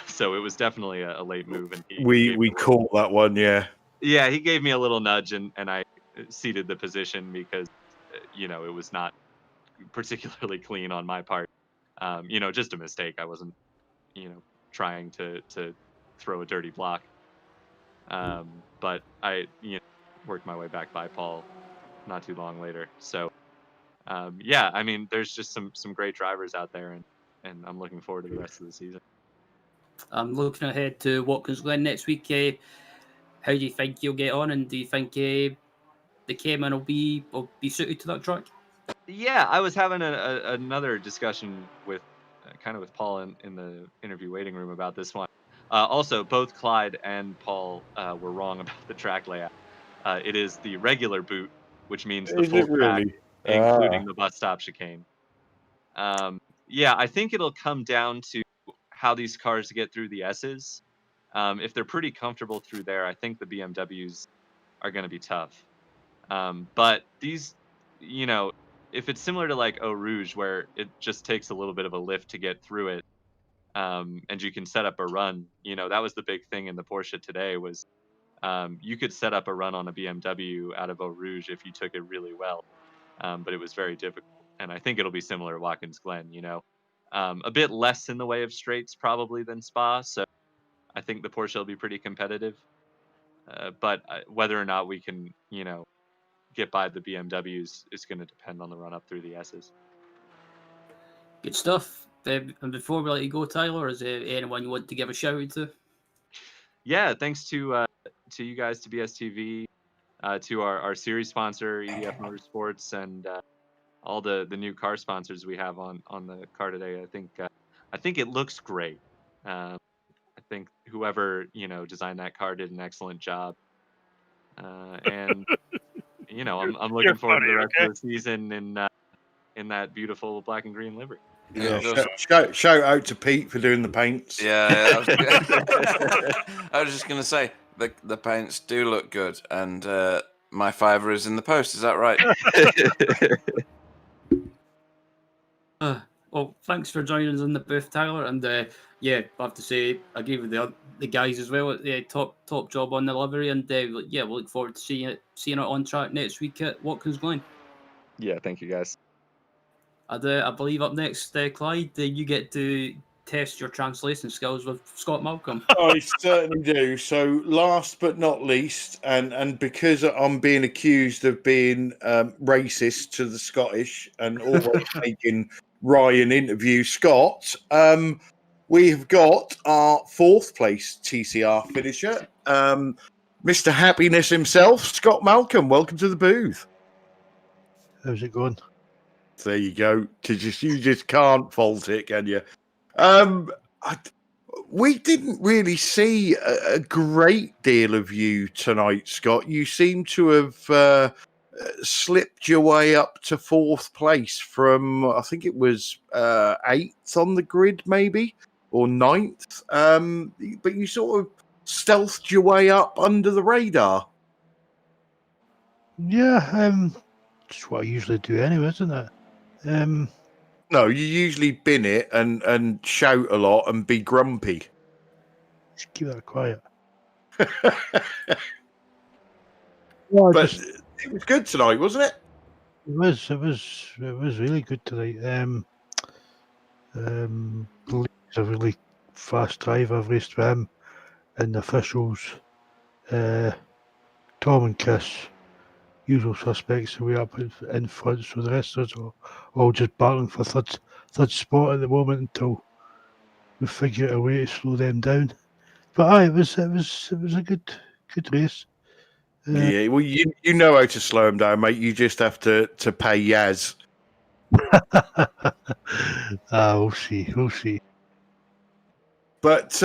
So it was definitely a late move, and we caught that one, yeah. Yeah, he gave me a little nudge, and I ceded the position because it was not particularly clean on my part. Just a mistake. I wasn't, trying to throw a dirty block. But I, worked my way back by Paul not too long later. So, yeah, I mean, there's just some great drivers out there, and I'm looking forward to the rest of the season. I'm looking ahead to Watkins Glen next week. How do you think you'll get on, and do you think the Cayman will be suited to that track? Yeah, I was having another discussion with kind of with Paul in the interview waiting room about this one. Also, both Clyde and Paul were wrong about the track layout. It is the regular boot, which means the Is full it really? track, including the bus stop chicane. Yeah, I think it'll come down to how these cars get through the S's. If they're pretty comfortable through there, I think the BMWs are going to be tough. But these, if it's similar to like Eau Rouge, where it just takes a little bit of a lift to get through it, and you can set up a run, that was the big thing in the Porsche today was you could set up a run on a BMW out of Eau Rouge if you took it really well, but it was very difficult. And I think it'll be similar to Watkins Glen, a bit less in the way of straights probably than Spa. So I think the Porsche will be pretty competitive. But whether or not we can, get by the BMWs is going to depend on the run up through the S's. Good stuff. And before we let you go, Tyler, is there anyone you want to give a shout out to? Yeah, thanks to you guys, to BSTV, to our series sponsor EDF Motorsports, and all the new car sponsors we have on the car today. I think it looks great. I think whoever designed that car did an excellent job. and I'm You're looking forward to funny, the rest okay? of the season in that beautiful black and green livery. Yeah, those- shout out to Pete for doing the paints. Yeah, I was just gonna say the paints do look good, and my fiver is in the post. Is that right? Well, thanks for joining us in the booth, Tyler. And yeah, I have to say, I agree with the guys as well. Top job on the livery, and yeah, we look forward to seeing it on track next week at Watkins Glen. Yeah, thank you guys. And I believe up next, Clyde, you get to test your translation skills with Scott Malcolm. I certainly do. So, last but not least, and because I'm being accused of being racist to the Scottish and always making Ryan interview Scott, we have got our 4th place TCR finisher, Mr. Happiness himself, Scott Malcolm. Welcome to the booth. How's it going? There you go. You just can't fault it, can you? We didn't really see a great deal of you tonight, Scott. You seem to have slipped your way up to 4th place from, I think it was 8th on the grid, maybe, or 9th. But you sort of stealthed your way up under the radar. Yeah, it's what I usually do anyway, isn't it? No, you usually bin it and shout a lot and be grumpy. Just keep that quiet. But it was good tonight, wasn't it? It was really good tonight. He's a really fast driver. I've raced with him, and the officials, Tom and Kiss, usual suspects, are way up in front. So the rest of us are all just battling for third spot at the moment until we figure out a way to slow them down. But it was a good race. Yeah, well, you know how to slow him down, mate. You just have to pay Yaz. We'll see. But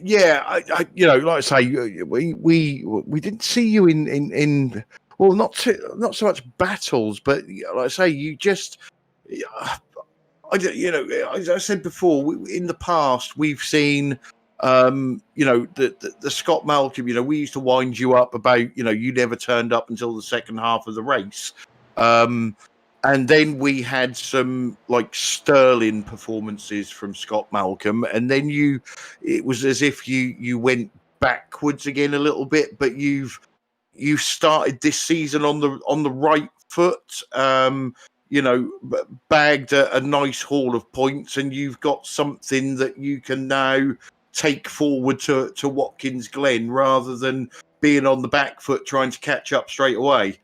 yeah, I like I say, we didn't see you in well, not so much battles, but like I say, you just, as I said before, in the past we've seen. The Scott Malcolm, we used to wind you up about, you never turned up until the second half of the race. And then we had some like sterling performances from Scott Malcolm. And then it was as if you went backwards again a little bit, but you started this season on the right foot, bagged a nice haul of points, and you've got something that you can now take forward to Watkins Glen rather than being on the back foot trying to catch up straight away.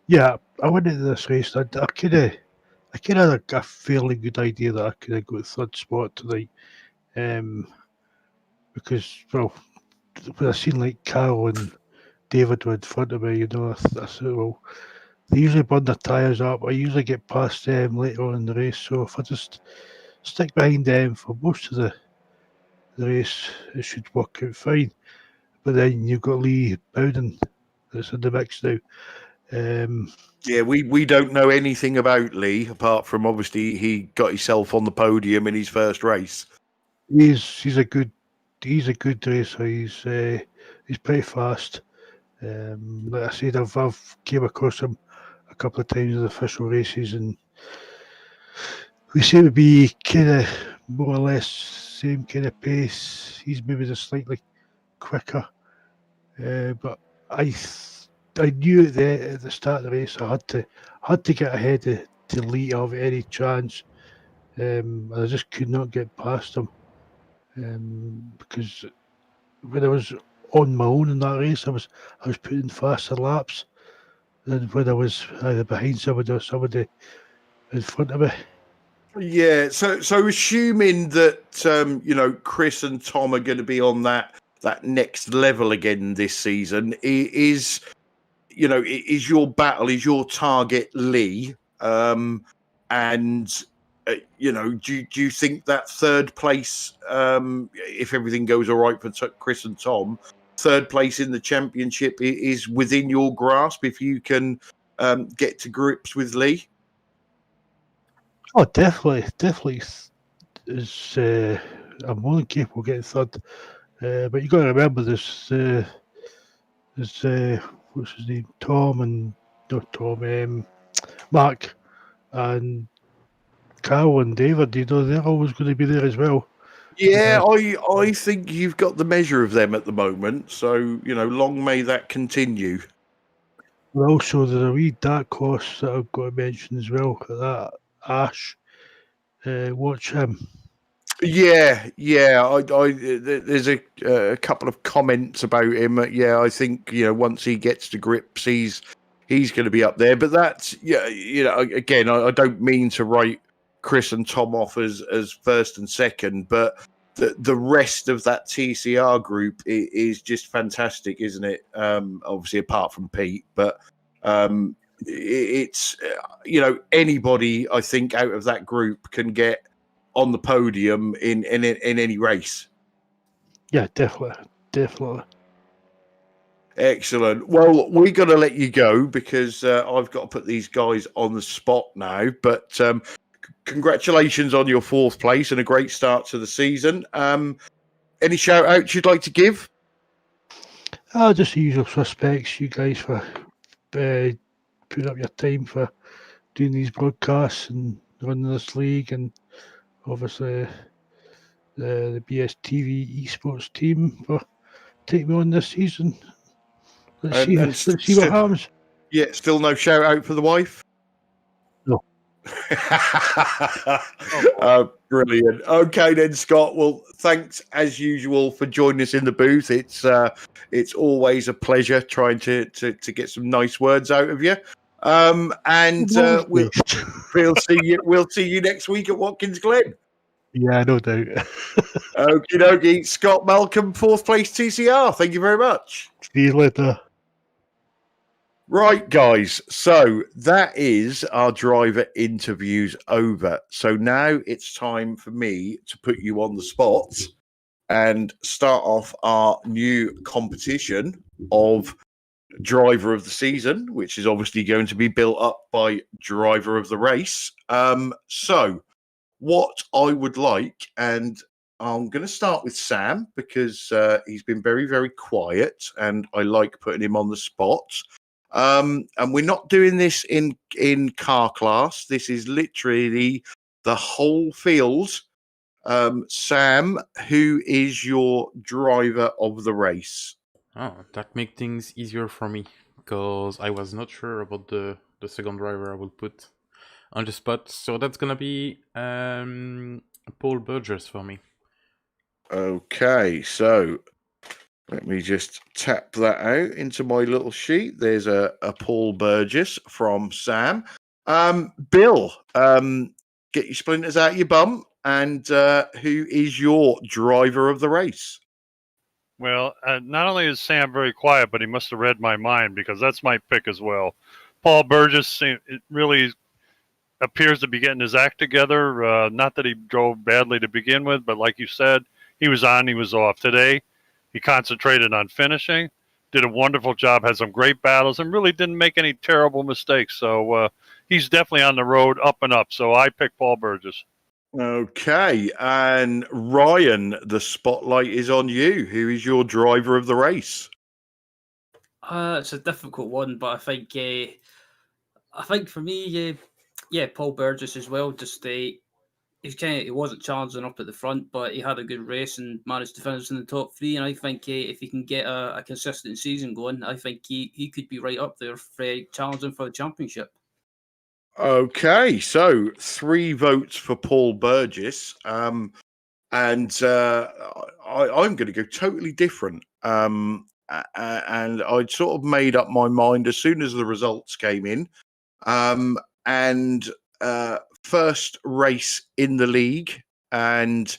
Yeah, I went into this race. I could have had a fairly good idea that I could have got 3rd spot tonight, because when I seen like Carol and David were in front of me, I said, well, they usually burn their tyres up. I usually get past them later on in the race, so if I just stick behind them for most of the race, it should work out fine. But then you've got Lee Bowden that's in the mix now. Yeah, we don't know anything about Lee apart from obviously he got himself on the podium in his first race. He's a good racer. He's pretty fast. Like I said, I've came across him a couple of times in the official races, and we seem to be kind of more or less same kind of pace. He's maybe just slightly quicker, but I knew at the start of the race I had to get ahead to Lee of any chance. I just could not get past him, because when I was on my own in that race, I was putting faster laps than when I was either behind somebody or somebody in front of me. Yeah, so assuming that Chris and Tom are going to be on that next level again this season, is your battle, is your target Lee, and do you think that 3rd place, if everything goes all right for Chris and Tom, third place in the championship is within your grasp if you can get to grips with Lee? Oh, definitely is. I'm more than capable of getting third, but you got to remember this. What's his name? Mark and Carl and David. They're always going to be there as well. Yeah, I think you've got the measure of them at the moment. So, long may that continue. But also, there's a wee dark horse that I've got to mention as well. That Ash. Watch him. Yeah. There's a couple of comments about him. Yeah, I think once he gets to grips, he's going to be up there. But that's again, I don't mean to write Chris and Tom off as first and second, but the rest of that TCR group is just fantastic, isn't it? Obviously, apart from Pete, but it's anybody I think out of that group can get on the podium in any race. Yeah, definitely. Excellent. Well, we're going to let you go because I've got to put these guys on the spot now. But congratulations on your fourth place and a great start to the season. Any shout outs you'd like to give? Just the usual suspects. You guys for putting up your time for doing these broadcasts and running this league, and obviously the BSTV esports team for taking me on this season. Let's see what happens. Yeah, still no shout out for the wife? No. Brilliant. Okay then, Scott. Well, thanks as usual for joining us in the booth. It's always a pleasure trying to get some nice words out of you. And we'll see you next week at Watkins Glen. Yeah, no doubt. Okie dokie. Scott Malcolm, fourth place TCR. Thank you very much. See you later. Right, guys. So that is our driver interviews over. So now it's time for me to put you on the spot and start off our new competition of driver of the season, which is obviously going to be built up by driver of the race. So what I would like, and I'm going to start with Sam because he's been very, very quiet and I like putting him on the spot. And we're not doing this in car class. This is literally the whole field. Sam, who is your driver of the race? Oh, that makes things easier for me because I was not sure about the second driver I would put on the spot. So that's gonna be Paul Burgess for me. Okay, so let me just tap that out into my little sheet. There's a Paul Burgess from Sam. Bill, get your splinters out of your bum. And who is your driver of the race? Well, not only is Sam very quiet, but he must have read my mind because that's my pick as well. Paul Burgess, it really appears to be getting his act together. Not that he drove badly to begin with, but like you said, he was on, he was off. Today, he concentrated on finishing, did a wonderful job, had some great battles, and really didn't make any terrible mistakes. So he's definitely on the road up and up. So I pick Paul Burgess. Okay, and Ryan, the spotlight is on you. Who is your driver of the race? It's a difficult one, but I think for me, Paul Burgess as well. Just he wasn't challenging up at the front, but he had a good race and managed to finish in the top three. And I think if he can get a consistent season going, I think he could be right up there for challenging for the championship. Okay, so 3 votes for Paul Burgess, and I'm going to go totally different. And I'd sort of made up my mind as soon as the results came in. And first race in the league and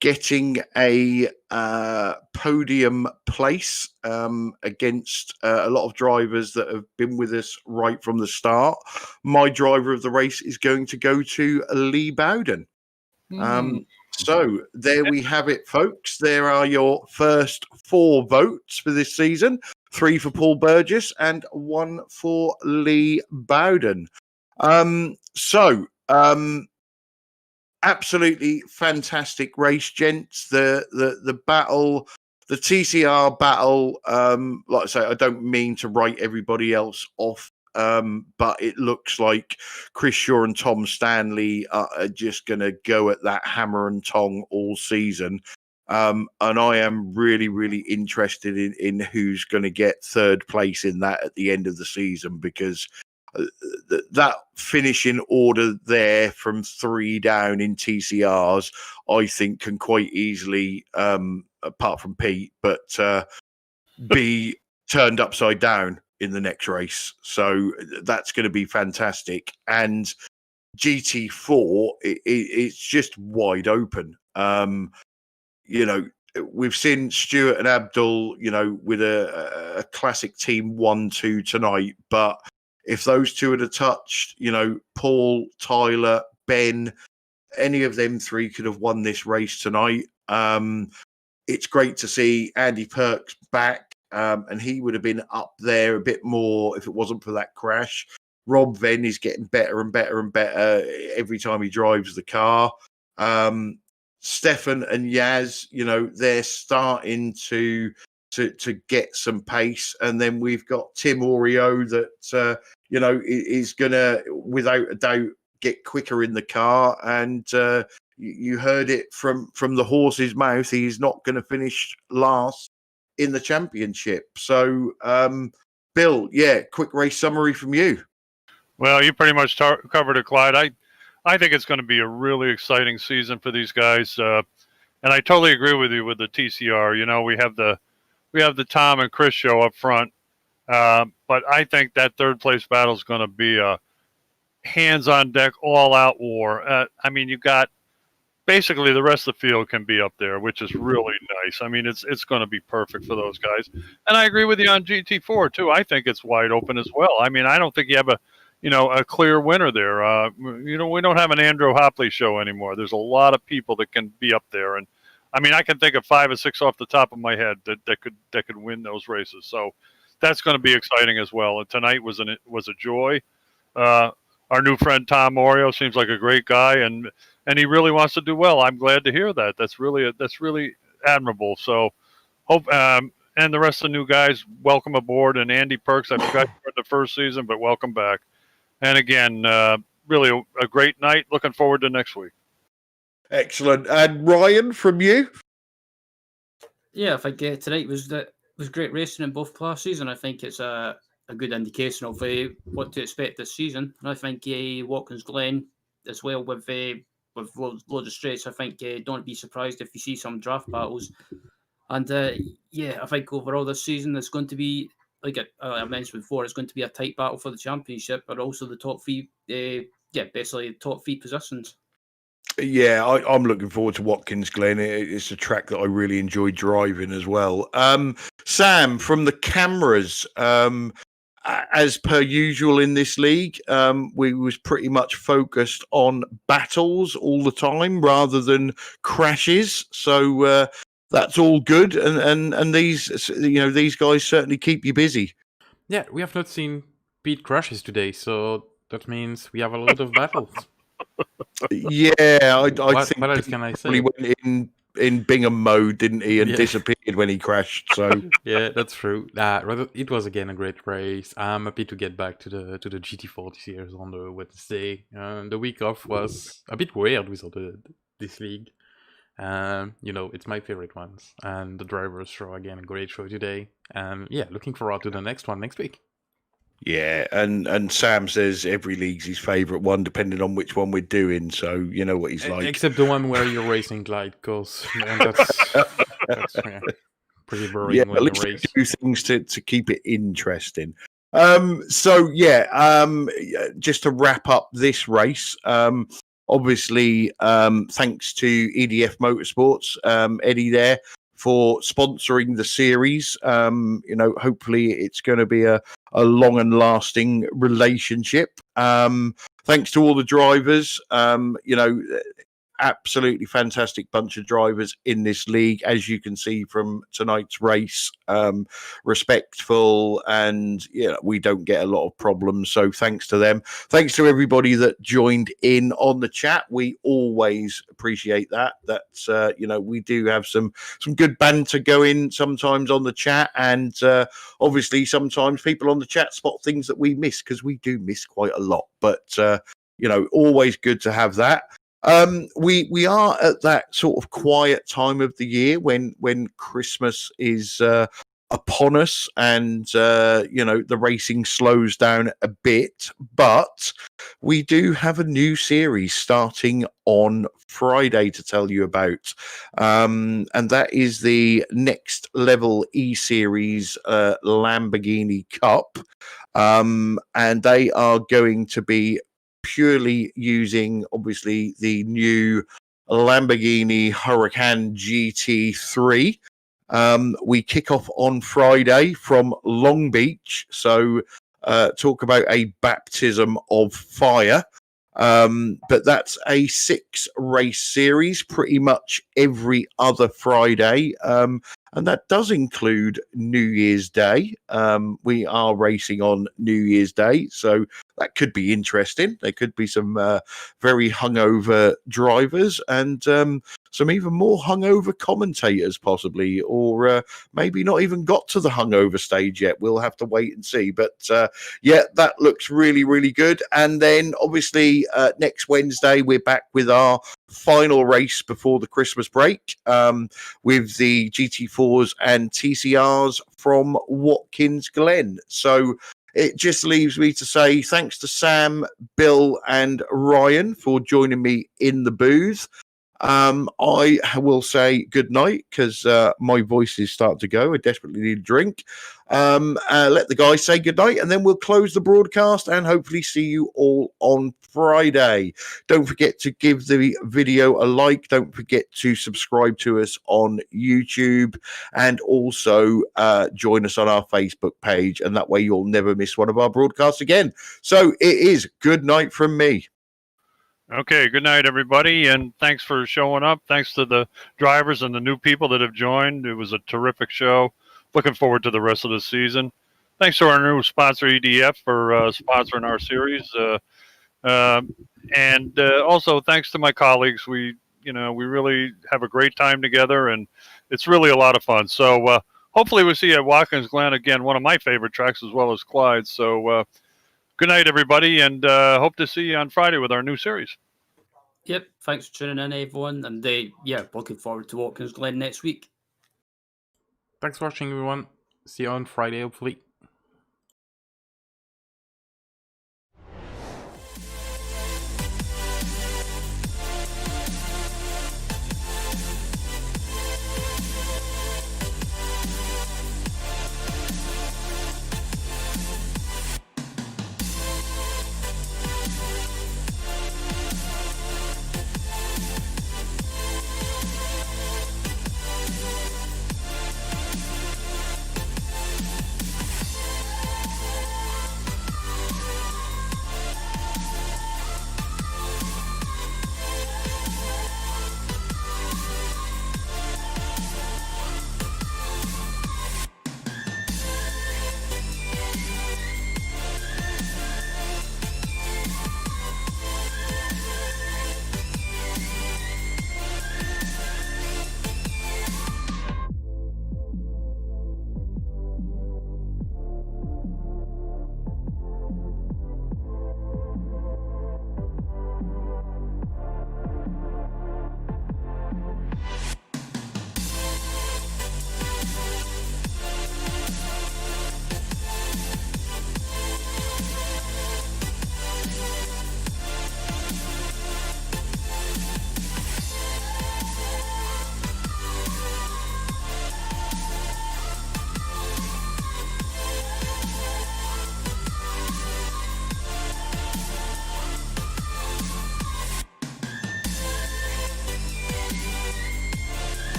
getting a podium place against a lot of drivers that have been with us right from the start. My driver of the race is going to go to Lee Bowden. So there we have it, folks. There are your first 4 votes for this season. 3 for Paul Burgess and 1 for Lee Bowden. Absolutely fantastic race, gents. The battle, the TCR battle. Like I say, I don't mean to write everybody else off, but it looks like Chris Shaw and Tom Stanley are just going to go at that hammer and tong all season. And I am really, really interested in who's going to get 3rd place in that at the end of the season, because that finishing order there from 3 down in TCRs, I think can quite easily, apart from Pete, but be turned upside down in the next race. So that's going to be fantastic. And GT4, it's just wide open. We've seen Stuart and Abdul, with a classic team 1-2 tonight, but if those 2 had touched, Paul, Tyler, Ben, any of them 3 could have won this race tonight. It's great to see Andy Perks back, and he would have been up there a bit more if it wasn't for that crash. Rob Venn is getting better and better and better every time he drives the car. Stefan and Yaz, they're starting to get some pace, and then we've got Tim Oreo that is gonna, without a doubt, get quicker in the car. And you heard it from the horse's mouth, he's not going to finish last in the championship. So Bill, quick race summary from you. Well, you pretty much covered it, Clyde. I think it's going to be a really exciting season for these guys, and I totally agree with you with the TCR. We have the Tom and Chris show up front, but I think that 3rd place battle is going to be a hands-on deck, all-out war. You've got basically the rest of the field can be up there, which is really nice. It's going to be perfect for those guys. And I agree with you on GT4 too. I think it's wide open as well. I don't think you have a clear winner there. We don't have an Andrew Hopley show anymore. There's a lot of people that can be up there, and I can think of 5 or 6 off the top of my head that could win those races. So that's going to be exciting as well. And tonight was a joy. Our new friend Tom Oreo seems like a great guy, and he really wants to do well. I'm glad to hear that. That's really admirable. So hope and the rest of the new guys, welcome aboard. And Andy Perks, I forgot you were the first season, but welcome back. And again, really a great night. Looking forward to next week. Excellent. And Ryan, from you? Yeah, I think tonight was great racing in both classes, and I think it's a good indication of what to expect this season. And I think Watkins Glen as well with loads of straights. I think don't be surprised if you see some draft battles. And I think overall this season it's going to be, like I mentioned before, it's going to be a tight battle for the championship, but also the top 3, basically top 3 positions. Yeah, I'm looking forward to Watkins Glen. It's a track that I really enjoy driving as well. Sam, from the cameras, as per usual in this league, we was pretty much focused on battles all the time rather than crashes. So that's all good, and these guys certainly keep you busy. Yeah, we have not seen Pete crashes today, so that means we have a lot of battles. Yeah, I think what else can I say? He went in Bingham mode, didn't he, and disappeared when he crashed. So yeah, that's true. It was again a great race. I'm happy to get back to the GT4 this year on the Wednesday. The week off was a bit weird with this league. It's my favorite ones, and the drivers show again a great show today. Looking forward to the next one next week. Yeah, and Sam says every league's his favourite one, depending on which one we're doing. So you know what he's like. Except the one where you're racing Glide, because that's pretty boring. Yeah, when at least you race. do things to keep it interesting. Just to wrap up this race, obviously, thanks to EDF Motorsports, Eddie there, for sponsoring the series. Hopefully it's going to be a long and lasting relationship. Thanks to all the drivers. absolutely fantastic bunch of drivers in this league, as you can see from tonight's race. Respectful, and we don't get a lot of problems, so thanks to them. Thanks to everybody that joined in on the chat. We always appreciate that. That's we do have some good banter going sometimes on the chat, and obviously sometimes people on the chat spot things that we miss, because we do miss quite a lot, but always good to have that. We are at that sort of quiet time of the year when Christmas is upon us, and the racing slows down a bit, but we do have a new series starting on Friday to tell you about, and that is the Next Level E-Series Lamborghini Cup, and they are going to be purely using, obviously, the new Lamborghini Huracan GT3. We kick off on Friday from Long Beach, so talk about a baptism of fire. But that's a 6-race series, pretty much every other Friday, and that does include New Year's Day. We are racing on New Year's Day, so that could be interesting. There could be some very hungover drivers, and some even more hungover commentators, possibly, or maybe not even got to the hungover stage yet. We'll have to wait and see. But that looks really, really good. And then, obviously, next Wednesday, we're back with our final race before the Christmas break, with the GT4s and TCRs from Watkins Glen. So it just leaves me to say thanks to Sam, Bill, and Ryan for joining me in the booth. I will say good night, because my voice is starting to go. I desperately need a drink. Let the guys say good night, and then we'll close the broadcast and hopefully see you all on Friday. Don't forget to give the video a like. Don't forget to subscribe to us on YouTube, and also join us on our Facebook page, and that way you'll never miss one of our broadcasts again. So it is good night from me. Okay, good night, everybody, and thanks for showing up. Thanks to the drivers and the new people that have joined. It was a terrific show. Looking forward to the rest of the season. Thanks to our new sponsor, EDF, for sponsoring our series. And also thanks to my colleagues. We really have a great time together, and it's really a lot of fun. So hopefully we'll see you at Watkins Glen again, one of my favorite tracks, as well as Clyde. So good night, everybody, and hope to see you on Friday with our new series. Yep, thanks for tuning in, everyone, and looking forward to Watkins Glen next week. Thanks for watching, everyone. See you on Friday, hopefully.